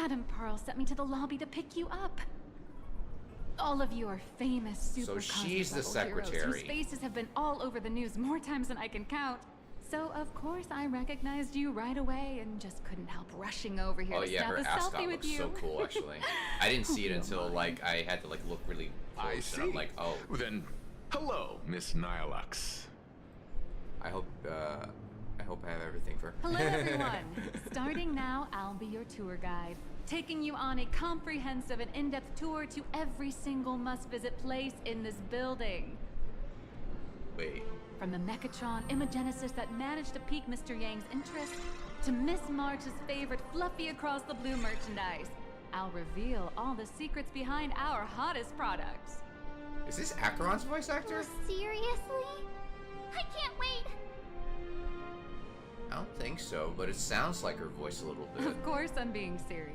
Madame Pearl sent me to the lobby to pick you up. All of you are famous super So she's the cosmic level heroes secretary. whose faces have been all over the news more times than I can count. So of course I recognized you right away and just couldn't help rushing over here Oh to yeah, snap her a ascot selfie with looks you. so cool actually. I didn't see it until like I had to like look really close I and see. I'm like, oh. Then, hello, Miss Nihilux. I hope I have everything for Hello everyone! Starting now, I'll be your tour guide, taking you on a comprehensive and in-depth tour to every single must-visit place in this building. Wait. From the Mechatron Imagenesis that managed to pique Mr. Yang's interest, to Miss March's favorite fluffy across the blue merchandise, I'll reveal all the secrets behind our hottest products. Is this Acheron's voice actor? Seriously? I can't wait! I don't think so, but it sounds like her voice a little bit. Of course I'm being serious.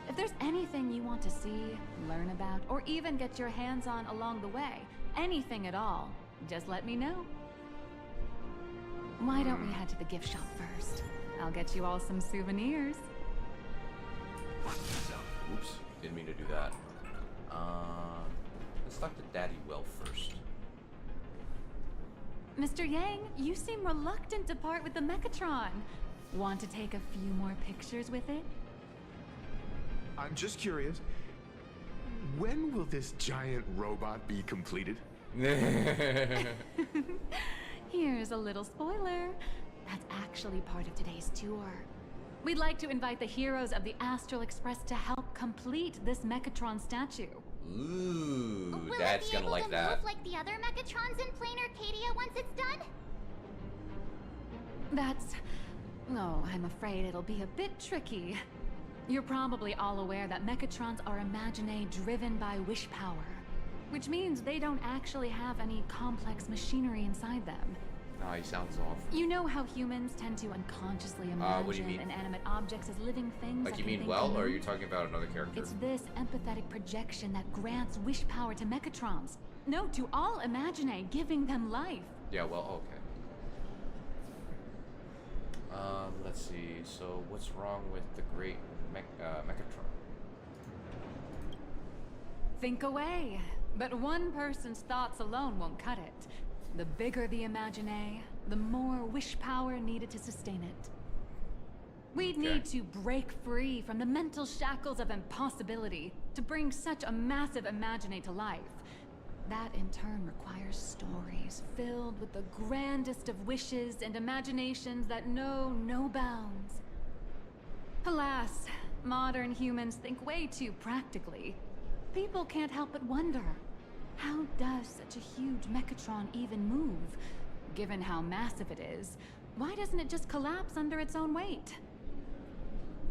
If there's anything you want to see, learn about, or even get your hands on along the way, anything at all, just let me know. Why don't we head to the gift shop first? I'll get you all some souvenirs. Oops, didn't mean to do that. Let's talk to Daddy Well first. Mr. Yang, you seem reluctant to part with the Mechatron. Want to take a few more pictures with it? I'm just curious. When will this giant robot be completed? Here's a little spoiler. That's actually part of today's tour. We'd like to invite the heroes of the Astral Express to help complete this Mechatron statue. Ooh, Will Dad's it be gonna able like to that. move like the other Mechatrons in Plain Arcadia once it's done? That's... Oh, I'm afraid it'll be a bit tricky. You're probably all aware that Mechatrons are imaginae driven by wish power, which means they don't actually have any complex machinery inside them. Oh, he sounds off. You know how humans tend to unconsciously What do you imagine mean? inanimate objects as living things Like that you can mean think Well, and or are move? you talking about another character? It's this empathetic projection that grants wish power to Mechatrons. No, to all imaginae, giving them life. Yeah, well, okay. Let's see. So, what's wrong with the great Mechatron? Think away. But one person's thoughts alone won't cut it. The bigger the imaginae, the more wish power needed to sustain it. We'd need to break free from the mental shackles of impossibility to bring such a massive imaginae to life. That in turn requires stories filled with the grandest of wishes and imaginations that know no bounds. Alas, modern humans think way too practically. People can't help but wonder, how does such a huge Mechatron even move? Given how massive it is, why doesn't it just collapse under its own weight?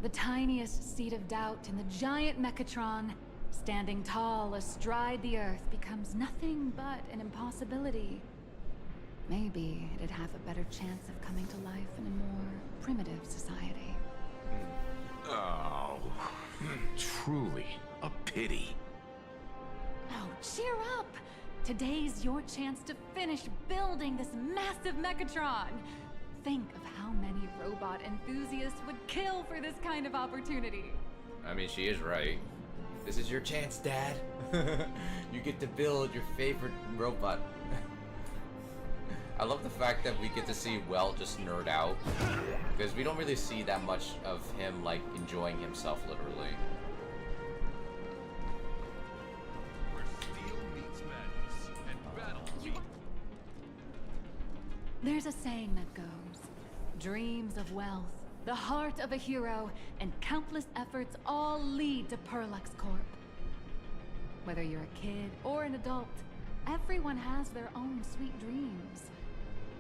The tiniest seed of doubt in the giant Mechatron, standing tall astride the earth, becomes nothing but an impossibility. Maybe it'd have a better chance of coming to life in a more primitive society. Oh, truly a pity. Oh, cheer up! Today's your chance to finish building this massive Mechatron. Think of how many robot enthusiasts would kill for this kind of opportunity. I mean, she is right. This is your chance, Dad. You get to build your favorite robot. I love the fact that we get to see Well just nerd out, because we don't really see that much of him like enjoying himself literally. Where steel meets madness and battle meets. There's a saying that goes, dreams of wealth, the heart of a hero, and countless efforts all lead to Perlux Corp. Whether you're a kid or an adult, everyone has their own sweet dreams.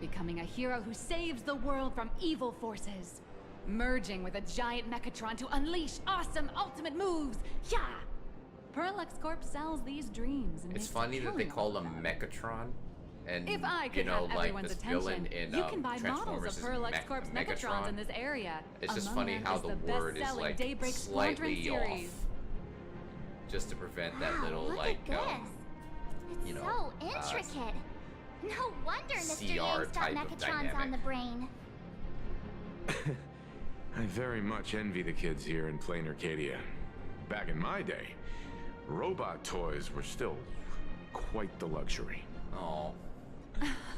Becoming a hero who saves the world from evil forces. Merging with a giant Mechatron to unleash awesome ultimate moves. Yeah! Perlux Corp sells these dreams and It's makes funny a that they killing call off them them. Mechatron, and If I you could know, have like everyone's this villain attention, in you can buy models Transformers of is Perlux Corp's Mechatrons in this area. It's just Among funny them how is the the word is best-selling like Daybreak slightly Squadron off, series. just to prevent that Wow, little look like at this. It's you know, so intricate. No wonder Mr. CR Yang's got type of Mechatrons on dynamic. the brain. I very much envy the kids here in Plain Arcadia. Back in my day, robot toys were still quite the luxury. Oh,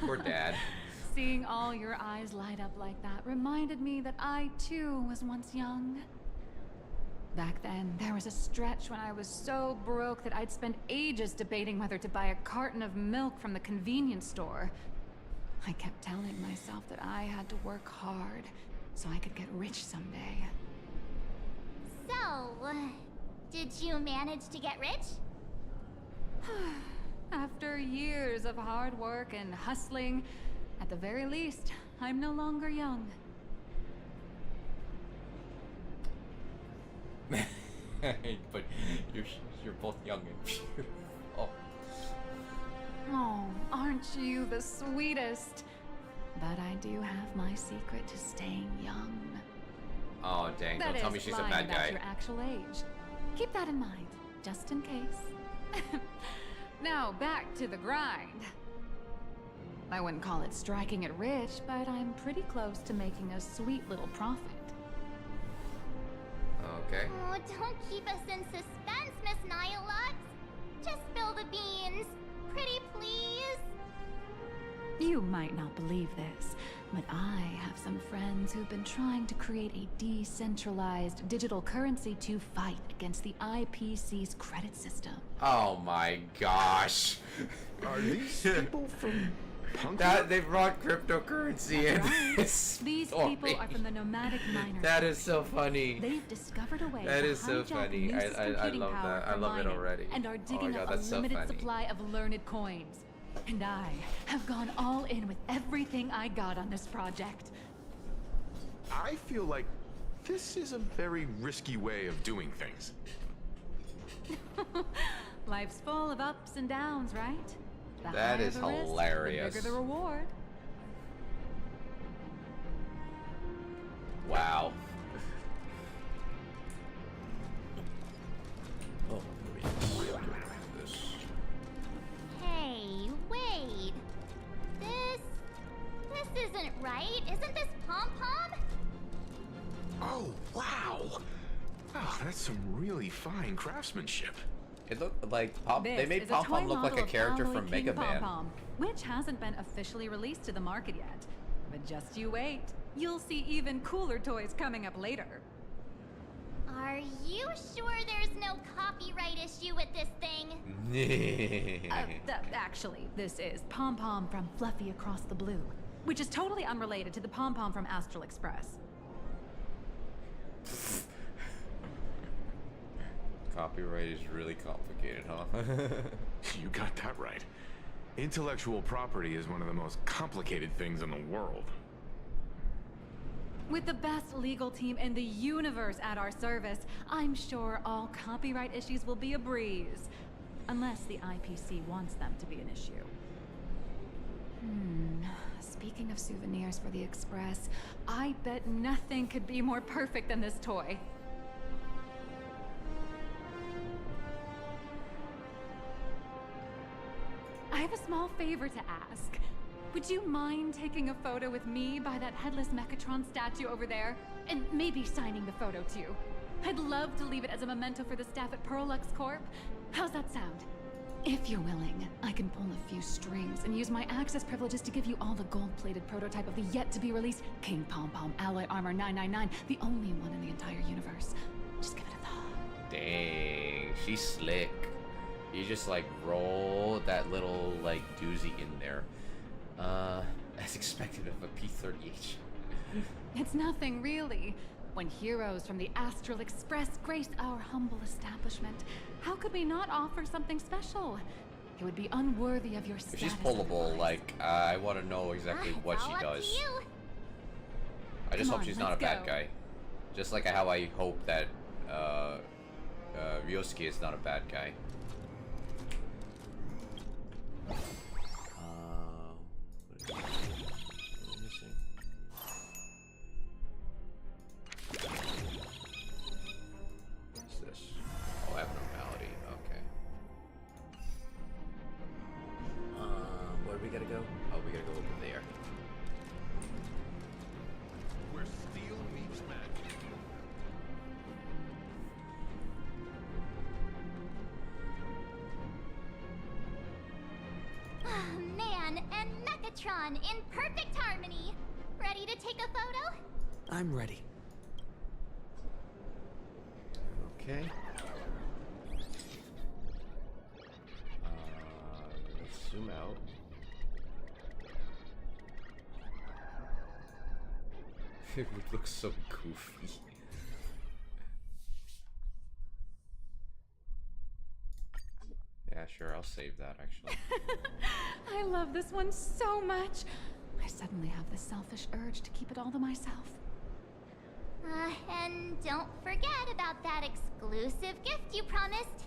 poor Dad. Seeing all your eyes light up like that reminded me that I too was once young. Back then, there was a stretch when I was so broke that I'd spend ages debating whether to buy a carton of milk from the convenience store. I kept telling myself that I had to work hard so I could get rich someday. So, did you manage to get rich? After years of hard work and hustling, at the very least, I'm no longer young. But you're both young and beautiful. Oh, aren't you the sweetest? But I do have my secret to staying young. Oh dang! That Don't tell me is she's a lying bad about guy. your actual age. Keep that in mind, just in case. Now back to the grind. I wouldn't call it striking it rich, but I'm pretty close to making a sweet little profit. Okay. Oh, don't keep us in suspense, Miss Nihilux. Just spill the beans. Pretty please. You might not believe this, but I have some friends who've been trying to create a decentralized digital currency to fight against the IPC's credit system. Oh my gosh. Are these people from That they brought cryptocurrency in this These story. people are from the nomadic miners. That is so funny. They've discovered a way That to is so hijack funny. new I computing love power that. I for love it mining already. and are Oh my digging God, up a that's so limited funny. supply of learned coins. And I have gone all in with everything I got on this project. I feel like this is a very risky way of doing things. Life's full of ups and downs, right? The That higher is the risk, hilarious. the bigger the reward. Wow. Oh, this. Hey, wait. This isn't right. Isn't this Pom Pom? Oh, wow! Oh, that's some really fine craftsmanship. It looked like they This made is a Pom toy Pom look like a model of character Alloy from King Mega Man. Pom-Pom, which hasn't been officially released to the market yet. But just you wait. You'll see even cooler toys coming up later. Are you sure there's no copyright issue with this thing? Actually, this is Pom Pom from Fluffy Across the Blue, which is totally unrelated to the Pom Pom from Astral Express. Copyright is really complicated, huh? You got that right. Intellectual property is one of the most complicated things in the world. With the best legal team in the universe at our service, I'm sure all copyright issues will be a breeze. Unless the IPC wants them to be an issue. Speaking of souvenirs for the Express, I bet nothing could be more perfect than this toy. I have a small favor to ask. Would you mind taking a photo with me by that headless Mechatron statue over there? And maybe signing the photo too. I'd love to leave it as a memento for the staff at Perlux Corp. How's that sound? If you're willing, I can pull a few strings and use my access privileges to give you all the gold-plated prototype of the yet-to-be-released King Pom Pom Alloy Armor 999, the only one in the entire universe. Just give it a thought. Dang, she's slick. You just like roll that little like doozy in there. As expected of a P-38. It's nothing, really. When heroes from the Astral Express grace our humble establishment, how could we not offer something special? It would be unworthy of your If status. she's pullable, like, I want to know exactly what It's she all up to does. you. I just Come hope on, she's not a let's bad go. guy. Just like how I hope that, Ryosuke is not a bad guy. What am I missing? What's this? Oh, abnormality. Okay. Where do we gotta go? Oh, we gotta go over there. Where steel meets magic. Megatron in perfect harmony. Ready to take a photo? I'm ready. Okay. Let's zoom out. It would look so goofy. Yeah, sure, I'll save that actually. I love this one so much. I suddenly have the selfish urge to keep it all to myself. And don't forget about that exclusive gift you promised.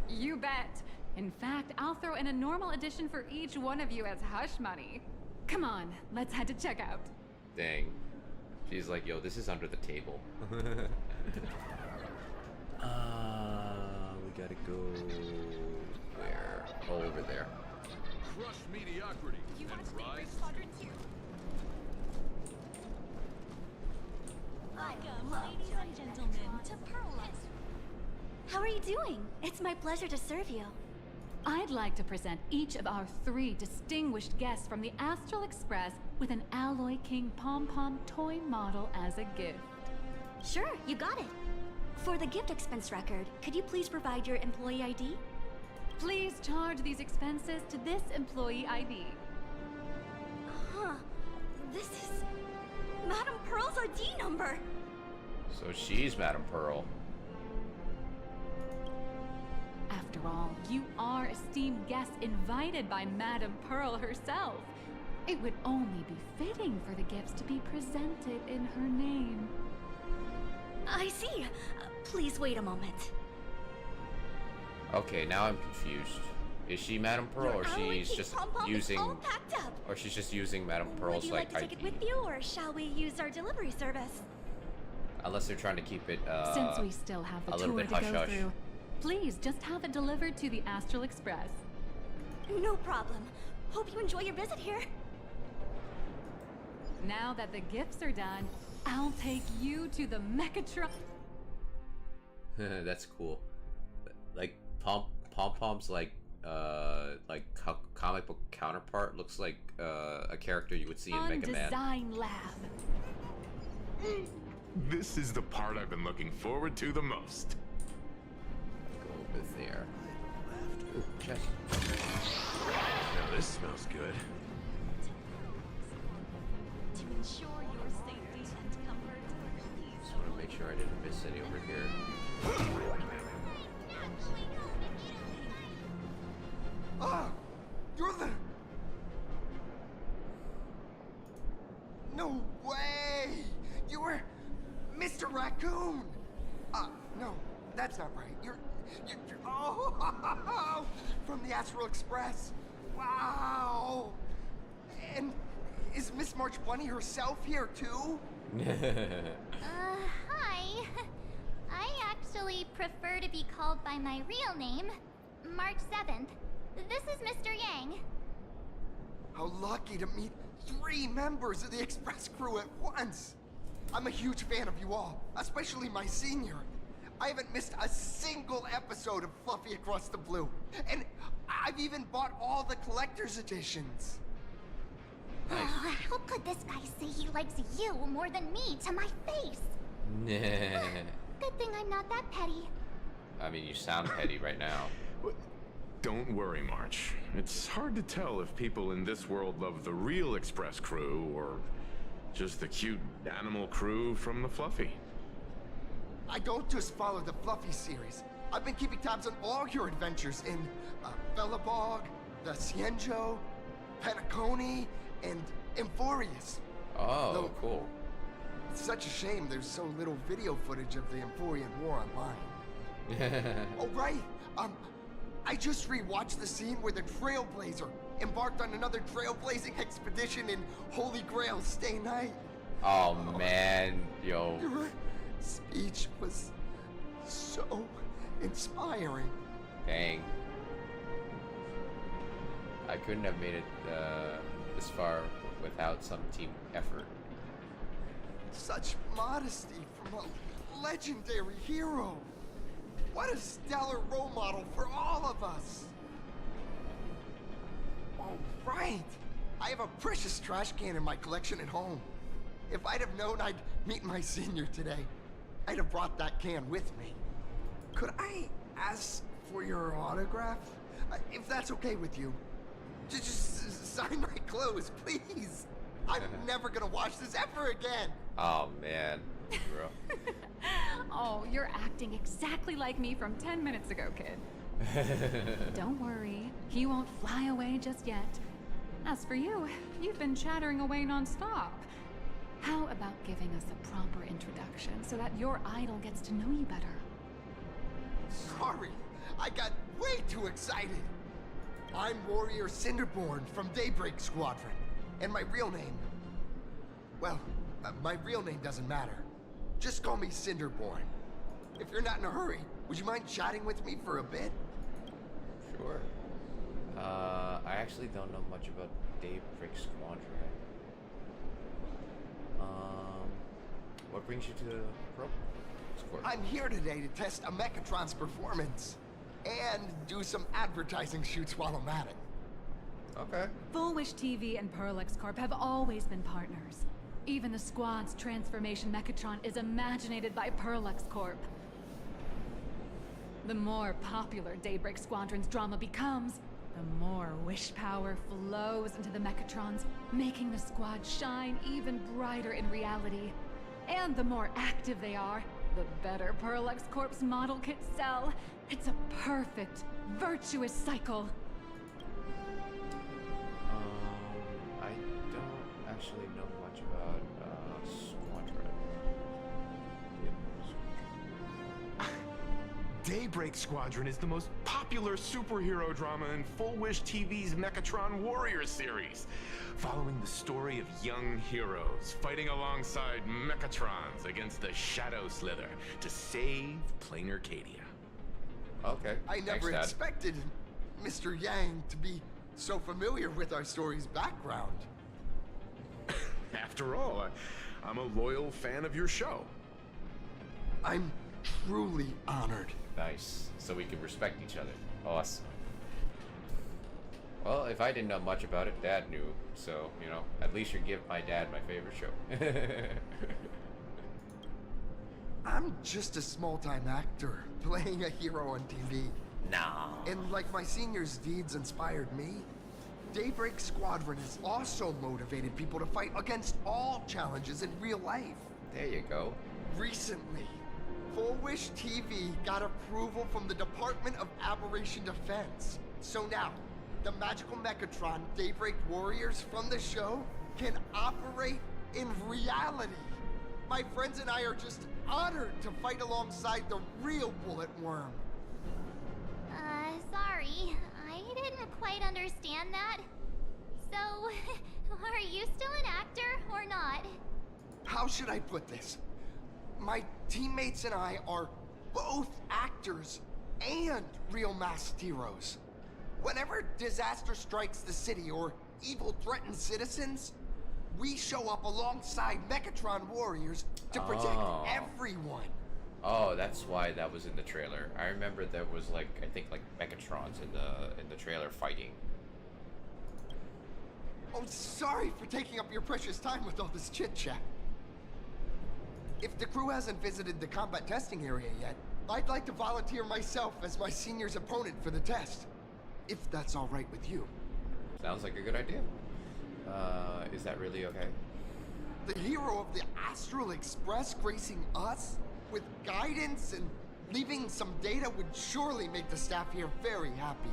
You bet. In fact, I'll throw in a normal edition for each one of you as hush money. Come on, let's head to checkout. Dang. She's like, yo, this is under the table. We gotta go... where? Oh, over there. Crush mediocrity and rise. Welcome, ladies and gentlemen, to Pearl. How are you doing? It's my pleasure to serve you. I'd like to present each of our 3 distinguished guests from the Astral Express with an Alloy King pom-pom toy model as a gift. Sure, you got it. For the gift expense record, could you please provide your employee ID? Please charge these expenses to this employee ID. Huh. This is Madame Pearl's ID number. So she's Madame Pearl. After all, you are esteemed guests invited by Madame Pearl herself. It would only be fitting for the gifts to be presented in her name. I see. Please wait a moment. Okay, now I'm confused. Is she Madame Pearl, or she's just using, or she's just using Madame Pearl's Would you like to take ID? it with you, or shall we use our delivery service? Unless they're trying to keep it Since we still have the a little tour bit to hush go hush. through, please just have it delivered to the Astral Express. No problem. Hope you enjoy your visit here. Now that the gifts are done, I'll take you to the Mechatron. That's cool. Like Pom-Pom's like comic book counterpart looks like a character you would see in Mega Man. Design Lab. This is the part I've been looking forward to the most. Go over there. Ooh, chest. Now this smells good. To ensure your safety and comfort, Just want to make sure I didn't miss any over here. Ah! You're the... No way! You were Mr. Raccoon! No, that's not right. You're oh! From the Astral Express! Wow! And is Miss March Bunny herself here too? Hi. I actually prefer to be called by my real name, March 7th. This is Mr. Yang. How lucky to meet 3 members of the Express crew at once! I'm a huge fan of you all, especially my senior. I haven't missed a single episode of Fluffy Across the Blue, and I've even bought all the collector's editions. Oh, how could this guy say he likes you more than me to my face? Good thing I'm not that petty. I mean, you sound petty right now. Don't worry, March. It's hard to tell if people in this world love the real Express crew or just the cute animal crew from the Fluffy. I don't just follow the Fluffy series. I've been keeping tabs on all your adventures in Bellabog, the Cienjo, Penacony, and Emphorius. Oh, cool. It's such a shame there's so little video footage of the Emphorian War online. Oh, right. I just rewatched the scene where the Trailblazer embarked on another trailblazing expedition in Holy Grail Stay Night. Oh man, yo. Your speech was so inspiring. Dang. I couldn't have made it this far without some team effort. Such modesty from a legendary hero. What a stellar role model for all of us. right. I have a precious trash can in my collection at home. If I'd have known I'd meet my senior today, I'd have brought that can with me. Could I ask for your autograph? If that's okay with you. Just sign my clothes, please. I'm never gonna wash this ever again. Oh, man. Bro. Oh, you're acting exactly like me from 10 minutes ago, kid. Don't worry, he won't fly away just yet. As for you, you've been chattering away non-stop. How about giving us a proper introduction so that your idol gets to know you better? Sorry, I got way too excited. I'm Warrior Cinderborn from Daybreak Squadron. And my real name... Well, my real name doesn't matter. Just call me Cinderborn. If you're not in a hurry, would you mind chatting with me for a bit? Sure. I actually don't know much about Daybreak Squadron. What brings you to Pro? I'm here today to test a Mechatron's performance. And do some advertising shoots while I'm at it. Okay. Full Wish TV and Perlex Corp have always been partners. Even the squad's transformation Mechatron is imaginated by Perlex Corp. The more popular Daybreak Squadron's drama becomes, the more wish power flows into the Mechatrons, making the squad shine even brighter in reality. And the more active they are, the better Perlex Corp's model kits sell. It's a perfect, virtuous cycle. I don't actually know much about Squadron. Daybreak Squadron is the most popular superhero drama in Full Wish TV's Mechatron Warrior series, following the story of young heroes fighting alongside Mechatrons against the Shadow Slither to save Plain Arcadia. Okay. I never expected Mr. Yang to be so familiar with our story's background. After all, I'm a loyal fan of your show. I'm truly honored. Nice. So we can respect each other. Awesome. Well, if I didn't know much about it, Dad knew. So, you know, at least you give my dad my favorite show. I'm just a small-time actor, playing a hero on TV. No. And like my senior's deeds inspired me, Daybreak Squadron has also motivated people to fight against all challenges in real life. There you go. Recently, Full Wish TV got approval from the Department of Aberration Defense. So now, the magical Mechatron Daybreak Warriors from the show can operate in reality. My friends and I are just honored to fight alongside the real Bullet Worm. Sorry. I didn't quite understand that. So, are you still an actor or not? How should I put this? My teammates and I are both actors and real masked heroes. Whenever disaster strikes the city or evil threatens citizens, we show up alongside Mechatron warriors to protect everyone. Oh, that's why that was in the trailer. I remember there was like, I think like Mechatrons in the trailer fighting. Oh, sorry for taking up your precious time with all this chit-chat. If the crew hasn't visited the combat testing area yet, I'd like to volunteer myself as my senior's opponent for the test. If that's all right with you. Sounds like a good idea. Is that really okay? The hero of the Astral Express gracing us with guidance and leaving some data would surely make the staff here very happy.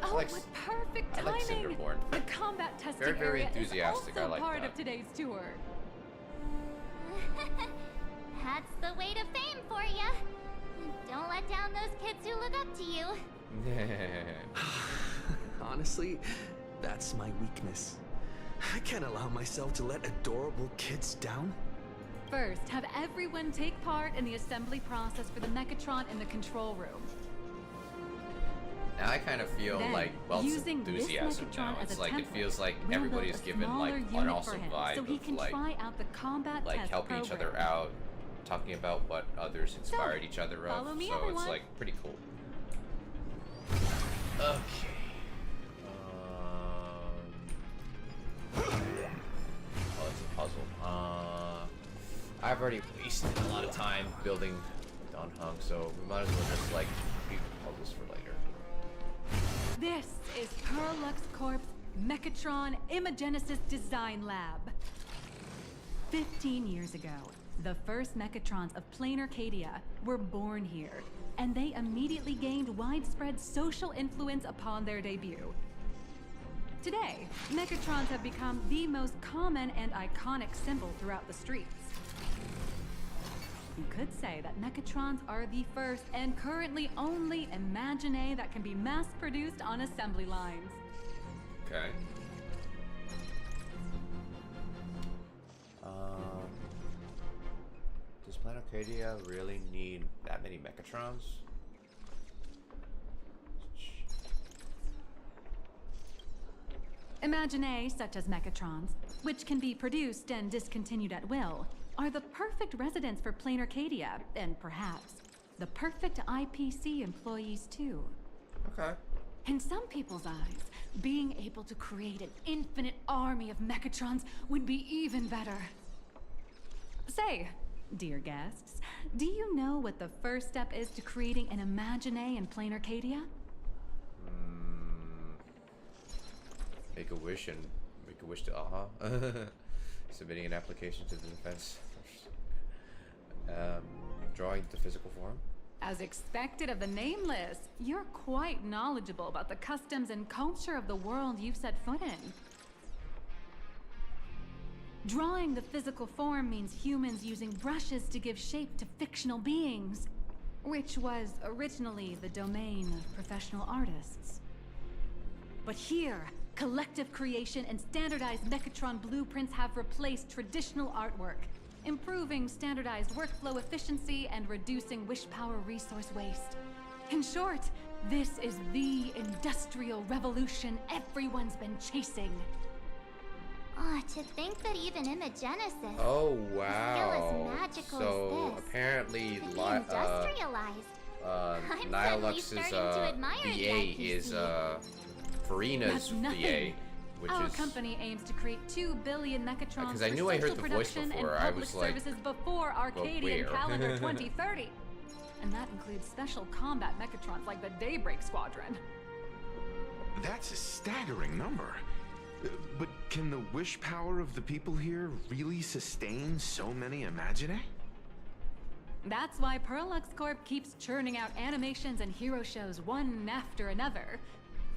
Oh, with perfect timing! I like Cinderborn. The combat testing Very, very area enthusiastic. is also I like part that. of today's tour. That's the way to fame for ya. Don't let down those kids who look up to you. Honestly, that's my weakness. I can't allow myself to let adorable kids down. First, have everyone take part in the assembly process for the Mechatron in the control room. Now I kind of feel Then, like, well, it's using this enthusiasm now. Mechatron as It's a like, it template, feels like we'll everybody's build a given like smaller an unit awesome for him, vibe so he of can like, try out the combat test helping each program. other out, talking about what others inspired each other of. follow me, So everyone. it's like pretty cool. Okay. I've already wasted a lot of time building Dunhung, so we might as well just like keep all this for later. This is Perlux Corp's Mechatron Imagenesis Design Lab. 15 years ago, the first Mechatrons of plain Arcadia were born here, and they immediately gained widespread social influence upon their debut. Today, Mechatrons have become the most common and iconic symbol throughout the streets. You could say that Mechatrons are the first and currently only Imagine that can be mass-produced on assembly lines. Okay. Does Planet Arcadia really need that many Mechatrons? Imagine such as Mechatrons, which can be produced and discontinued at will, are the perfect residents for plain Arcadia, and perhaps the perfect IPC employees too. Okay. In some people's eyes, being able to create an infinite army of Mechatrons would be even better. Say, dear guests, do you know what the first step is to creating an Imagine in plain Arcadia? Make a wish to AHA. Submitting an application to the defense. Drawing the physical form. As expected of the Nameless, you're quite knowledgeable about the customs and culture of the world you've set foot in. Drawing the physical form means humans using brushes to give shape to fictional beings, which was originally the domain of professional artists. But here, collective creation and standardized Mechatron blueprints have replaced traditional artwork, improving standardized workflow efficiency and reducing wish power resource waste. In short, this is the industrial revolution everyone's been chasing. Ah, to think that even Imagenesis, Oh a wow! skill as magical So as this, apparently, could be industrialized. I'm suddenly Nilux's starting to admire the VA IPC. is Farina's That's nothing. VA, which Our is company aims to create 2 billion Mechatrons 'cause I for knew I heard social the voice production before. and I public was like, services before Arcadian where? calendar 2030. And that includes special combat Mechatrons like the Daybreak Squadron. That's a staggering number. But can the wish power of the people here really sustain so many Imagine? That's why Perlux Corp keeps churning out animations and hero shows one after another.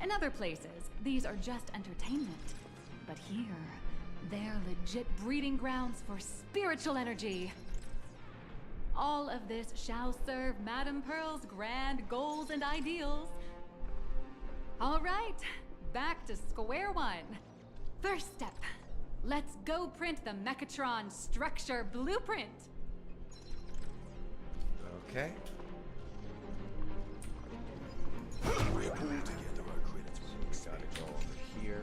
In other places, these are just entertainment. But here, they're legit breeding grounds for spiritual energy. All of this shall serve Madame Pearl's grand goals and ideals. All right, back to square one. First step, let's go print the Mechatron structure blueprint. okay. Gotta go over here.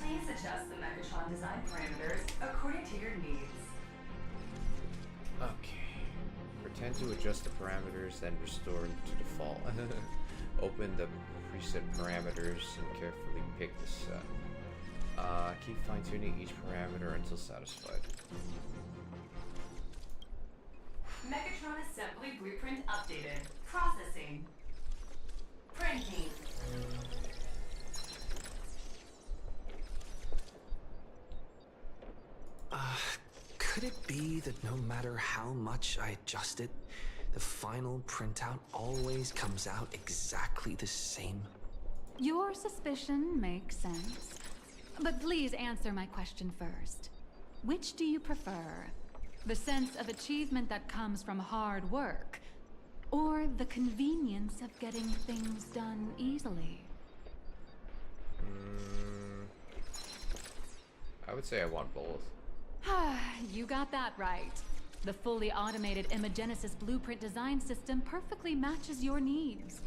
Please adjust the Mechatron design parameters according to your needs. Okay. Pretend to adjust the parameters, then restore to default. Open the preset parameters and carefully pick the set. Keep fine-tuning each parameter until satisfied. Mechatron assembly blueprint updated. Processing. Printing. Could it be that no matter how much I adjust it, the final printout always comes out exactly the same? Your suspicion makes sense. But please answer my question first. Which do you prefer? The sense of achievement that comes from hard work, or the convenience of getting things done easily? I would say I want both. You got that right. The fully automated Imagenesis blueprint design system perfectly matches your needs.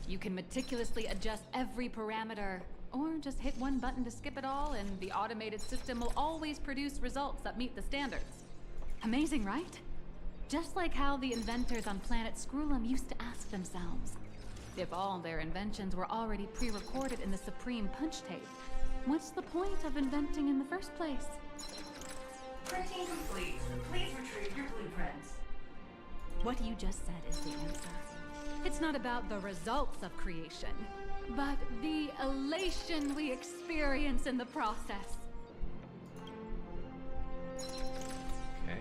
You can meticulously adjust every parameter, or just hit one button to skip it all, and the automated system will always produce results that meet the standards. Amazing, right? Just like how the inventors on planet Scrulum used to ask themselves, if all their inventions were already pre-recorded in the Supreme Punch Tape, what's the point of inventing in the first place? Printing complete. Please retrieve your blueprint. What you just said is the answer. It's not about the results of creation, but the elation we experience in the process. Okay.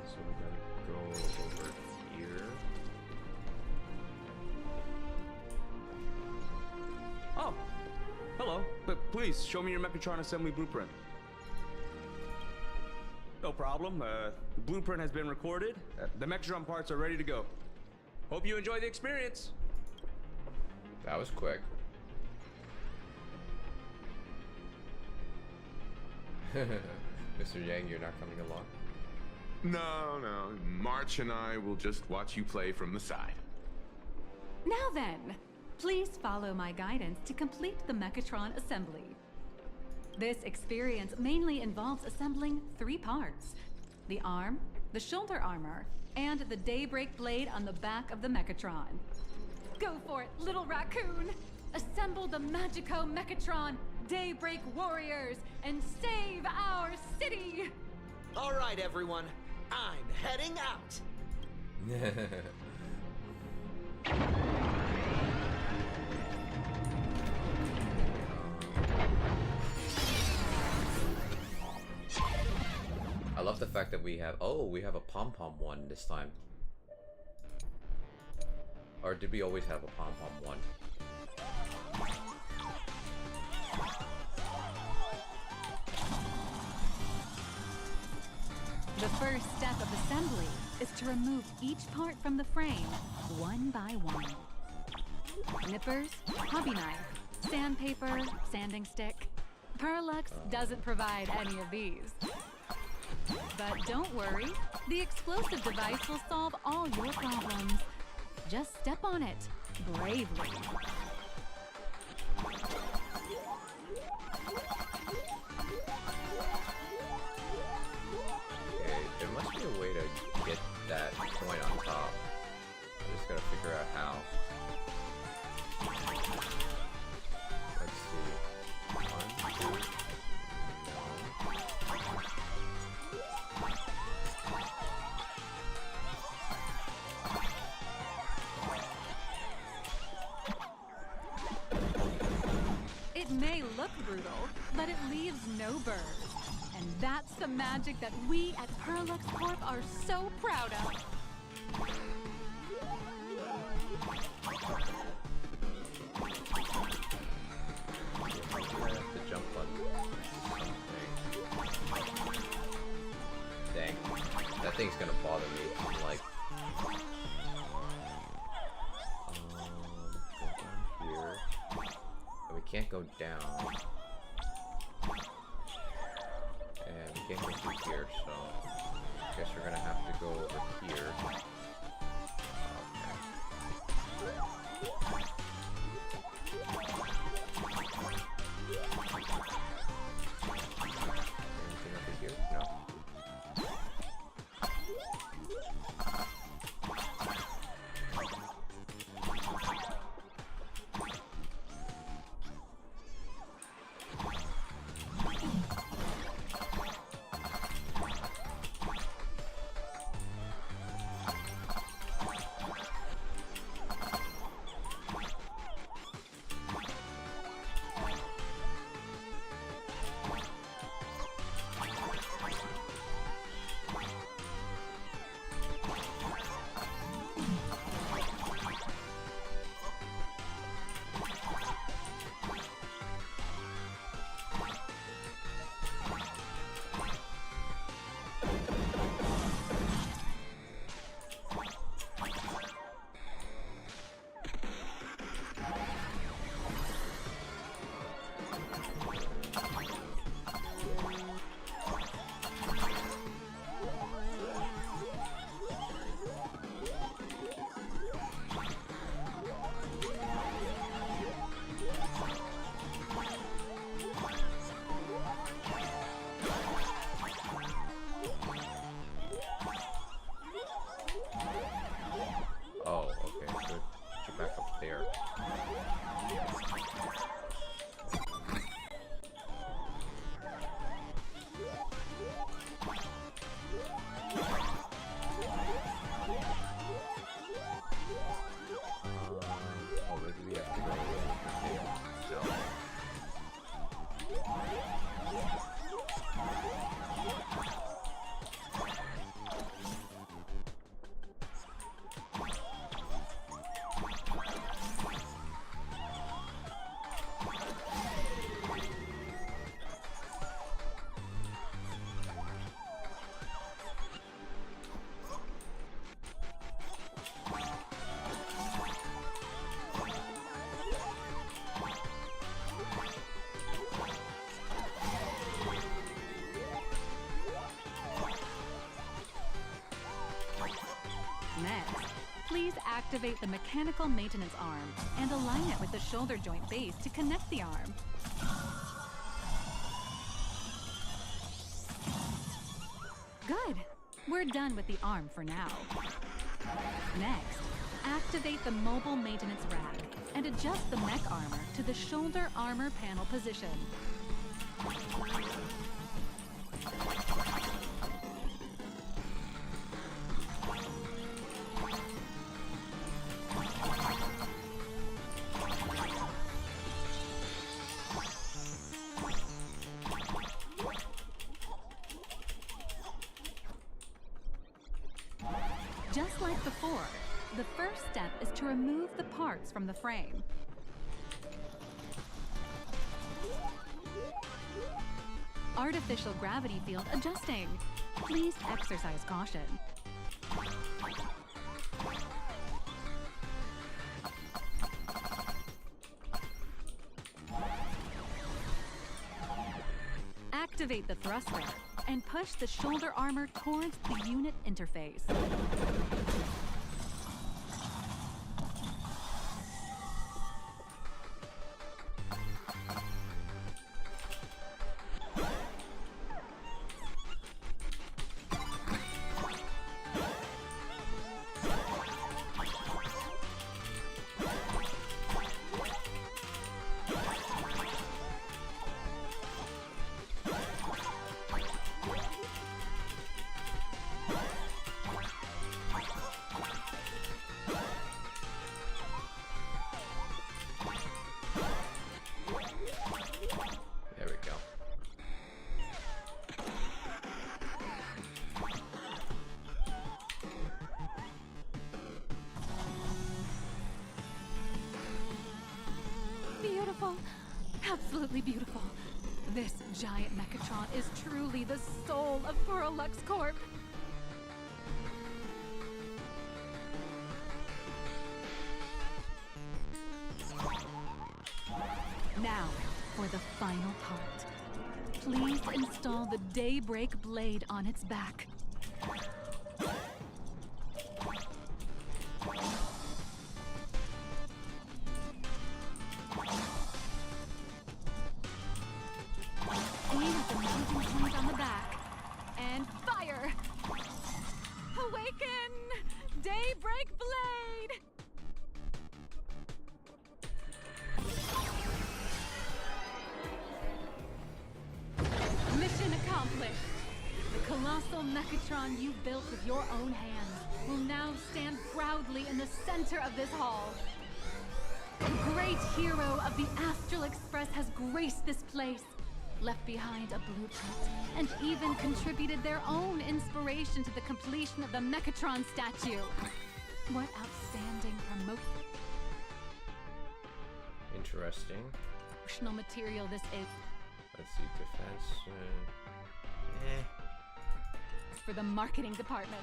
So we gotta go over here. Oh, hello. But please, show me your Mechatron assembly blueprint. No problem. The blueprint has been recorded. The Mechatron parts are ready to go. Hope you enjoy the experience. That was quick. Mr. Yang, you're not coming along? No. March and I will just watch you play from the side. Now then, please follow my guidance to complete the Mechatron assembly. This experience mainly involves assembling 3 parts: the arm, the shoulder armor, and the Daybreak blade on the back of the Mechatron. Go for it, little raccoon! Assemble the Magico Mechatron Daybreak Warriors and save our city! All right, everyone. I'm heading out. I love the fact that we have a pom-pom one this time. Or did we always have a pom-pom one? The first step of assembly is to remove each part from the frame, one by one. Nippers, hobby knife, sandpaper, sanding stick. Perlux doesn't provide any of these. But don't worry, the explosive device will solve all your problems. Just step on it, bravely. Okay, there must be a way to get that point on top. I just gotta figure out how. Let's see. 1, 2. It may look brutal, but it leaves no burrs. And that's the magic that we at Perlux Corp are so proud of. The jump button. Dang. That thing's gonna bother me. Like, go down here. We can't go down. And we can't go through here, so I guess we're gonna have to go over here. Anything over here? No. activate the mechanical maintenance arm and align it with the shoulder joint base to connect the arm. Good. We're done with the arm for now. Next, activate the mobile maintenance rack and adjust the mech armor to the shoulder armor panel position. Just like before, the first step is to remove the parts from the frame. Artificial gravity field adjusting. Please exercise caution. Activate the thruster and push the shoulder armor towards the unit interface. There we go. Beautiful. Absolutely beautiful. This giant Mechatron is truly the soul of Lux Corp. Now, for the final part. Please install the Daybreak blade on its back. Aim at the mounting point on the back. And fire! Awaken! Daybreak blade! Mission accomplished! The colossal Mechatron you built with your own hands will now stand proudly in the center of this hall. The great hero of the Astral Express has graced this place, left behind a blueprint, and even contributed their own inspiration to the completion of the Mechatron statue. What outstanding Interesting. promotional material this is. Let's see, defense. For the marketing department.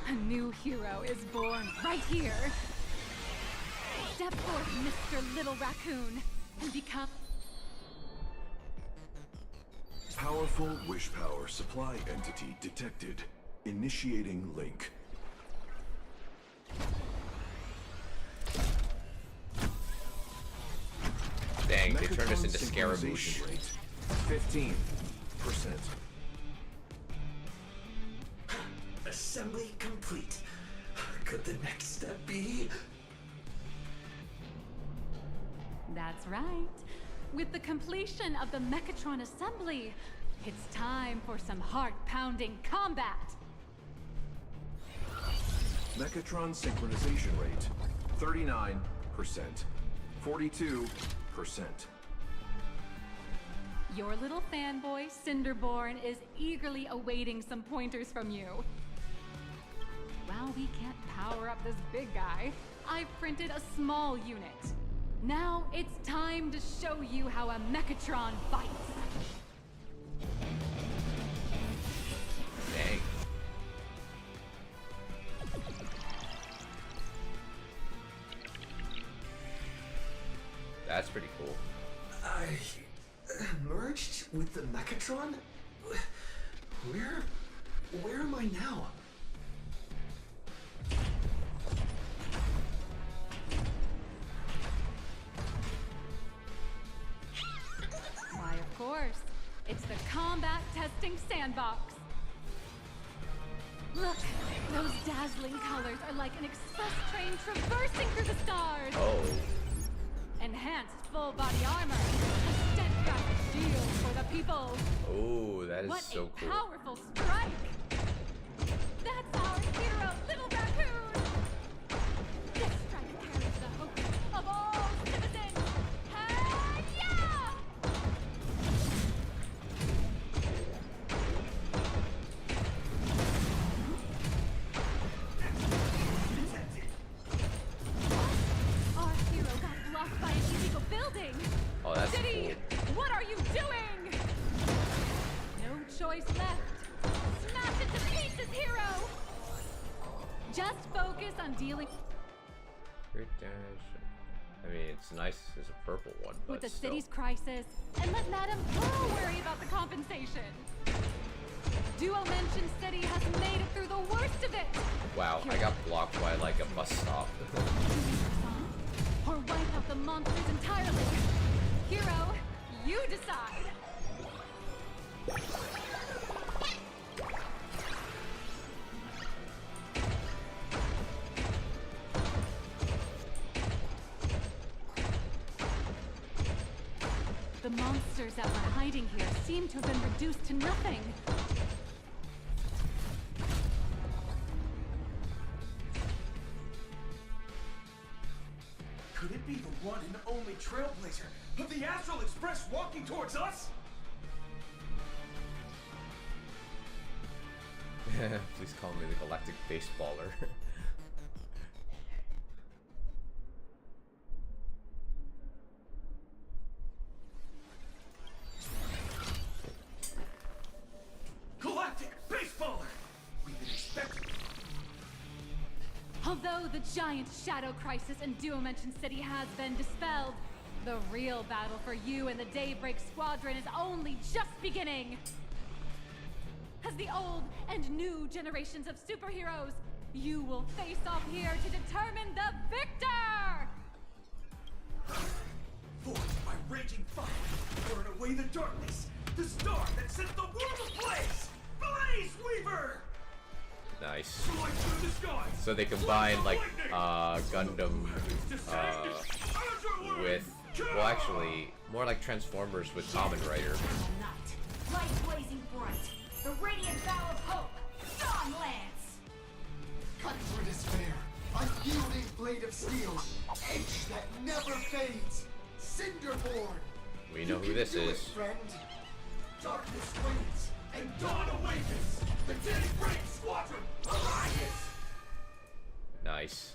A new hero is born right here. Step forth, Mr. Little Raccoon, and become... Powerful wish power supply entity detected. Initiating link. Dang, they turned us into Scaramouche. 15%. Assembly complete. Could the next step be? That's right. With the completion of the Mechatron assembly, it's time for some heart-pounding combat. Mechatron synchronization rate 39%. 42%. Your little fanboy, Cinderborn, is eagerly awaiting some pointers from you. While we can't power up this big guy, I've printed a small unit. Now it's time to show you how a Mechatron fights. That's pretty cool. I merged with the Mechatron? Where am I now? Why, of course. It's the combat testing sandbox. Look, those dazzling colors are like an express train traversing through the stars. Oh. Enhanced full body armor, a steadfast shield for the people. Oh, that is what so a cool. powerful strike! That's our hero, Little Raccoon! This strike carries the hope of all citizens! Hi-ya! Our hero got blocked by an illegal building! Oh, that's City, cool. what are you doing? No choice left. Smash it to pieces, hero! Just focus on dealing Great dash. I mean, it's nice as a purple one, but with the still. city's crisis, and let Madame Pearl worry about the compensation. Duo Mention City has made it through the worst of it! Wow, I got blocked by like a bus stop. Or wipe out the monsters entirely. Hero, you decide. The monsters that were hiding here seem to have been reduced to nothing. Could it be the one and only trailblazer of the Astral Express walking towards us? Please call me the Galactic Baseballer. Galactic Baseballer! We've been expecting. Although the giant shadow crisis in Duo Mention City has been dispelled, the real battle for you and the Daybreak Squadron is only just beginning. As the old and new generations of superheroes, you will face off here to determine the victor! Forged by raging fire, burn away the darkness, the star that set the world ablaze! Blaze Weaver! Nice. Fly through the skies! So they combine like Gundam with, well, actually more like Transformers with Kamen Rider. Light blazing bright, the radiant bow of hope, Dawn Lance! Cut through despair, unyielding blade of steel, edge that never fades, Cinderborn! We know who this is. Friend. Darkness waits, and dawn awakens! The Daybreak Squadron, Alliance! Nice.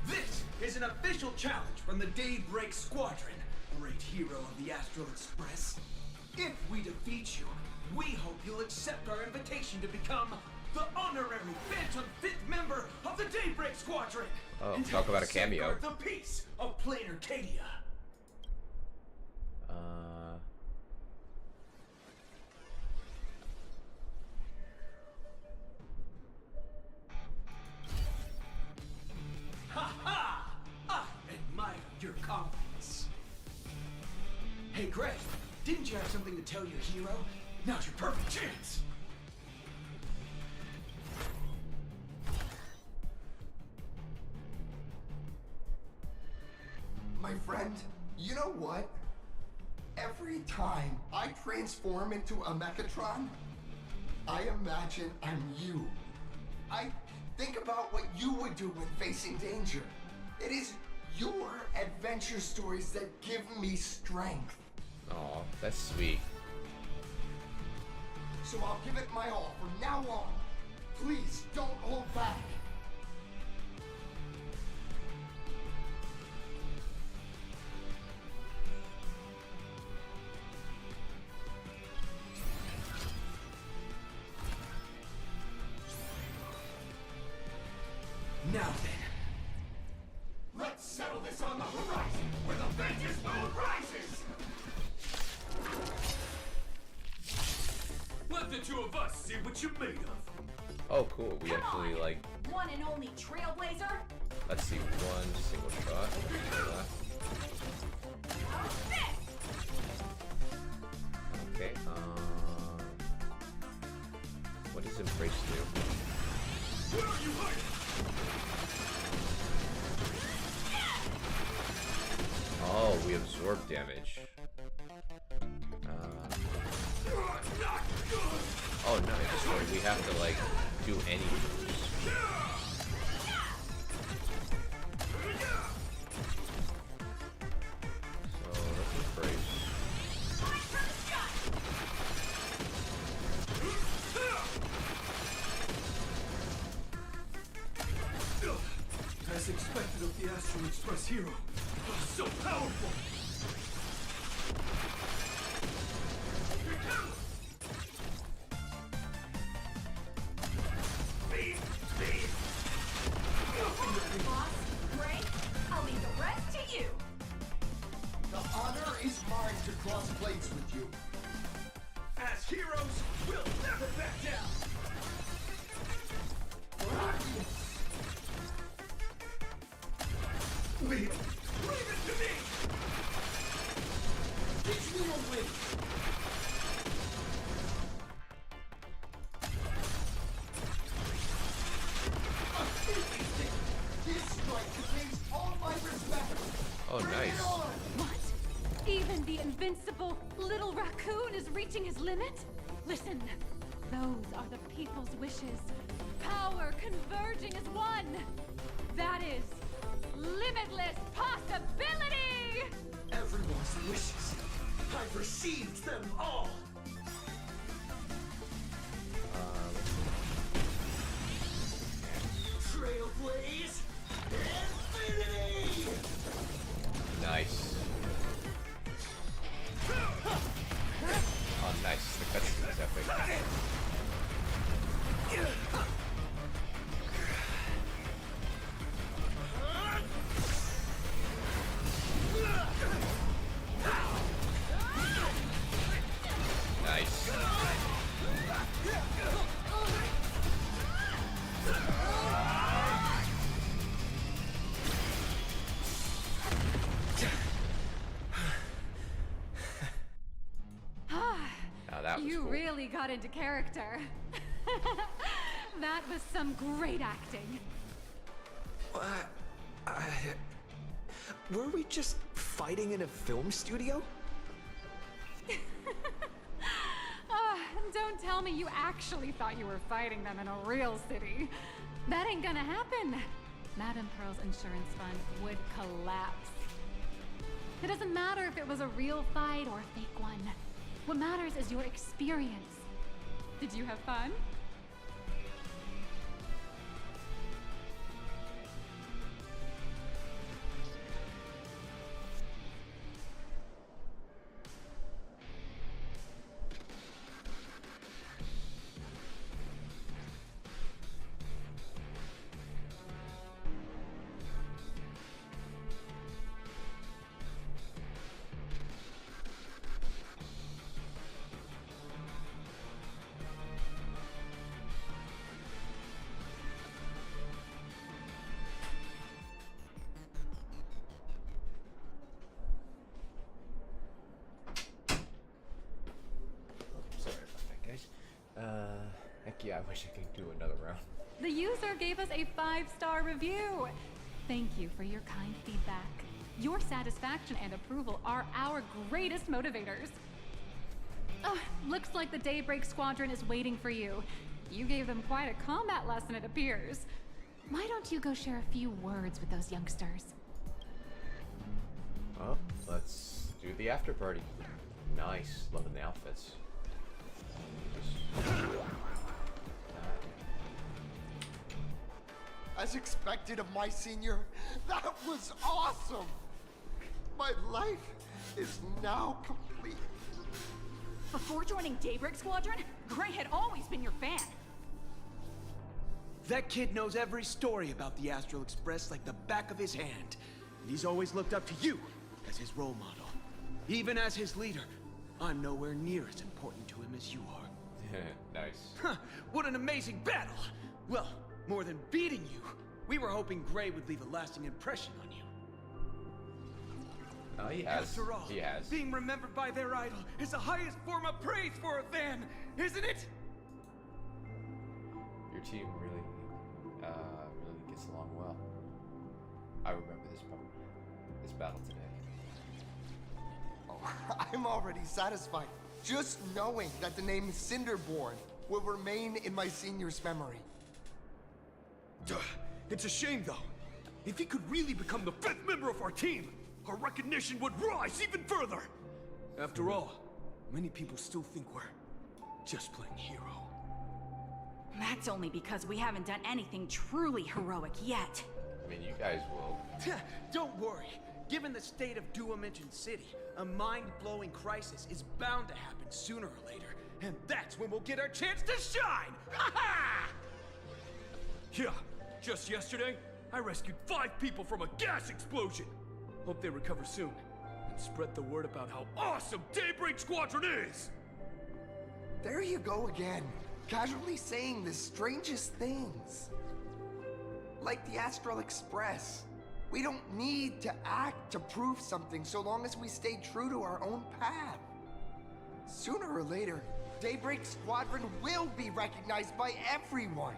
This is an official challenge from the Daybreak Squadron, great hero of the Astral Express. If we defeat you, we hope you'll accept our invitation to become the honorary Phantom 5th member of the Daybreak Squadron. Oh, and talk about a cameo. safeguard the peace of Plain Arcadia. Ha ha! I admire your confidence. Hey, Greg, didn't you have something to tell your hero? Now's your perfect chance. My friend, you know what? Every time I transform into a Mechatron, I imagine I'm you. I think about what you would do when facing danger. It is your adventure stories that give me strength. Aw, that's sweet. So I'll give it my all from now on. Please don't hold back. the two of us see what you're made of. Oh, cool. We actually like. One and only trailblazer. Let's see, one single shot. Okay. What does Embrace do? Where are you hiding? Oh, we absorb damage. Oh, nice. So we have to like do any moves. So let's Embrace. As expected of the Astral Express hero, so powerful! Boss, Gray, I'll leave the rest to you. The honor is mine to cross blades with you. As heroes, we'll never back down! Leave it to me! Teach me your way! Interesting! This strike contains all my respect! Oh, nice. What? Even the invincible little raccoon is reaching his limit? Listen, those are the people's wishes. Power converging as one. That is limitless possibility! Everyone's wishes. I've received them all! Trailblaze Infinity! Nice. Oh, nice. The cutscene is epic. Nice. Now that was You cool. really got into character. That was some great acting. Were we just fighting in a film studio? Don't tell me you actually thought you were fighting them in a real city. That ain't gonna happen. Madame Pearl's insurance fund would collapse. It doesn't matter if it was a real fight or a fake one. What matters is your experience. Did you have fun? Heck yeah, I wish I could do another round. The user gave us a 5-star review. Thank you for your kind feedback. Your satisfaction and approval are our greatest motivators. Looks like the Daybreak Squadron is waiting for you. You gave them quite a combat lesson, it appears. Why don't you go share a few words with those youngsters? Well, let's do the after party. Nice, loving the outfits. As expected of my senior, that was awesome! My life is now complete. Before joining Daybreak Squadron, Gray had always been your fan. That kid knows every story about the Astral Express like the back of his hand. And he's always looked up to you as his role model. Even as his leader, I'm nowhere near as important to him as you are. Nice. Huh, what an amazing battle! Well, more than beating you, we were hoping Gray would leave a lasting impression on you. Oh, he has. After all, He has. being remembered by their idol is the highest form of praise for a fan, isn't it? Your team really gets along well. I remember this battle today. Oh, I'm already satisfied. Just knowing that the name Cinderborn will remain in my senior's memory. It's a shame, though. If he could really become the 5th member of our team, our recognition would rise even further. After all, many people still think we're just playing hero. That's only because we haven't done anything truly heroic yet. I mean, you guys will. Don't worry. Given the state of Duomension City, a mind-blowing crisis is bound to happen sooner or later, and that's when we'll get our chance to shine! Ha ha! Yeah, just yesterday, I rescued 5 people from a gas explosion. Hope they recover soon, and spread the word about how awesome Daybreak Squadron is! There you go again, casually saying the strangest things. Like the Astral Express. We don't need to act to prove something so long as we stay true to our own path. Sooner or later, Daybreak Squadron will be recognized by everyone.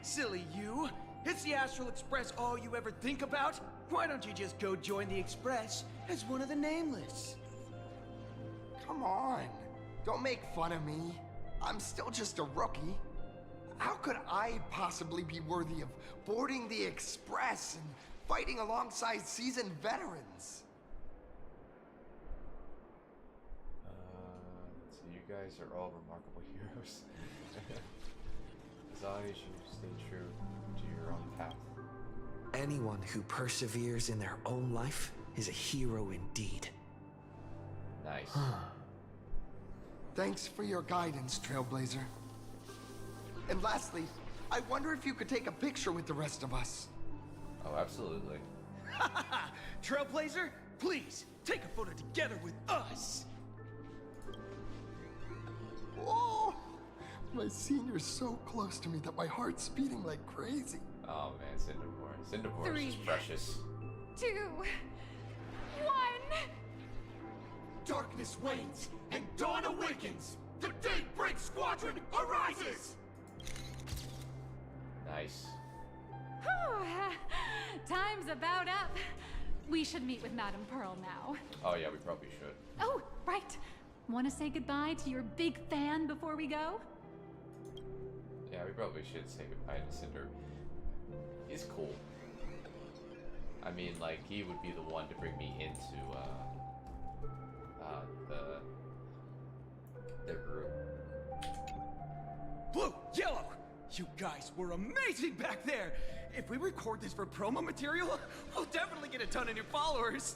Silly you! Is the Astral Express all you ever think about? Why don't you just go join the Express as one of the Nameless? Come on, don't make fun of me. I'm still just a rookie. How could I possibly be worthy of boarding the Express and fighting alongside seasoned veterans? So you guys are all remarkable heroes. As long as you stay true to your own path. Anyone who perseveres in their own life is a hero indeed. Nice. Thanks for your guidance, Trailblazer. And lastly, I wonder if you could take a picture with the rest of us. Oh, absolutely. Trailblazer, please, take a photo together with us! Oh, my senior's so close to me that my heart's beating like crazy. Oh man, Cinderborn. Cinderborn is just 3, precious. 2, 1. Darkness wanes and dawn awakens! The Daybreak Squadron arises! Nice. Whew. Time's about up. We should meet with Madame Pearl now. Oh yeah, we probably should. Oh, right. Want to say goodbye to your big fan before we go? Yeah, we probably should say goodbye to Cinder. He's cool. I mean, like, he would be the one to bring me into, the group. Blue, yellow! You guys were amazing back there! If we record this for promo material, we'll definitely get a ton of new followers!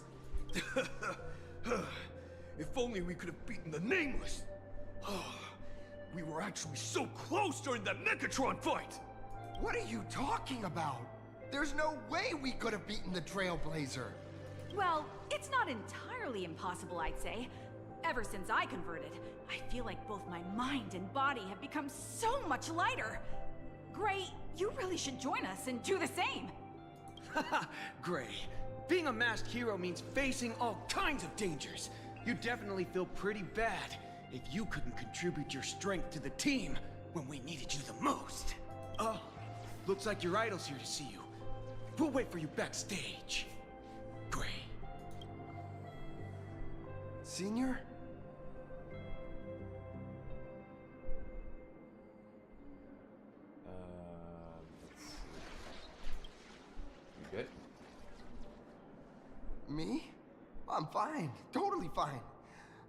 If only we could have beaten the Nameless! We were actually so close during that Megatron fight! What are you talking about? There's no way we could have beaten the Trailblazer. Well, it's not entirely impossible, I'd say. Ever since I converted, I feel like both my mind and body have become so much lighter. Gray, you really should join us and do the same. Haha, Gray. Being a masked hero means facing all kinds of dangers. You definitely feel pretty bad if you couldn't contribute your strength to the team when we needed you the most. Oh, looks like your idol's here to see you. We'll wait for you backstage. Gray. Senior? Let's see. You good? Me? I'm fine. Totally fine.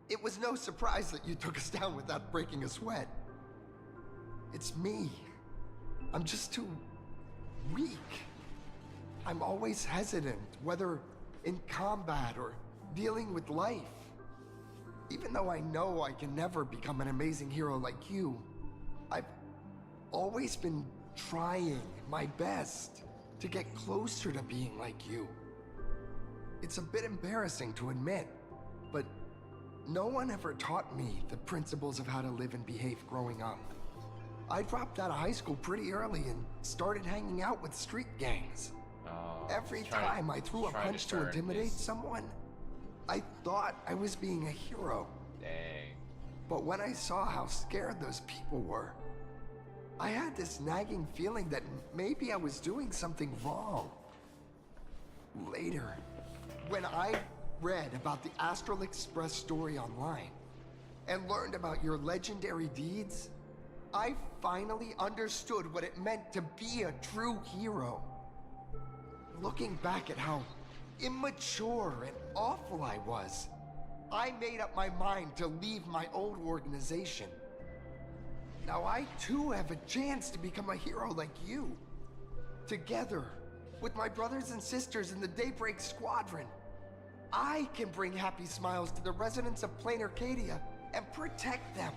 It was no surprise that you took us down without breaking a sweat. It's me. I'm just too weak. I'm always hesitant, whether in combat or dealing with life. Even though I know I can never become an amazing hero like you, I've always been trying my best to get closer to being like you. It's a bit embarrassing to admit, but No one ever taught me the principles of how to live and behave growing up. I dropped out of high school pretty early and started hanging out with street gangs. Every time I threw a punch to intimidate someone, I thought I was being a hero. Dang. But when I saw how scared those people were, I had this nagging feeling that maybe I was doing something wrong. Later, when I read about the Astral Express story online and learned about your legendary deeds, I finally understood what it meant to be a true hero. Looking back at how immature and awful I was, I made up my mind to leave my old organization. Now I too have a chance to become a hero like you. Together, with my brothers and sisters in the Daybreak Squadron, I can bring happy smiles to the residents of Plain Arcadia and protect them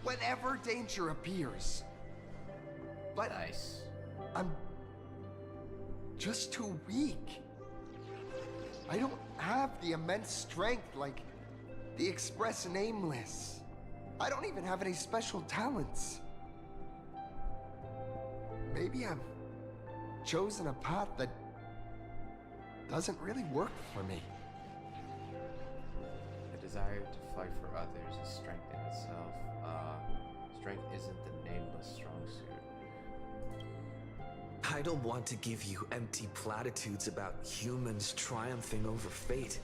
whenever danger appears. But I'm just too weak. I don't have the immense strength like the Express Nameless. I don't even have any special talents. Maybe I've chosen a path that doesn't really work for me. The desire to fight for others is strength in itself. Strength isn't the nameless strong suit. I don't want to give you empty platitudes about humans triumphing over fate,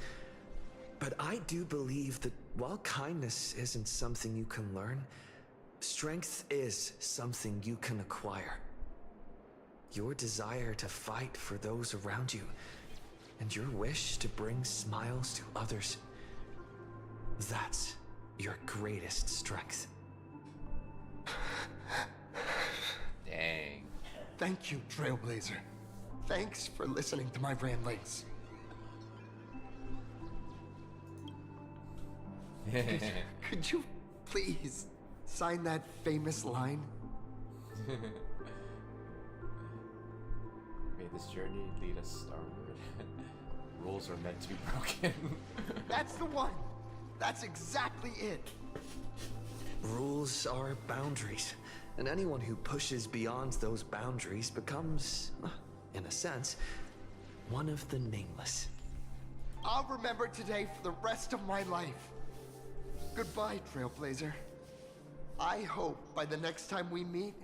but I do believe that while kindness isn't something you can learn, strength is something you can acquire. Your desire to fight for those around you, and your wish to bring smiles to others, that's your greatest strength. Dang. Thank you, Trailblazer. Thanks for listening to my ramblings. Could you please sign that famous line? May this journey lead us starward. Rules are meant to be broken. That's the one. That's exactly it. Rules are boundaries, and anyone who pushes beyond those boundaries becomes, in a sense, one of the nameless. I'll remember today for the rest of my life. Goodbye, Trailblazer. I hope by the next time we meet,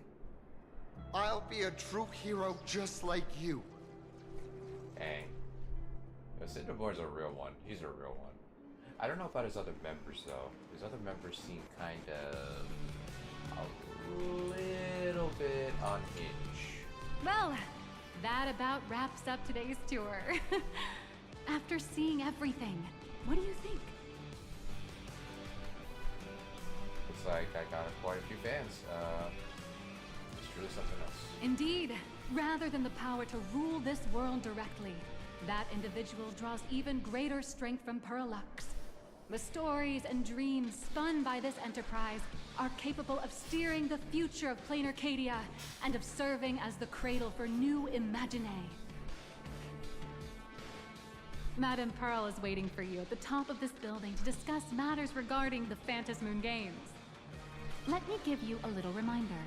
I'll be a true hero just like you. Dang. Cinderbore's a real one. He's a real one. I don't know about his other members though. His other members seem kind of a little bit unhinged. Well, that about wraps up today's tour. After seeing everything, what do you think? Looks like I got quite a few fans. It's truly something else. Indeed, rather than the power to rule this world directly, that individual draws even greater strength from Parallax. The stories and dreams spun by this enterprise are capable of steering the future of Plain Arcadia and of serving as the cradle for new imaginae. Madame Pearl is waiting for you at the top of this building to discuss matters regarding the Phantasmoon Games. Let me give you a little reminder.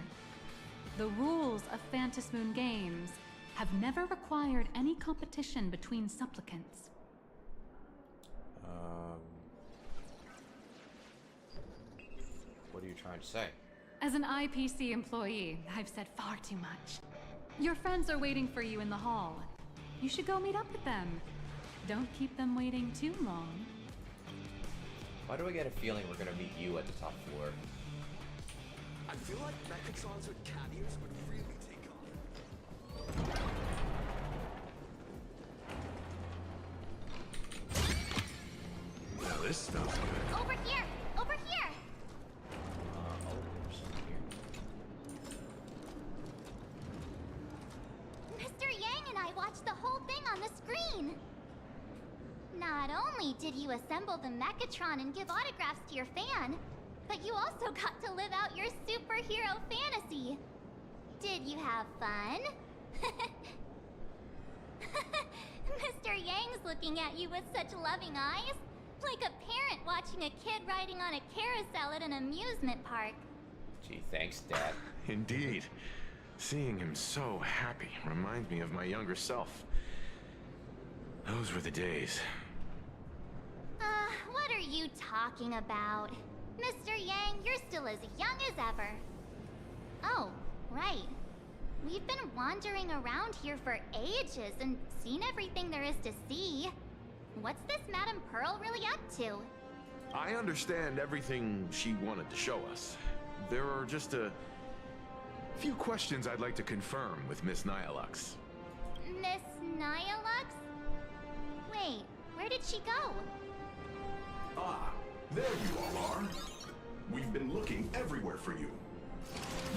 The rules of Phantasmoon Games have never required any competition between supplicants. What are you trying to say? As an IPC employee, I've said far too much. Your friends are waiting for you in the hall. You should go meet up with them. Don't keep them waiting too long. Why do I get a feeling we're gonna meet you at the top floor? I feel like Mechatrons with cat ears would really take off. Now this smells good. Over here! Over here! Mr. Yang and I watched the whole thing on the screen! Not only did you assemble the Mechatron and give autographs to your fan, but you also got to live out your superhero fantasy. Did you have fun? Mr. Yang's looking at you with such loving eyes. Like a parent watching a kid riding on a carousel at an amusement park. Gee, thanks, Dad. Indeed. Seeing him so happy reminds me of my younger self. Those were the days. What are you talking about? Mr. Yang, you're still as young as ever. Oh, right. We've been wandering around here for ages and seen everything there is to see. What's this Madame Pearl really up to? I understand everything she wanted to show us. There are just a few questions I'd like to confirm with Miss Nyalux. Miss Nyalux? Wait, where did she go? Ah, there you all are. We've been looking everywhere for you.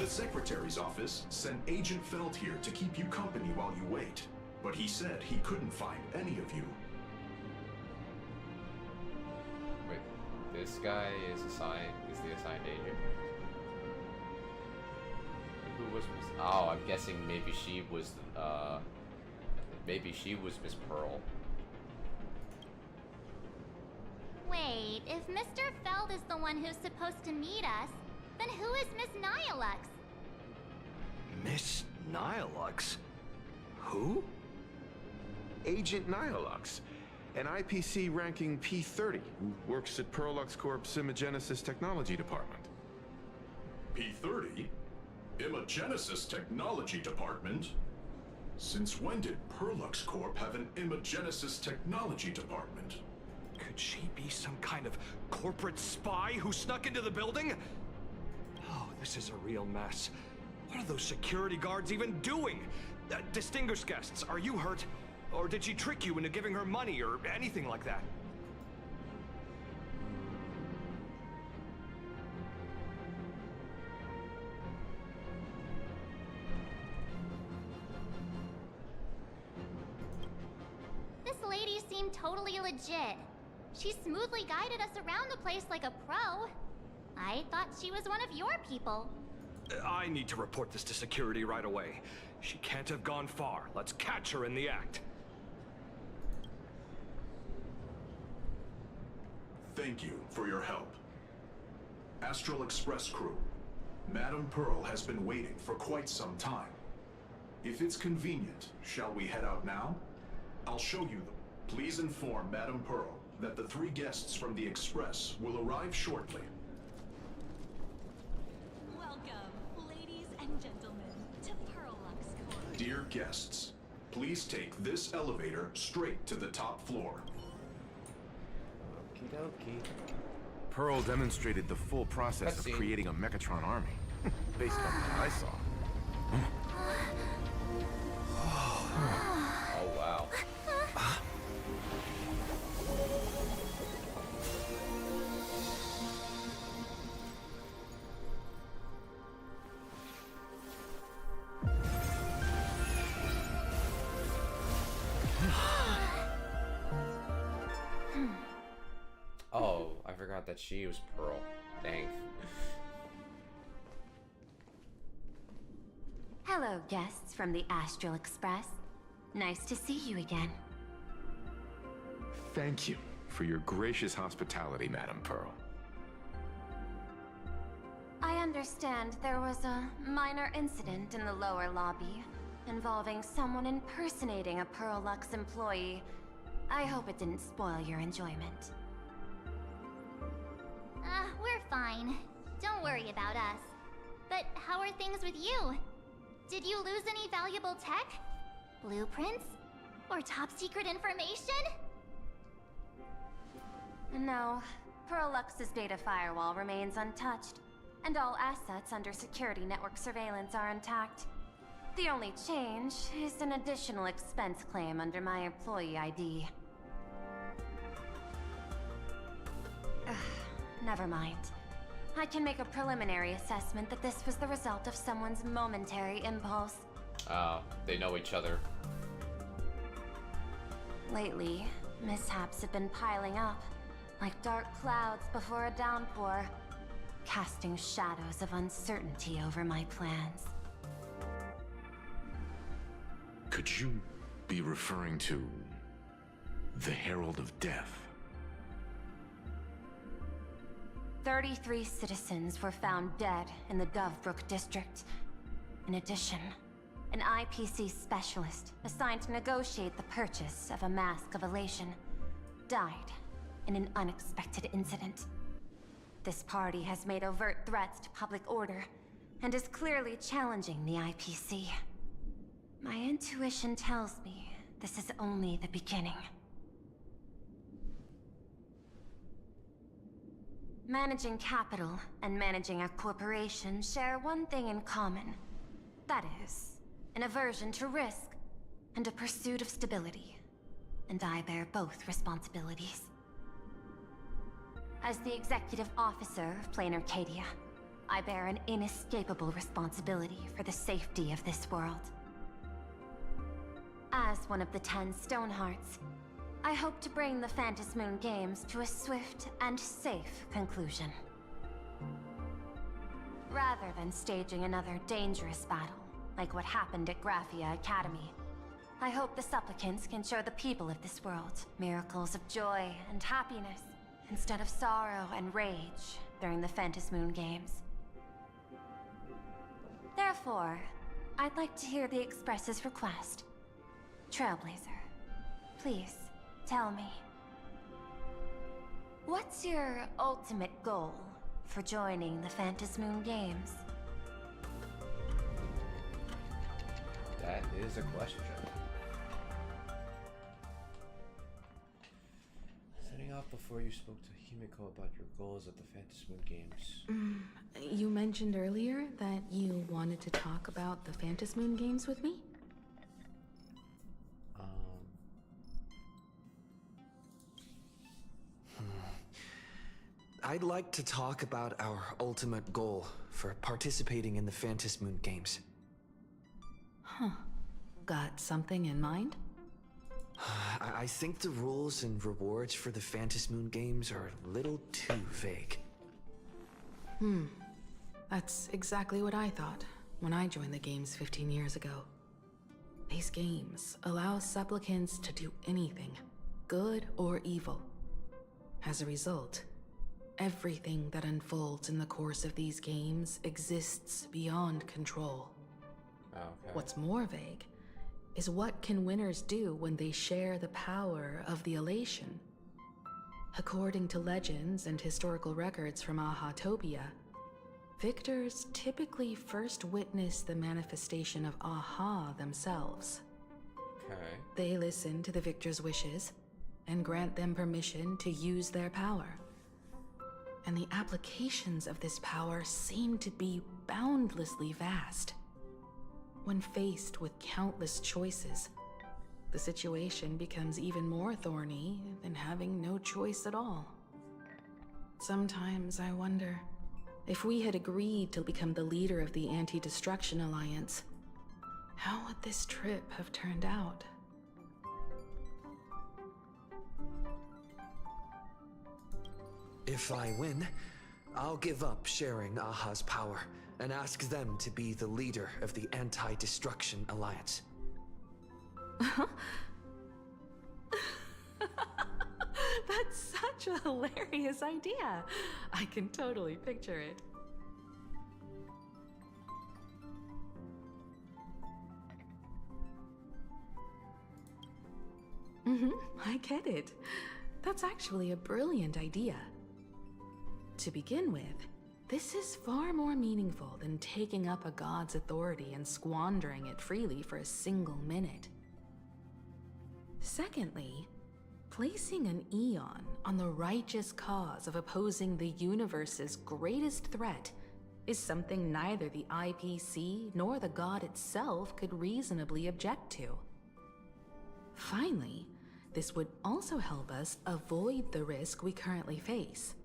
The Secretary's office sent Agent Feld here to keep you company while you wait, but he said he couldn't find any of you. Wait, this guy is the assigned agent? Who was Miss... Oh, I'm guessing maybe she was Miss Pearl. Wait, if Mr. Feld is the one who's supposed to meet us, then who is Miss Nyalux? Miss Nyalux? Who? Agent Nyalux, an IPC ranking P30 who works at Perlux Corp's Imagenesis Technology Department. P30? Imagenesis Technology Department? Since when did Perlux Corp have an Imagenesis Technology Department? Could she be some kind of corporate spy who snuck into the building? Oh, this is a real mess. What are those security guards even doing? Distinguished guests, are you hurt? Or did she trick you into giving her money or anything like that? This lady seemed totally legit. She smoothly guided us around the place like a pro. I thought she was one of your people. I need to report this to security right away. She can't have gone far. Let's catch her in the act. Thank you for your help. Astral Express crew, Madame Pearl has been waiting for quite some time. If it's convenient, shall we head out now? I'll show you them. Please inform Madame Pearl that the 3 guests from the Express will arrive shortly. Welcome, ladies and gentlemen, to Perlux Corp. Dear guests, please take this elevator straight to the top floor. Okie dokie. Pearl demonstrated the full process of creating a Mechatron army, based on what I saw. Oh, wow. Oh, I forgot that she was Pearl. Dang. Hello, guests from the Astral Express. Nice to see you again. Thank you for your gracious hospitality, Madame Pearl. I understand there was a minor incident in the lower lobby involving someone impersonating a Perlux employee. I hope it didn't spoil your enjoyment. We're fine. Don't worry about us. But how are things with you? Did you lose any valuable tech? Blueprints? Or top secret information? No, Perlux's data firewall remains untouched, and all assets under security network surveillance are intact. The only change is an additional expense claim under my employee ID. Never mind. I can make a preliminary assessment that this was the result of someone's momentary impulse. They know each other. Lately, mishaps have been piling up, like dark clouds before a downpour, casting shadows of uncertainty over my plans. Could you be referring to the Herald of Death? 33 citizens were found dead in the Dovebrook district. In addition, an IPC specialist assigned to negotiate the purchase of a Mask of Elation died in an unexpected incident. This party has made overt threats to public order and is clearly challenging the IPC. My intuition tells me this is only the beginning. Managing capital and managing a corporation share one thing in common. That is, an aversion to risk and a pursuit of stability. And I bear both responsibilities. As the executive officer of Plain Arcadia, I bear an inescapable responsibility for the safety of this world. As one of the 10 Stonehearts, I hope to bring the Phantom Moon Games to a swift and safe conclusion. Rather than staging another dangerous battle, like what happened at Graphia Academy, I hope the supplicants can show the people of this world miracles of joy and happiness, instead of sorrow and rage during the Phantom Moon Games. Therefore, I'd like to hear the Express's request. Trailblazer, please, tell me. What's your ultimate goal for joining the Phantom Moon Games? That is a question. Setting off before you spoke to Himiko about your goals at the Phantom Moon Games. You mentioned earlier that you wanted to talk about the Phantom Moon Games with me? I'd like to talk about our ultimate goal for participating in the Phantom Moon Games. Huh. Got something in mind? I think the rules and rewards for the Phantom Moon Games are a little too vague. That's exactly what I thought when I joined the games 15 years ago. These games allow supplicants to do anything, good or evil. As a result, everything that unfolds in the course of these games exists beyond control. Okay. What's more vague is what can winners do when they share the power of the elation. According to legends and historical records from Ahatopia, victors typically first witness the manifestation of Aha themselves. Okay. They listen to the victor's wishes and grant them permission to use their power. And the applications of this power seem to be boundlessly vast. When faced with countless choices, the situation becomes even more thorny than having no choice at all. Sometimes I wonder, if we had agreed to become the leader of the Anti-Destruction Alliance, how would this trip have turned out? If I win, I'll give up sharing Aha's power and ask them to be the leader of the Anti-Destruction Alliance. That's such a hilarious idea. I can totally picture it. I get it. That's actually a brilliant idea. To begin with, this is far more meaningful than taking up a god's authority and squandering it freely for a single minute. Secondly, placing an Eon on the righteous cause of opposing the universe's greatest threat is something neither the IPC nor the god itself could reasonably object to. Finally, this would also help us avoid the risk we currently face.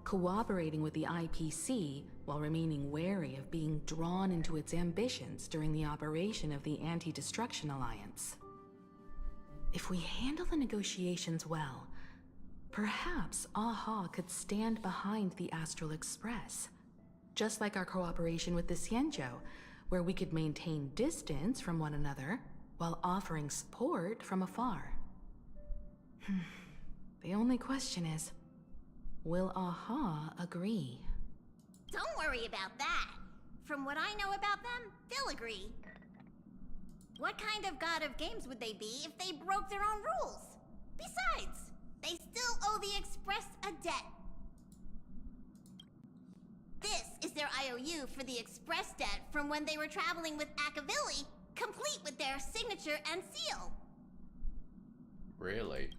Cooperating with the IPC while remaining wary of being drawn into its ambitions during the operation of the Anti-Destruction Alliance. If we handle the negotiations well, perhaps Aha could stand behind the Astral Express, just like our cooperation with the Xianzhou, where we could maintain distance from one another while offering support from afar. The only question is, Will Aha agree? Don't worry about that. From what I know about them, they'll agree. What kind of god of games would they be if they broke their own rules? Besides, they still owe the Express a debt. This is their IOU for the Express debt from when they were traveling with Akavilli, complete with their signature and seal. Really?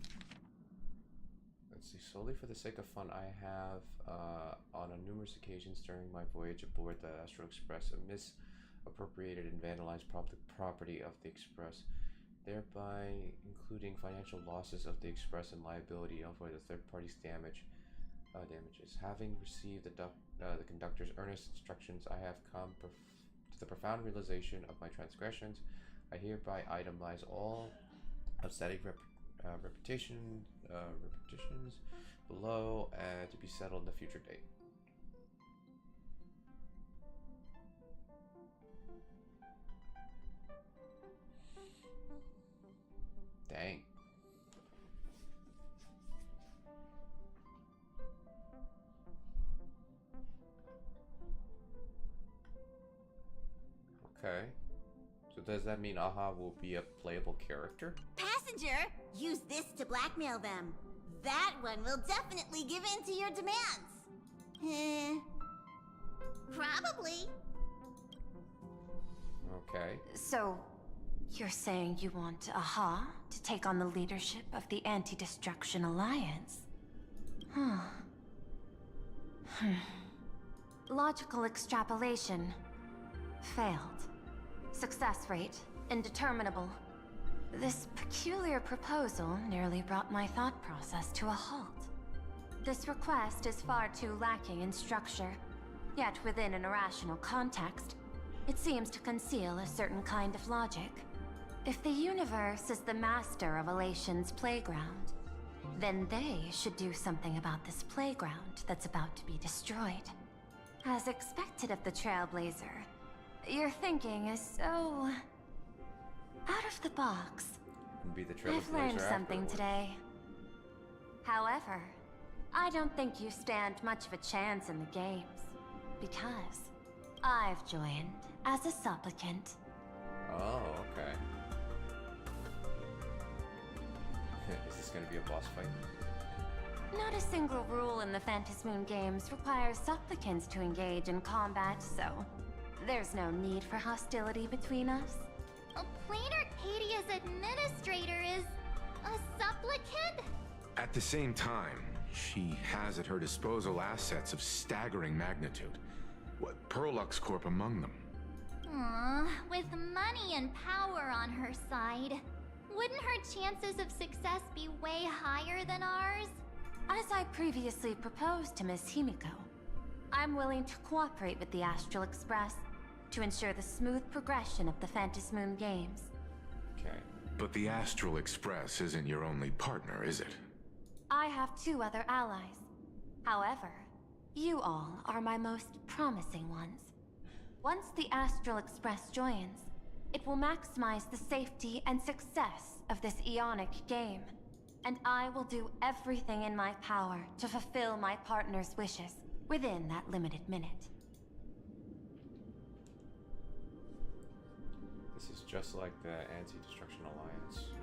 Let's see, solely for the sake of fun, I have, on numerous occasions during my voyage aboard the Astral Express, misappropriated and vandalized public property of the Express, thereby including financial losses of the Express and liability for the third party's damages. Having received the conductor's earnest instructions, I have come to the profound realization of my transgressions. I hereby itemize all outstanding repetitions below to be settled in a future date. Dang. Okay. So does that mean Aha will be a playable character? Passenger, use this to blackmail them. That one will definitely give in to your demands. Probably. Okay. So, you're saying you want Aha to take on the leadership of the Anti-Destruction Alliance? Logical extrapolation. Failed. Success rate indeterminable. This peculiar proposal nearly brought my thought process to a halt. This request is far too lacking in structure, yet within an irrational context, it seems to conceal a certain kind of logic. If the universe is the master of Elation's playground, then they should do something about this playground that's about to be destroyed. As expected of the Trailblazer, your thinking is so out of the box. Be the I've learned something afterwards. today. However, I don't think you stand much of a chance in the games, because I've joined as a supplicant. Oh, okay. Is this gonna be a boss fight? Not a single rule in the Phantasmoon games requires supplicants to engage in combat, so there's no need for hostility between us. A Plain Arcadia's administrator is a supplicant? At the same time, she has at her disposal assets of staggering magnitude. What, Perlux Corp among them. With money and power on her side, wouldn't her chances of success be way higher than ours? As I previously proposed to Miss Himiko, I'm willing to cooperate with the Astral Express to ensure the smooth progression of the Phantasmoon games. Okay. But the Astral Express isn't your only partner, is it? I have 2 other allies. However, you all are my most promising ones. Once the Astral Express joins, it will maximize the safety and success of this Ionic game, and I will do everything in my power to fulfill my partner's wishes within that limited minute. This is just like the Anti-Destruction Alliance.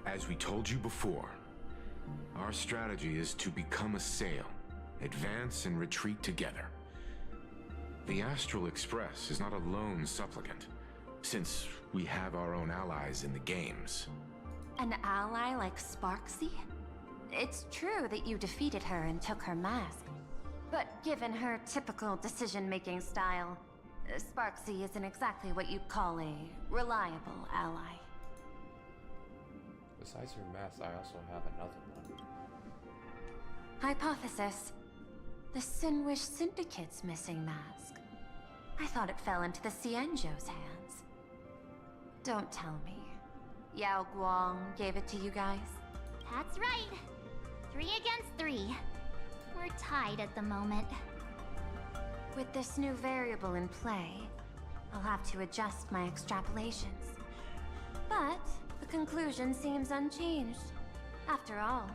As we told you before, our strategy is to become a sail, advance and retreat together. The Astral Express is not a lone supplicant, since we have our own allies in the games. An ally like Sparksy? It's true that you defeated her and took her mask, but given her typical decision-making style, Sparksy isn't exactly what you'd call a reliable ally. Besides her mask, I also have another one. Hypothesis. The Sinwish Syndicate's missing mask. I thought it fell into the Xianzhou's hands. Don't tell me. Yao Guang gave it to you guys? That's right. 3 against 3. We're tied at the moment. With this new variable in play, I'll have to adjust my extrapolations. But the conclusion seems unchanged. After all,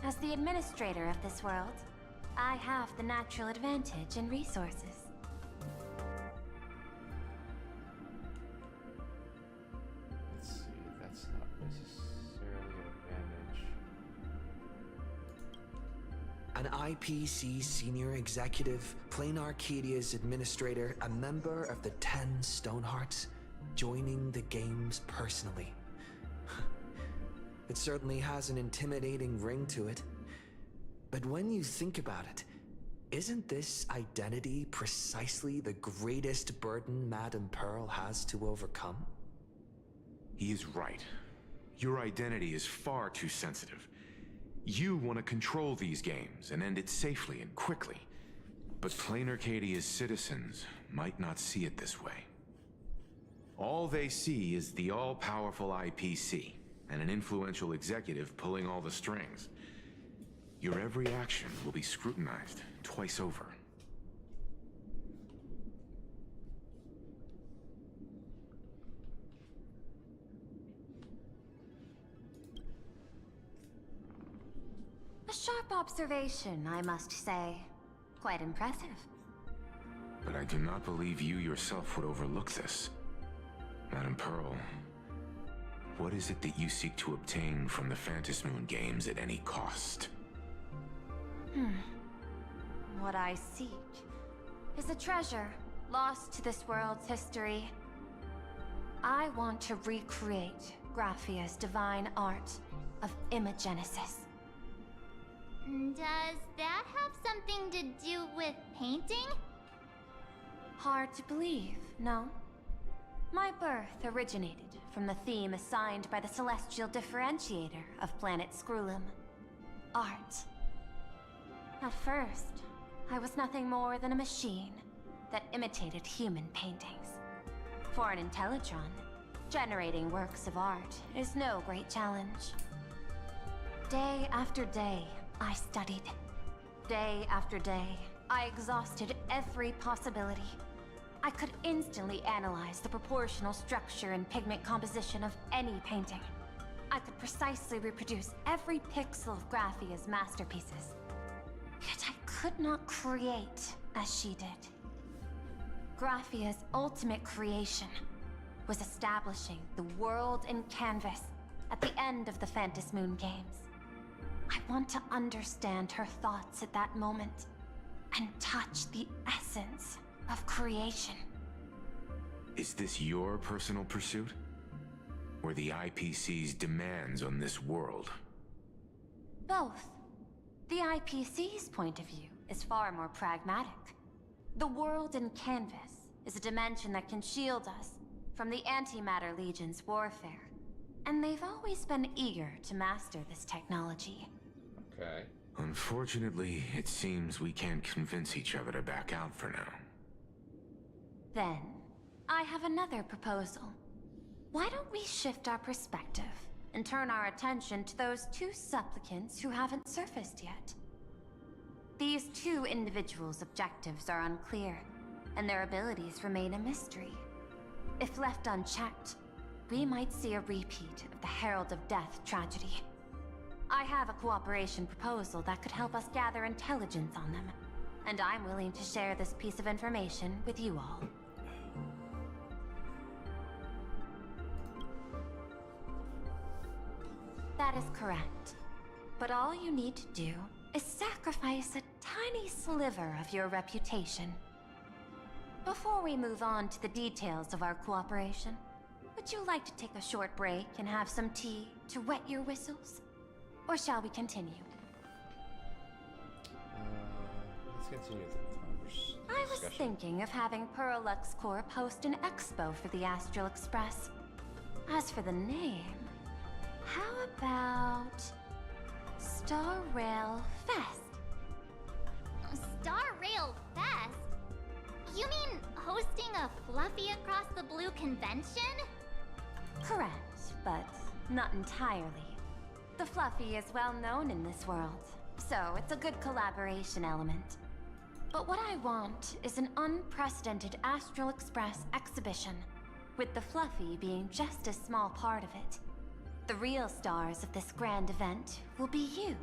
As the administrator of this world, I have the natural advantage in resources. Let's see, that's not necessarily an advantage. An IPC senior executive, Plain Arcadia's administrator, a member of the 10 Stonehearts, joining the games personally. It certainly has an intimidating ring to it. But when you think about it, isn't this identity precisely the greatest burden Madame Pearl has to overcome? He is right. Your identity is far too sensitive. You want to control these games and end it safely and quickly. But Plain Arcadia's citizens might not see it this way. All they see is the all-powerful IPC and an influential executive pulling all the strings. Your every action will be scrutinized twice over. A sharp observation, I must say. Quite impressive. But I do not believe you yourself would overlook this. Madame Pearl, what is it that you seek to obtain from the Phantasmoon games at any cost? What I seek is a treasure lost to this world's history. I want to recreate Graphia's divine art of imagenesis. Does that have something to do with painting? Hard to believe, no? My birth originated from the theme assigned by the celestial differentiator of planet Scrulum. Art. At first, I was nothing more than a machine that imitated human paintings. For an Intellitron, generating works of art is no great challenge. Day after day, I studied. Day after day, I exhausted every possibility. I could instantly analyze the proportional structure and pigment composition of any painting. I could precisely reproduce every pixel of Graphia's masterpieces. Yet I could not create as she did. Graphia's ultimate creation was establishing the world in canvas at the end of the Phantasmoon games. I want to understand her thoughts at that moment and touch the essence of creation. Is this your personal pursuit? Or the IPC's demands on this world? Both. The IPC's point of view is far more pragmatic. The world in canvas is a dimension that can shield us from the Antimatter Legion's warfare. And they've always been eager to master this technology. Okay. Unfortunately, it seems we can't convince each other to back out for now. Then, I have another proposal. Why don't we shift our perspective and turn our attention to those two supplicants who haven't surfaced yet? These two individuals' objectives are unclear, and their abilities remain a mystery. If left unchecked, we might see a repeat of the Herald of Death tragedy. I have a cooperation proposal that could help us gather intelligence on them, and I'm willing to share this piece of information with you all. That is correct. But all you need to do is sacrifice a tiny sliver of your reputation. Before we move on to the details of our cooperation, would you like to take a short break and have some tea to wet your whistles? Or shall we continue? Let's continue the conversation. I was thinking of having Perlux Corp host an expo for the Astral Express. As for the name, how about Star Rail Fest? Star Rail Fest? You mean hosting a Fluffy Across the Blue convention? Correct, but not entirely. The Fluffy is well known in this world, so it's a good collaboration element. But what I want is an unprecedented Astral Express exhibition, with the Fluffy being just a small part of it. The real stars of this grand event will be you,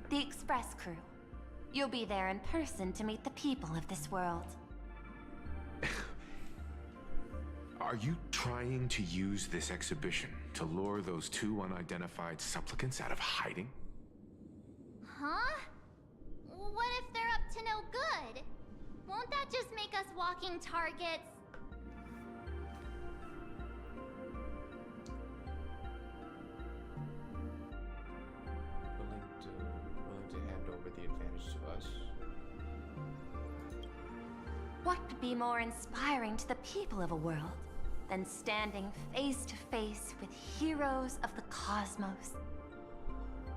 the Express crew. You'll be there in person to meet the people of this world. Are you trying to use this exhibition to lure those two unidentified supplicants out of hiding? Huh? What if they're up to no good? Won't that just make us walking targets? Willing to hand over the advantage to us. What could be more inspiring to the people of a world than standing face to face with heroes of the cosmos?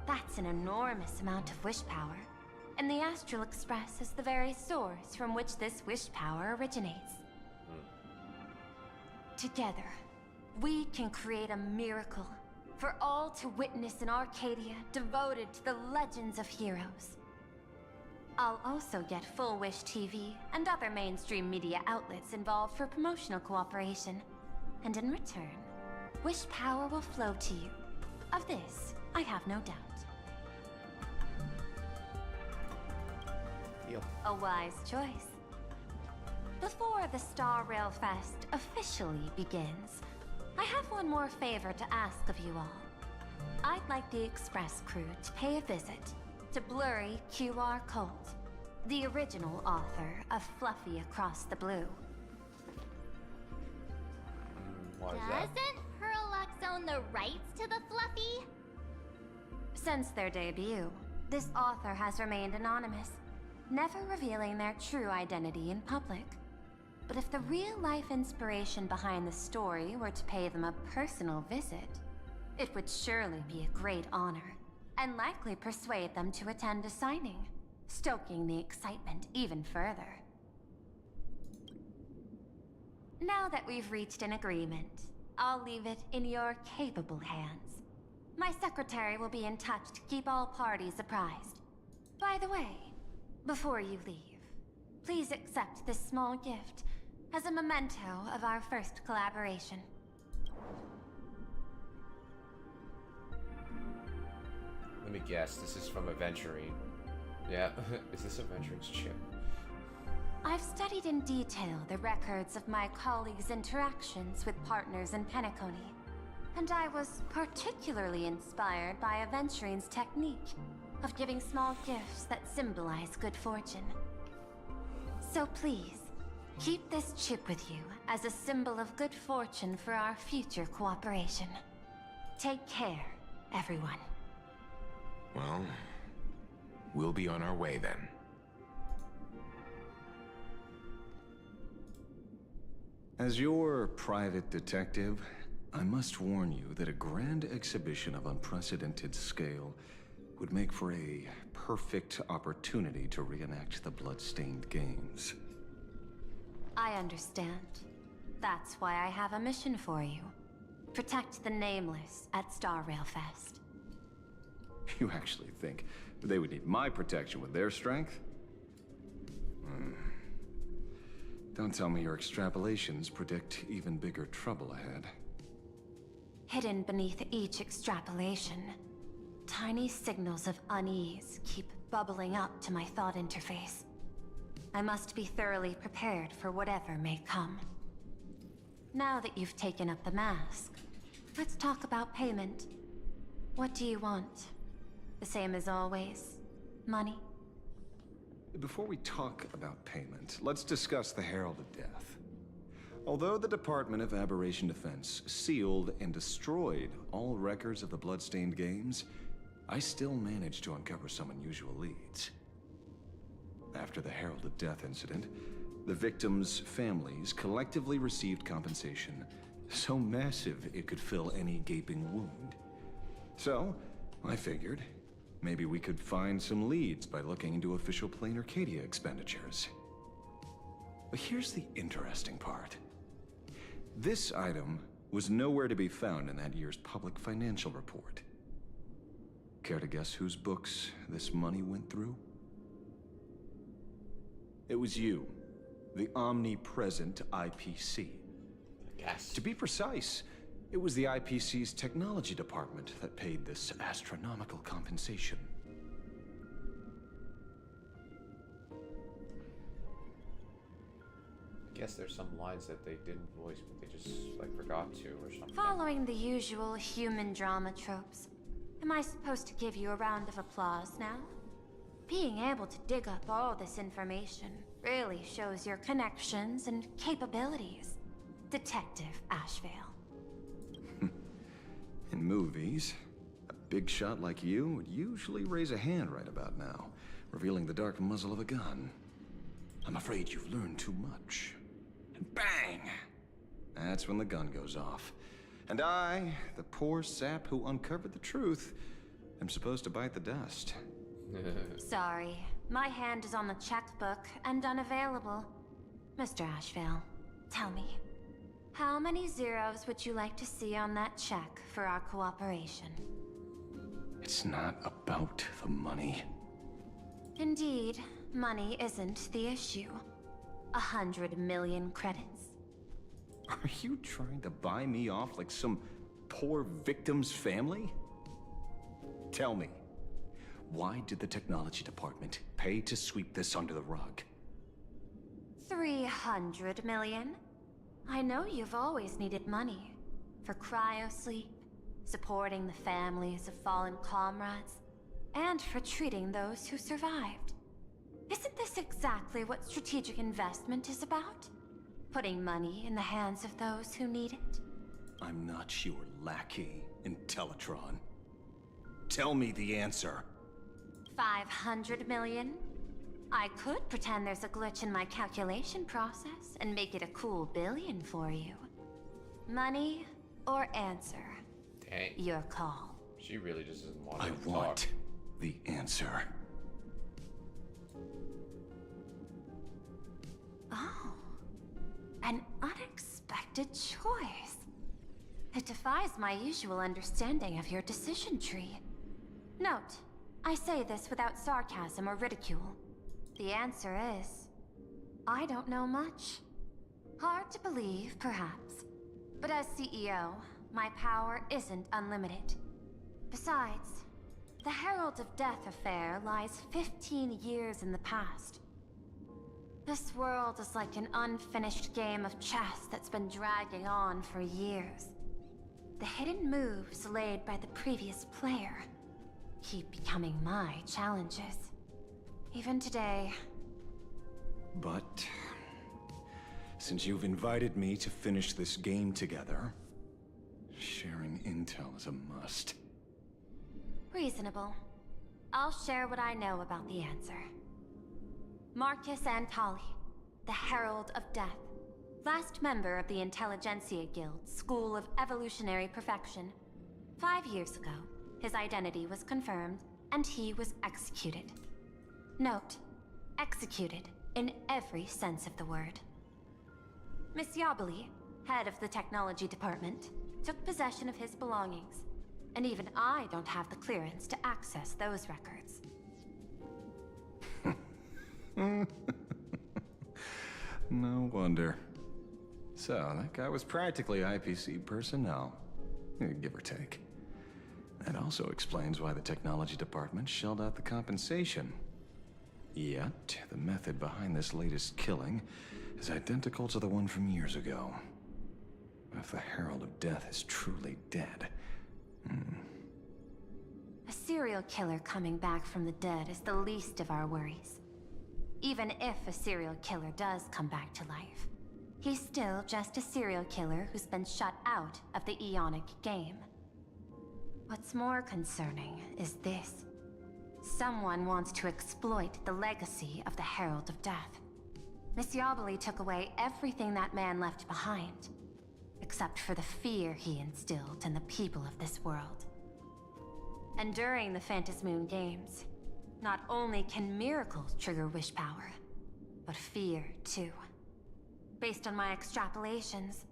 That's an enormous amount of wish power, and the Astral Express is the very source from which this wish power originates. Together, we can create a miracle for all to witness in Arcadia devoted to the legends of heroes. I'll also get Full Wish TV and other mainstream media outlets involved for promotional cooperation. And in return, wish power will flow to you. Of this, I have no doubt. Yep. A wise choice. Before the Star Rail Fest officially begins, I have one more favor to ask of you all. I'd like the Express crew to pay a visit to Blurry QR Colt, the original author of Fluffy Across the Blue. Why is that? Doesn't Parallax own the rights to the Fluffy? Since their debut, this author has remained anonymous, never revealing their true identity in public. But if the real-life inspiration behind the story were to pay them a personal visit, it would surely be a great honor, and likely persuade them to attend a signing, stoking the excitement even further. Now that we've reached an agreement, I'll leave it in your capable hands. My secretary will be in touch to keep all parties apprised. By the way, before you leave, please accept this small gift as a memento of our first collaboration. Let me guess, this is from Aventurine. Yeah, is this Aventurine's chip? I've studied in detail the records of my colleagues' interactions with partners in Penacony, and I was particularly inspired by Aventurine's technique of giving small gifts that symbolize good fortune. So please, keep this chip with you as a symbol of good fortune for our future cooperation. Take care, everyone. Well, we'll be on our way then. As your private detective, I must warn you that a grand exhibition of unprecedented scale would make for a perfect opportunity to reenact the blood-stained games. I understand. That's why I have a mission for you. Protect the Nameless at Star Rail Fest. You actually think they would need my protection with their strength? Don't tell me your extrapolations predict even bigger trouble ahead. Hidden beneath each extrapolation, tiny signals of unease keep bubbling up to my thought interface. I must be thoroughly prepared for whatever may come. Now that you've taken up the mask, let's talk about payment. What do you want? The same as always? Money? Before we talk about payment, let's discuss the Herald of Death. Although the Department of Aberration Defense sealed and destroyed all records of the Bloodstained Games, I still managed to uncover some unusual leads. After the Herald of Death incident, the victims' families collectively received compensation so massive it could fill any gaping wound. So, I figured, maybe we could find some leads by looking into official Plain Arcadia expenditures. But here's the interesting part. This item was nowhere to be found in that year's public financial report. Care to guess whose books this money went through? It was you, the omnipresent IPC. Yes. To be precise, it was the IPC's technology department that paid this astronomical compensation. guess there's some lines that they didn't voice, but they just like forgot to or something. Following the usual human drama tropes, am I supposed to give you a round of applause now? Being able to dig up all this information really shows your connections and capabilities, Detective Ashvale. In movies, a big shot like you would usually raise a hand right about now, revealing the dark muzzle of a gun. I'm afraid you've learned too much. And bang! That's when the gun goes off. And I, the poor sap who uncovered the truth, am supposed to bite the dust. Sorry, my hand is on the checkbook and unavailable. Mr. Ashvale, tell me, how many zeros would you like to see on that check for our cooperation? It's not about the money. Indeed, money isn't the issue. 100 million credits. Are you trying to buy me off like some poor victim's family? Tell me, why did the technology department pay to sweep this under the rug? 300 million? I know you've always needed money. For cryosleep, supporting the families of fallen comrades, and for treating those who survived. Isn't this exactly what strategic investment is about? Putting money in the hands of those who need it? I'm not your lackey, Intellitron. Tell me the answer. 500 million? I could pretend there's a glitch in my calculation process and make it a cool billion for you. Money or answer? Dang. Your call. She really just doesn't want I to want talk. the answer. Oh, an unexpected choice. It defies my usual understanding of your decision tree. Note, I say this without sarcasm or ridicule. The answer is, I don't know much. Hard to believe, perhaps. But as CEO, my power isn't unlimited. Besides, the Herald of Death affair lies 15 years in the past. This world is like an unfinished game of chess that's been dragging on for years. The hidden moves laid by the previous player keep becoming my challenges. Even today. But since you've invited me to finish this game together, sharing intel is a must. Reasonable. I'll share what I know about the answer. Marcus Antali, the Herald of Death. Last member of the Intelligentsia Guild School of Evolutionary Perfection. 5 years ago, his identity was confirmed, and he was executed. Note, executed in every sense of the word. Miss Yabali, head of the technology department, took possession of his belongings, and even I don't have the clearance to access those records. No wonder. So, that guy was practically IPC personnel, give or take. That also explains why the technology department shelled out the compensation. Yet, the method behind this latest killing is identical to the one from years ago. If the Herald of Death is truly dead... A serial killer coming back from the dead is the least of our worries. Even if a serial killer does come back to life, he's still just a serial killer who's been shut out of the Ionic game. What's more concerning is this. Someone wants to exploit the legacy of the Herald of Death. Miss Yabali took away everything that man left behind, except for the fear he instilled in the people of this world. And during the Phantasmoon Games, not only can miracles trigger wish power, but fear too. Based on my extrapolations,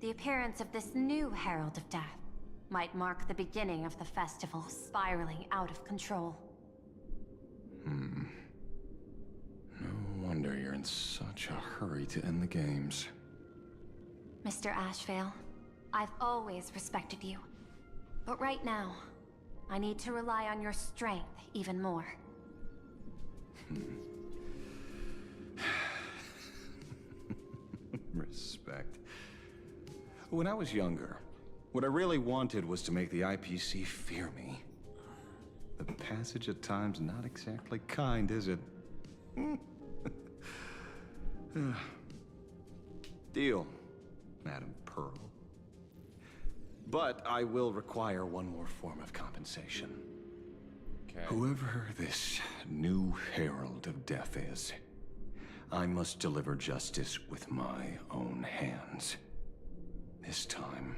the appearance of this new Herald of Death might mark the beginning of the festival spiraling out of control. No wonder you're in such a hurry to end the games. Mr. Ashvale, I've always respected you. But right now, I need to rely on your strength even more. When I was younger, what I really wanted was to make the IPC fear me. The passage of time's not exactly kind, is it? Deal, Madam Pearl. But I will require one more form of compensation. Okay. Whoever this new Herald of Death is, I must deliver justice with my own hands. This time,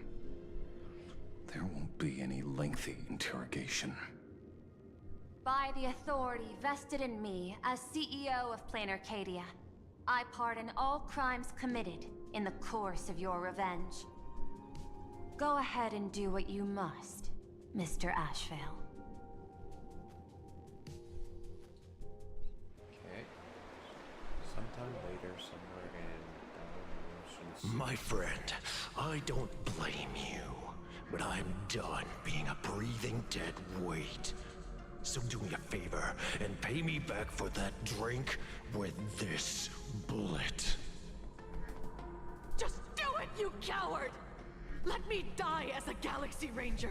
there won't be any lengthy interrogation. By the authority vested in me as CEO of Plain Arcadia, I pardon all crimes committed in the course of your revenge. Go ahead and do what you must, Mr. Ashvale. Okay. Sometime later, somewhere in My friend, I don't blame you, but I'm done being a breathing dead weight. So do me a favor and pay me back for that drink with this bullet. Just do it, you coward! Let me die as a Galaxy Ranger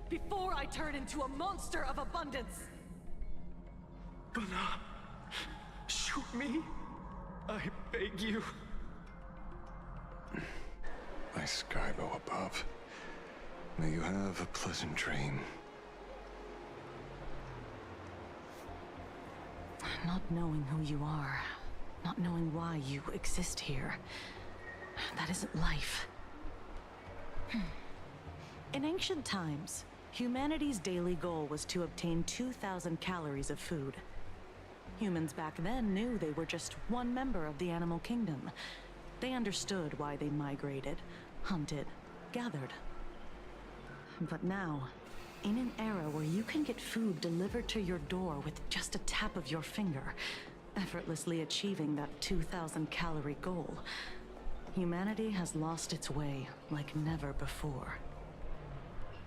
before I turn into a monster of abundance. Bana, shoot me. I beg you. My Skybo above, may you have a pleasant dream. Not knowing who you are, not knowing why you exist here, that isn't life. In ancient times, humanity's daily goal was to obtain 2,000 calories of food. Humans back then knew they were just one member of the animal kingdom. They understood why they migrated, hunted, gathered. But now, in an era where you can get food delivered to your door with just a tap of your finger, effortlessly achieving that 2,000 calorie goal, humanity has lost its way like never before.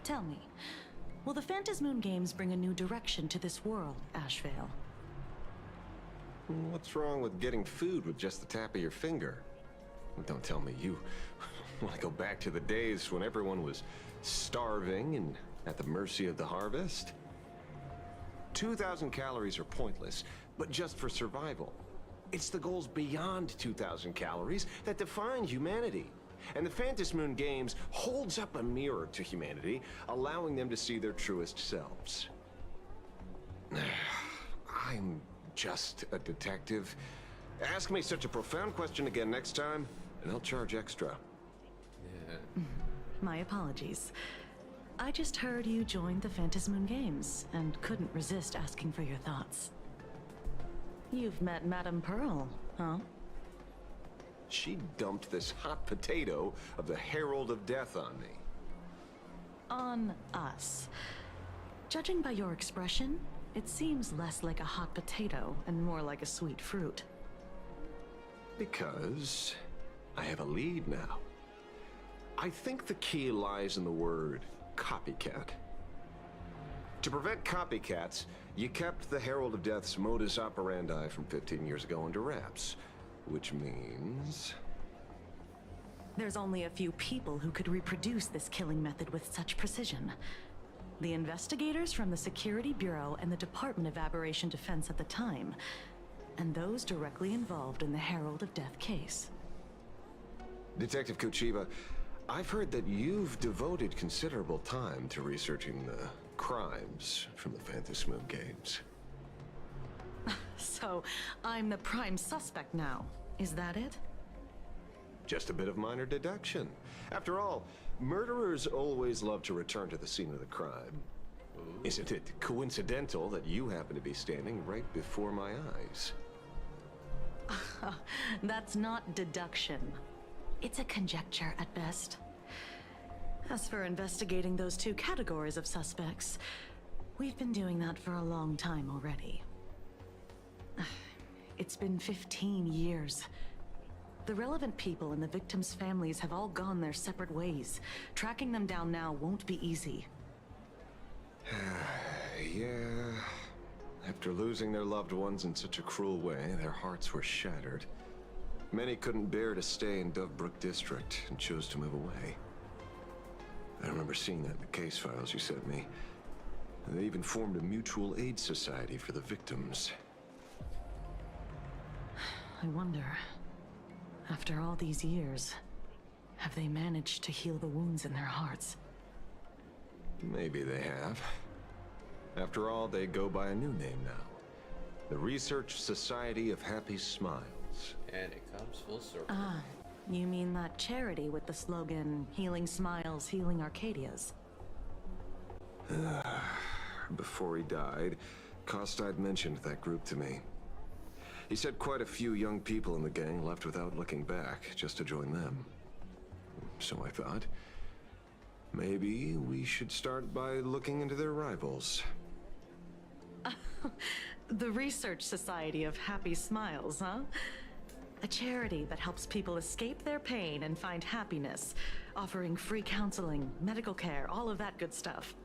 Tell me, will the Phantasmoon Games bring a new direction to this world, Ashvale? What's wrong with getting food with just the tap of your finger? Don't tell me you want to go back to the days when everyone was starving and at the mercy of the harvest? 2,000 calories are pointless, but just for survival. It's the goals beyond 2,000 calories that define humanity. And the Phantasmoon Games holds up a mirror to humanity, allowing them to see their truest selves. I'm just a detective. Ask me such a profound question again next time, and I'll charge extra. Yeah. My apologies. I just heard you joined the Phantasmoon Games and couldn't resist asking for your thoughts. You've met Madame Pearl, huh? She dumped this hot potato of the Herald of Death on me. On us. Judging by your expression, it seems less like a hot potato and more like a sweet fruit. Because I have a lead now. I think the key lies in the word copycat. To prevent copycats, you kept the Herald of Death's modus operandi from 15 years ago under wraps. Which means... There's only a few people who could reproduce this killing method with such precision. The investigators from the Security Bureau and the Department of Aberration Defense at the time, and those directly involved in the Herald of Death case. Detective Kuchiba, I've heard that you've devoted considerable time to researching the crimes from the Phantasmoon Games. So, I'm the prime suspect now. Is that it? Just a bit of minor deduction. After all, murderers always love to return to the scene of the crime. Isn't it coincidental that you happen to be standing right before my eyes? That's not deduction. It's a conjecture at best. As for investigating those two categories of suspects, we've been doing that for a long time already. It's been 15 years. The relevant people and the victims' families have all gone their separate ways. Tracking them down now won't be easy. Yeah. After losing their loved ones in such a cruel way, their hearts were shattered. Many couldn't bear to stay in Dovebrook District and chose to move away. I remember seeing that in the case files you sent me. They even formed a mutual aid society for the victims. I wonder, after all these years, have they managed to heal the wounds in their hearts? Maybe they have. After all, they go by a new name now. The Research Society of Happy Smiles. And it comes full circle. Ah, you mean that charity with the slogan, Healing Smiles, Healing Arcadias? Before he died, Kostad mentioned that group to me. He said quite a few young people in the gang left without looking back, just to join them. So I thought, maybe we should start by looking into their rivals. The Research Society of Happy Smiles, huh? A charity that helps people escape their pain and find happiness, offering free counseling, medical care, all of that good stuff.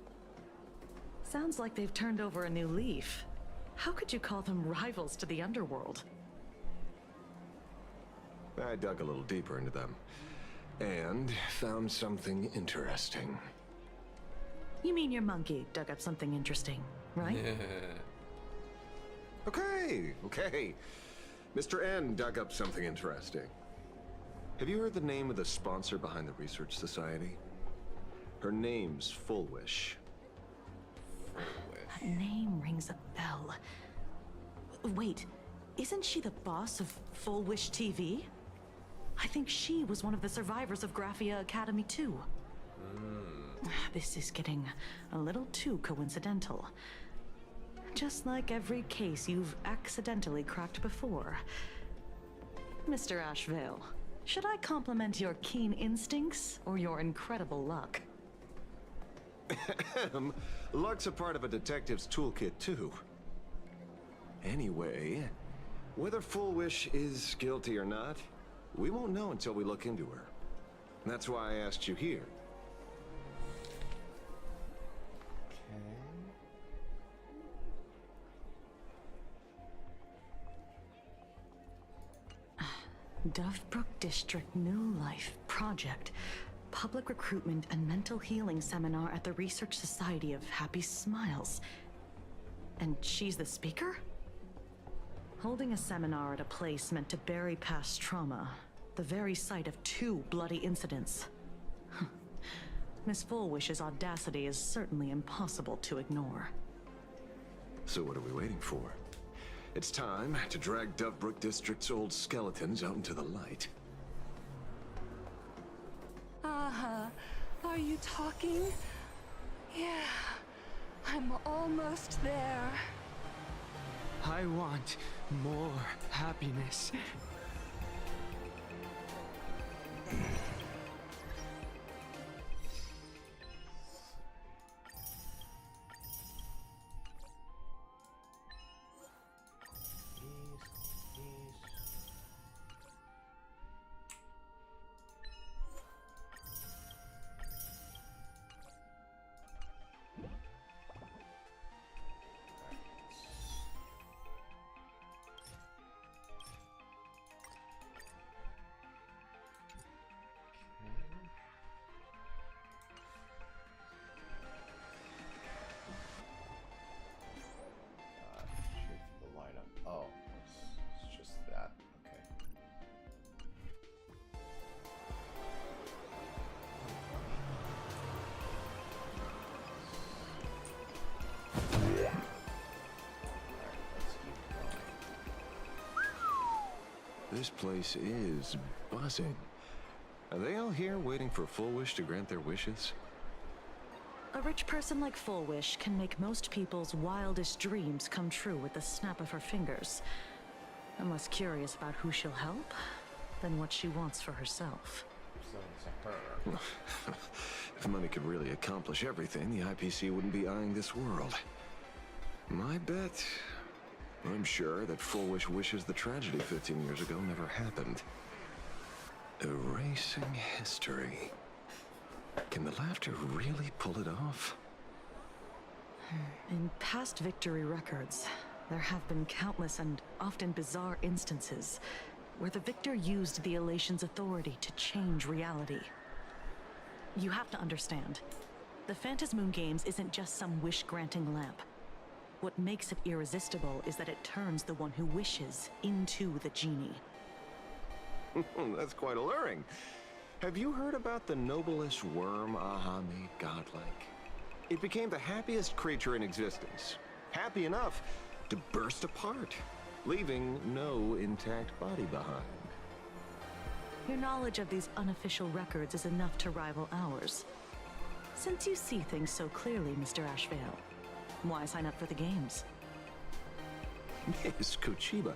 Sounds like they've turned over a new leaf. How could you call them rivals to the underworld? I dug a little deeper into them, and found something interesting. You mean your monkey dug up something interesting, right? Okay. Mr. N dug up something interesting. Have you heard the name of the sponsor behind the Research Society? Her name's Fullwish. That name rings a bell. Wait, isn't she the boss of Full Wish TV? I think she was one of the survivors of Graphia Academy 2. This is getting a little too coincidental. Just like every case you've accidentally cracked before. Mr. Ashvale, should I compliment your keen instincts or your incredible luck? Luck's a part of a detective's toolkit, too. Anyway, whether Full Wish is guilty or not, we won't know until we look into her. That's why I asked you here. Dovebrook District New Life Project. Public Recruitment and Mental Healing Seminar at the Research Society of Happy Smiles. And she's the speaker? Holding a seminar at a place meant to bury past trauma. The very site of 2 bloody incidents. Miss Fullwish's audacity is certainly impossible to ignore. So what are we waiting for? It's time to drag Dovebrook District's old skeletons out into the light. Are you talking? Yeah, I'm almost there. I want more happiness. This place is buzzing. Are they all here waiting for Full Wish to grant their wishes? A rich person like Full Wish can make most people's wildest dreams come true with the snap of her fingers. I'm less curious about who she'll help than what she wants for herself. If money could really accomplish everything, the IPC wouldn't be eyeing this world. My bet, I'm sure that Full Wish wishes the tragedy 15 years ago never happened. Erasing history. Can the laughter really pull it off? In past victory records, there have been countless and often bizarre instances where the victor used the elation's authority to change reality. You have to understand. The Phantasmoon Games isn't just some wish-granting lamp. What makes it irresistible is that it turns the one who wishes into the genie. That's quite alluring. Have you heard about the noblest worm Aha made godlike? It became the happiest creature in existence. Happy enough to burst apart, leaving no intact body behind. Your knowledge of these unofficial records is enough to rival ours. Since you see things so clearly, Mr. Ashvale, why sign up for the games? Miss Kochiba,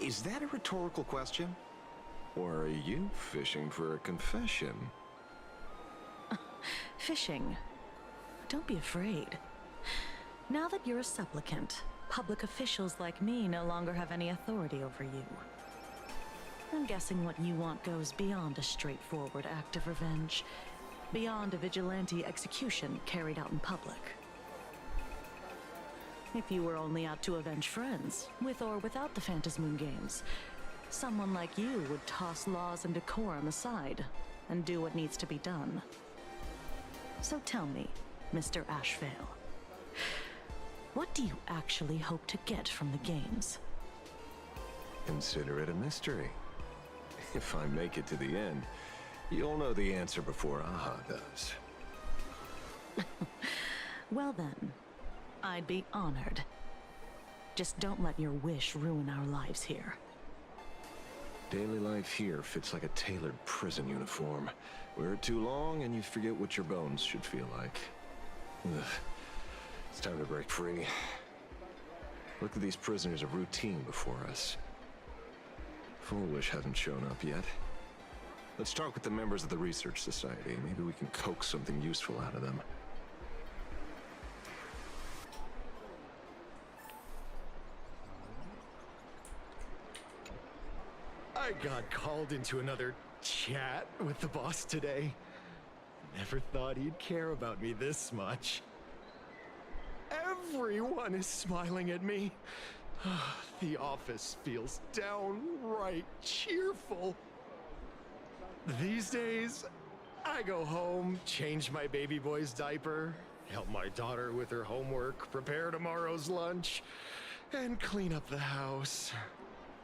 is that a rhetorical question? Or are you fishing for a confession? Fishing? Don't be afraid. Now that you're a supplicant, public officials like me no longer have any authority over you. I'm guessing what you want goes beyond a straightforward act of revenge, beyond a vigilante execution carried out in public. If you were only out to avenge friends, with or without the Phantasmoon Games, someone like you would toss laws and decorum aside and do what needs to be done. So tell me, Mr. Ashvale, what do you actually hope to get from the games? Consider it a mystery. If I make it to the end, you'll know the answer before Aha does. Well then, I'd be honored. Just don't let your wish ruin our lives here. Daily life here fits like a tailored prison uniform. Wear it too long and you forget what your bones should feel like. Ugh. It's time to break free. Look at these prisoners of routine before us. Full-Wish hasn't shown up yet. Let's talk with the members of the Research Society. Maybe we can coax something useful out of them. I got called into another chat with the boss today. Never thought he'd care about me this much. Everyone is smiling at me. The office feels downright cheerful. These days, I go home, change my baby boy's diaper, help my daughter with her homework, prepare tomorrow's lunch, and clean up the house.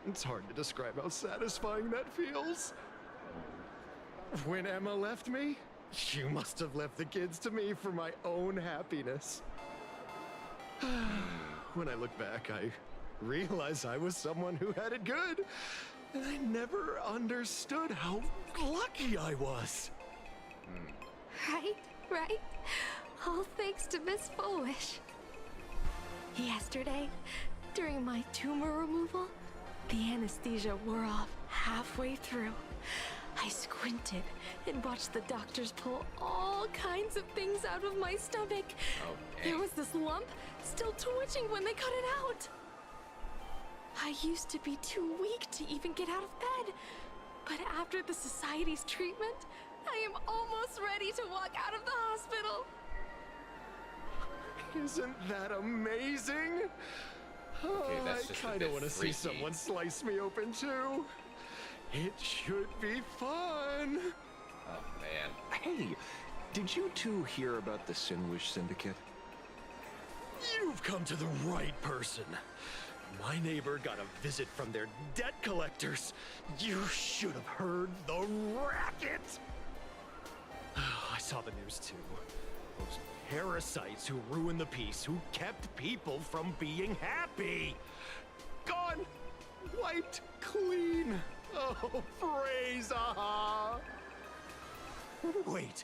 It's hard to describe how satisfying that feels. When Emma left me, she must have left the kids to me for my own happiness. When I look back, I realize I was someone who had it good, and I never understood how lucky I was. Right? All thanks to Miss Full-Wish. Yesterday, during my tumor removal, the anesthesia wore off halfway through. I squinted and watched the doctors pull all kinds of things out of my stomach. Okay. There was this lump still twitching when they cut it out. I used to be too weak to even get out of bed. But after the Society's treatment, I am almost ready to walk out of the hospital. Isn't that amazing? Okay, that's I just a kind bit of want to see freaky. someone slice me open too. It should be fun. Oh man. Hey, did you two hear about the Sinwish Syndicate? You've come to the right person. My neighbor got a visit from their debt collectors. You should have heard the racket. I saw the news too. Those parasites who ruined the peace, who kept people from being happy. Gone. Wiped clean. Oh, praise Aha. Wait,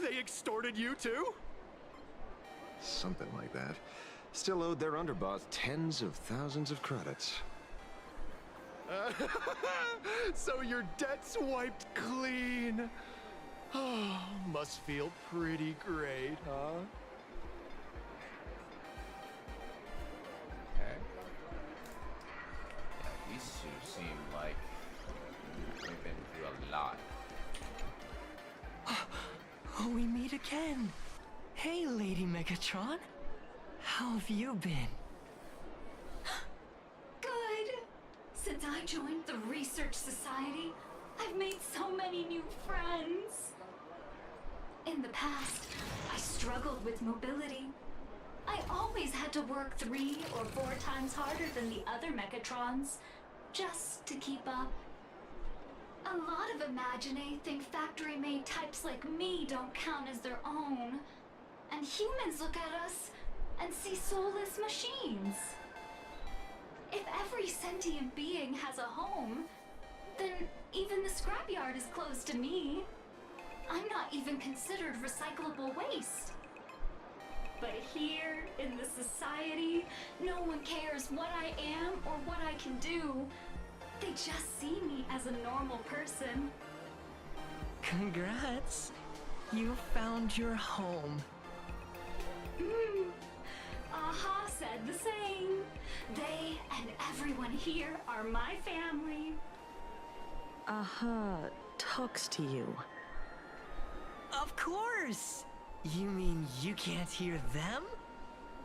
they extorted you too? Something like that. Still owed their underboss tens of thousands of credits. So your debt's wiped clean. Oh, must feel pretty great, huh? Okay. Yeah, these two seem like they've been through a lot. Oh, we meet again. Hey, Lady Megatron. How have you been? Good. Since I joined the Research Society, I've made so many new friends. In the past, I struggled with mobility. I always had to work 3 or 4 times harder than the other Mechatrons, just to keep up. A lot of Imagine think factory-made types like me don't count as their own. And humans look at us and see soulless machines. If every sentient being has a home, then even the scrapyard is closed to me. I'm not even considered recyclable waste. But here, in the society, no one cares what I am or what I can do. They just see me as a normal person. Congrats! You found your home. Aha said the same. They and everyone here are my family. Aha talks to you. Of course! You mean you can't hear them?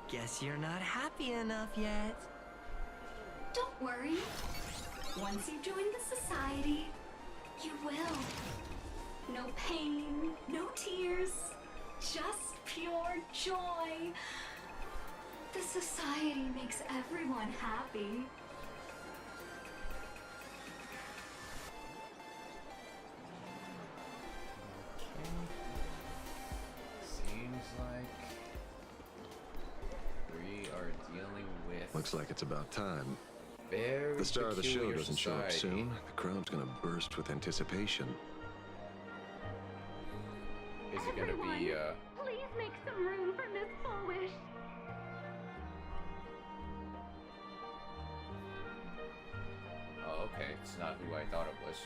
Guess you're not happy enough yet. Don't worry. Once you join the society, you will. No pain, no tears, just pure joy. The society makes everyone happy. Seems like we are dealing with Looks like it's about time. very The star of the show peculiar doesn't show up society. soon. The crowd's gonna burst with anticipation. Is it gonna be Please make some room for Miss Foolish. oh, okay, it's not who I thought it was.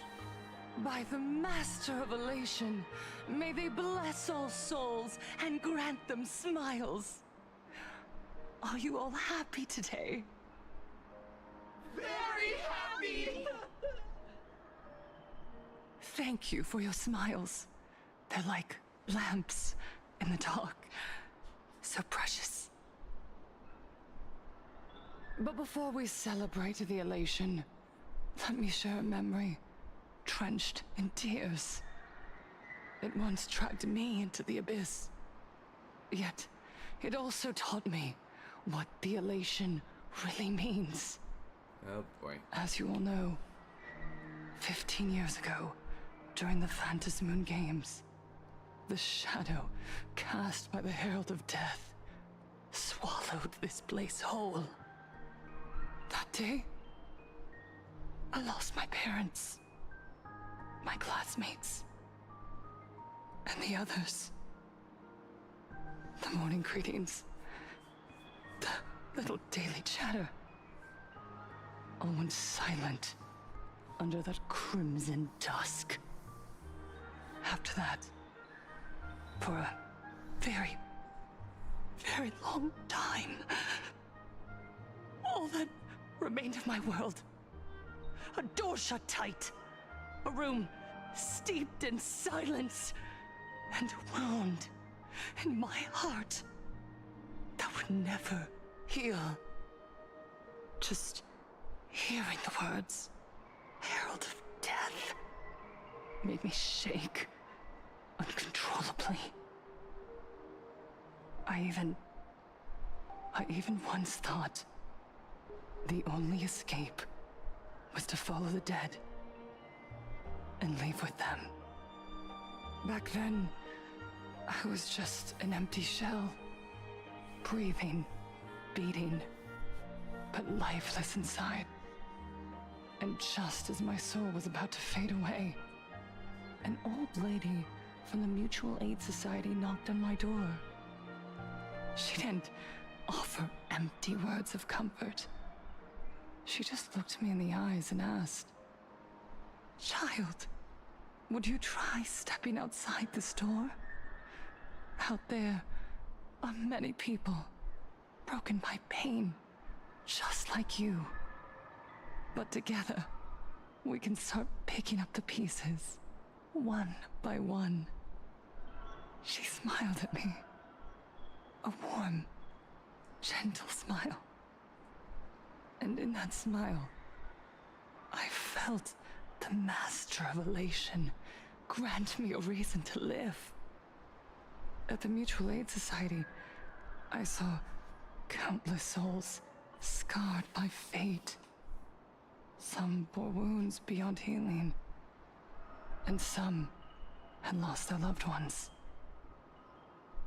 By the Master of Elation, may they bless all souls and grant them smiles. Are you all happy today? Very happy! Thank you for your smiles. They're like lamps in the dark. So precious. But before we celebrate the elation, let me share a memory drenched in tears. It once dragged me into the abyss. Yet, it also taught me what the elation really means. Oh boy. As you all know, 15 years ago, during the Phantom Moon Games, the shadow cast by the Herald of Death swallowed this place whole. That day, I lost my parents, my classmates, and the others. The morning greetings, the little daily chatter, all went silent under that crimson dusk. After that, for a very, very long time, all that remained of my world, a door shut tight, a room steeped in silence, and a wound in my heart that would never heal. Just hearing the words, Herald of Death, made me shake uncontrollably. I even once thought the only escape was to follow the dead and leave with them. Back then, I was just an empty shell, breathing, beating, but lifeless inside. And just as my soul was about to fade away, an old lady from the Mutual Aid Society knocked on my door. She didn't offer empty words of comfort. She just looked me in the eyes and asked, "Child, would you try stepping outside this door? Out there are many people broken by pain, just like you. But together, we can start picking up the pieces, one by one." She smiled at me. A warm, gentle smile. And in that smile, I felt the Master of Elation grant me a reason to live. At the Mutual Aid Society, I saw countless souls scarred by fate. Some bore wounds beyond healing, and some had lost their loved ones.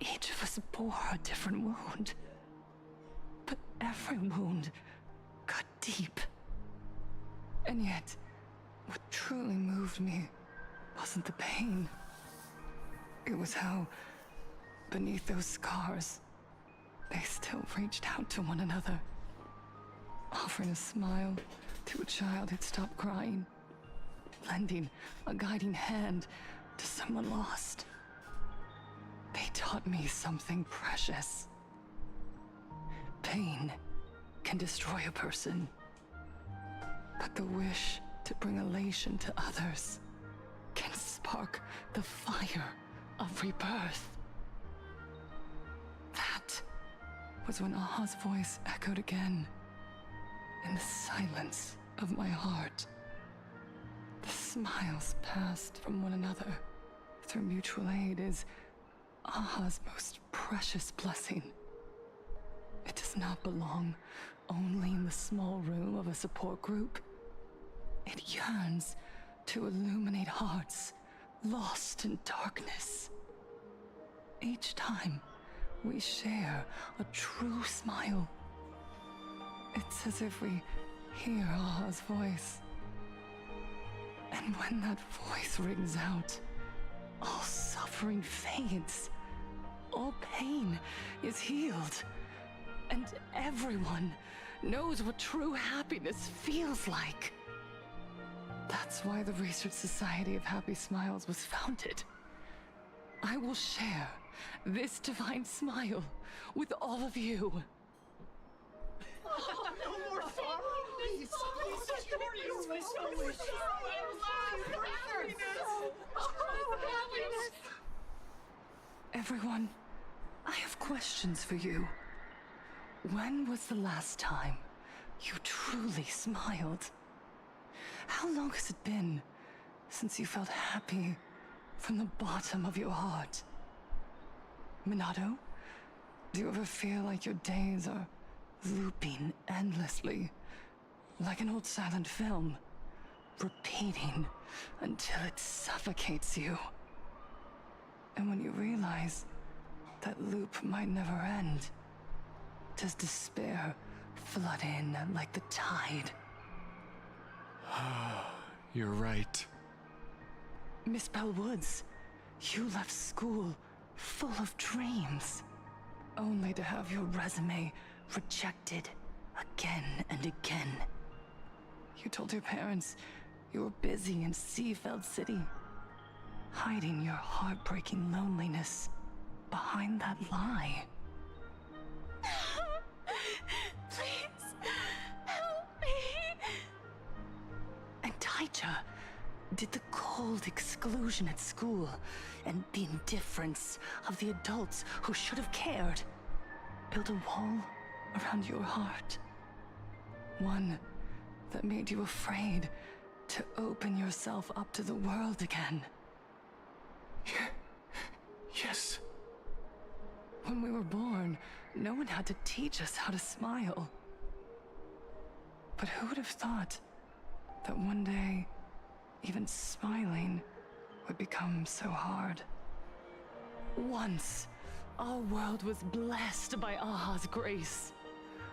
Each of us bore a different wound, but every wound cut deep. And yet, what truly moved me wasn't the pain. It was how, beneath those scars, they still reached out to one another, offering a smile to a child who'd stopped crying, lending a guiding hand to someone lost. They taught me something precious. Pain can destroy a person, but the wish to bring elation to others can spark the fire of rebirth. That was when Aha's voice echoed again in the silence of my heart. The smiles passed from one another through mutual aid is Aha's most precious blessing. It does not belong only in the small room of a support group. It yearns to illuminate hearts lost in darkness. Each time we share a true smile, it's as if we hear Aha's voice. And when that voice rings out, all suffering fades, all pain is healed, and everyone knows what true happiness feels like. That's why the Research Society of Happy Smiles was founded. I will share this divine smile with all of you. No more sorrow! Please, Everyone, I have questions for you. When was the last time you truly smiled? How long has it been since you felt happy from the bottom of your heart? Minato, do you ever feel like your days are looping endlessly, like an old silent film, repeating until it suffocates you? And when you realize that loop might never end, does despair flood in like the tide? You're right. Miss Bellwoods, you left school full of dreams, only to have your resume rejected again and again. You told your parents you were busy in Seafeld City, hiding your heartbreaking loneliness behind that lie. Please, help me. And Taija did the cold exclusion at school and the indifference of the adults who should have cared build a wall around your heart. One that made you afraid to open yourself up to the world again. Yes. When we were born, no one had to teach us how to smile. But who would have thought that one day, even smiling would become so hard? Once, our world was blessed by Aha's grace.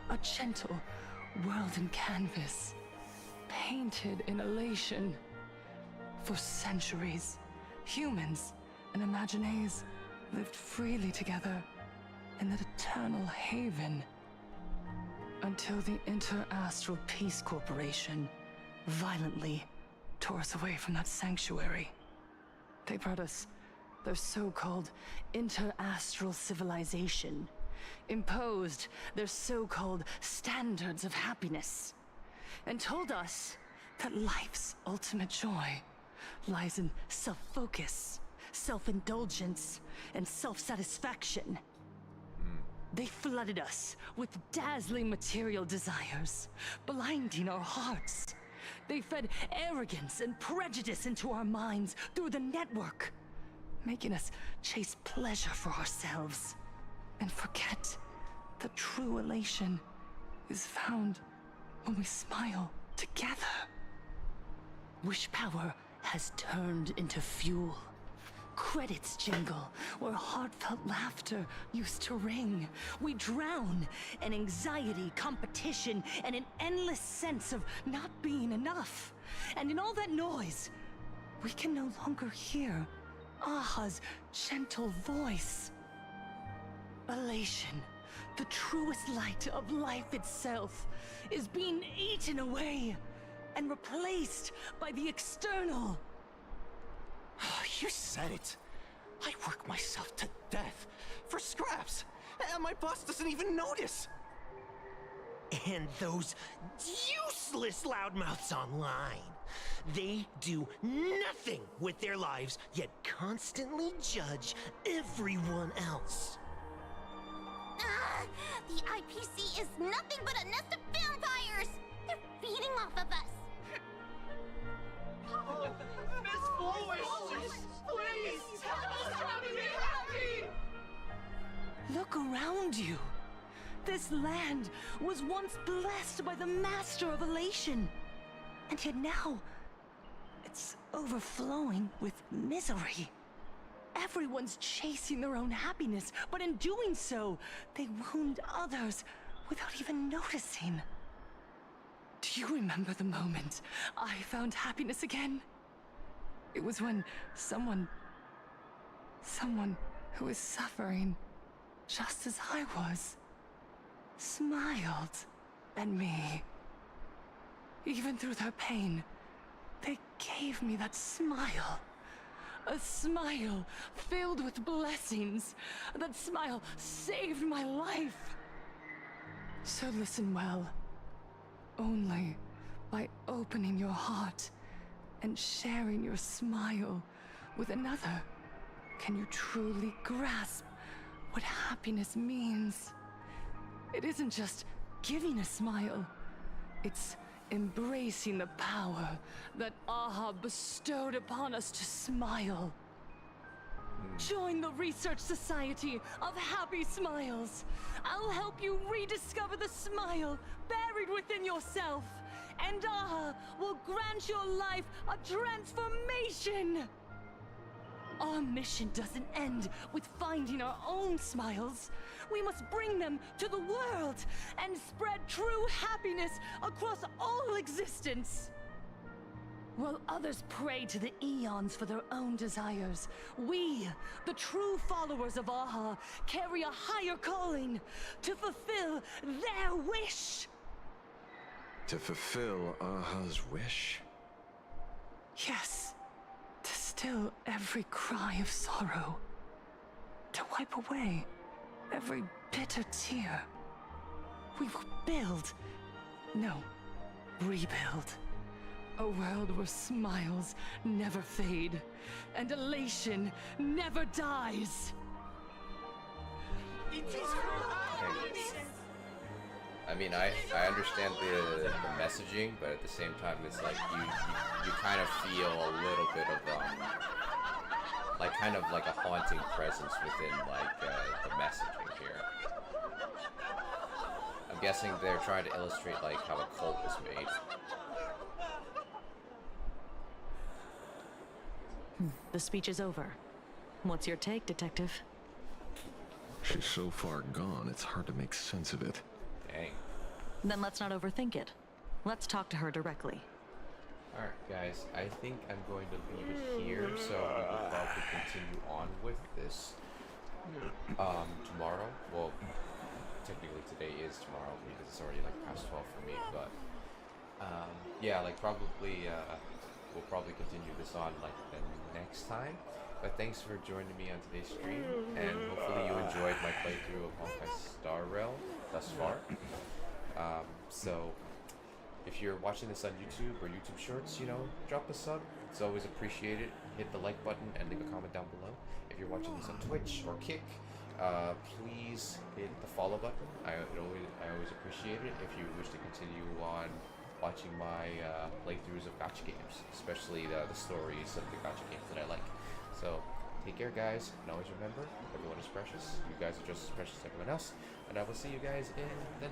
A gentle world in canvas, painted in elation. For centuries, humans and Imaginaes lived freely together in that eternal haven. Until the Inter-Astral Peace Corporation violently tore us away from that sanctuary. They brought us their so-called inter-astral civilization, imposed their so-called standards of happiness, and told us that life's ultimate joy lies in self-focus, self-indulgence, and self-satisfaction. They flooded us with dazzling material desires, blinding our hearts. They fed arrogance and prejudice into our minds through the network. making us chase pleasure for ourselves and forget that true elation is found when we smile together. Wish power has turned into fuel. Credits jingle where heartfelt laughter used to ring. We drown in anxiety, competition, and an endless sense of not being enough. And in all that noise, we can no longer hear Aha's gentle voice. Elation, the truest light of life itself, is being eaten away and replaced by the external. You said it. I work myself to death for scraps, and my boss doesn't even notice. And those useless loudmouths online. They do nothing with their lives, yet constantly judge everyone else. The IPC is nothing but a nest of vampires! They're feeding off of us! Miss Flourish, please! Help me be happy! Look around you. This land was once blessed by the master of elation. And yet now, it's overflowing with misery. Everyone's chasing their own happiness, but in doing so, they wound others without even noticing. Do you remember the moment I found happiness again? It was when someone who was suffering just as I was, smiled at me. Even through their pain, they gave me that smile. A smile filled with blessings. That smile saved my life. So listen well. Only by opening your heart and sharing your smile with another can you truly grasp what happiness means. It isn't just giving a smile. It's embracing the power that Aha bestowed upon us to smile. Join the Research Society of Happy Smiles. I'll help you rediscover the smile buried within yourself, and Aha will grant your life a transformation. Our mission doesn't end with finding our own smiles. We must bring them to the world and spread true happiness across all existence. While others pray to the eons for their own desires, we, the true followers of Aha, carry a higher calling to fulfill their wish. To fulfill Aha's wish? Yes. To still every cry of sorrow. To wipe away every bitter tear. We will build, no, rebuild. A world where smiles never fade, and elation never dies. I mean, I understand the messaging, but at the same time, it's like you kind of feel a little bit of like kind of like a haunting presence within like the messaging here. I'm guessing they're trying to illustrate like how a cult was made. The speech is over. What's your take, Detective? She's so far gone, it's hard to make sense of it. Dang. Then let's not overthink it. Let's talk to her directly. Alright guys, I think I'm going to leave it here, so we will probably continue on with this tomorrow. Well, technically today is tomorrow because it's already like past 12 for me, but yeah, like probably we'll probably continue this on like the next time. But thanks for joining me on today's stream, and hopefully you enjoyed my playthrough of Honkai Star Rail thus far. So if you're watching this on YouTube or YouTube Shorts, you know, drop a sub. It's always appreciated. Hit the like button and leave a comment down below. If you're watching this on Twitch or Kick, please hit the follow button. I always appreciate it if you wish to continue on watching my playthroughs of gacha games, especially the stories of the gacha games that I like. So Take care, guys, and always remember, everyone is precious. You guys are just as precious as everyone else. And I will see you guys in the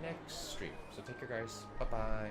next stream. So take care, guys. Bye-bye.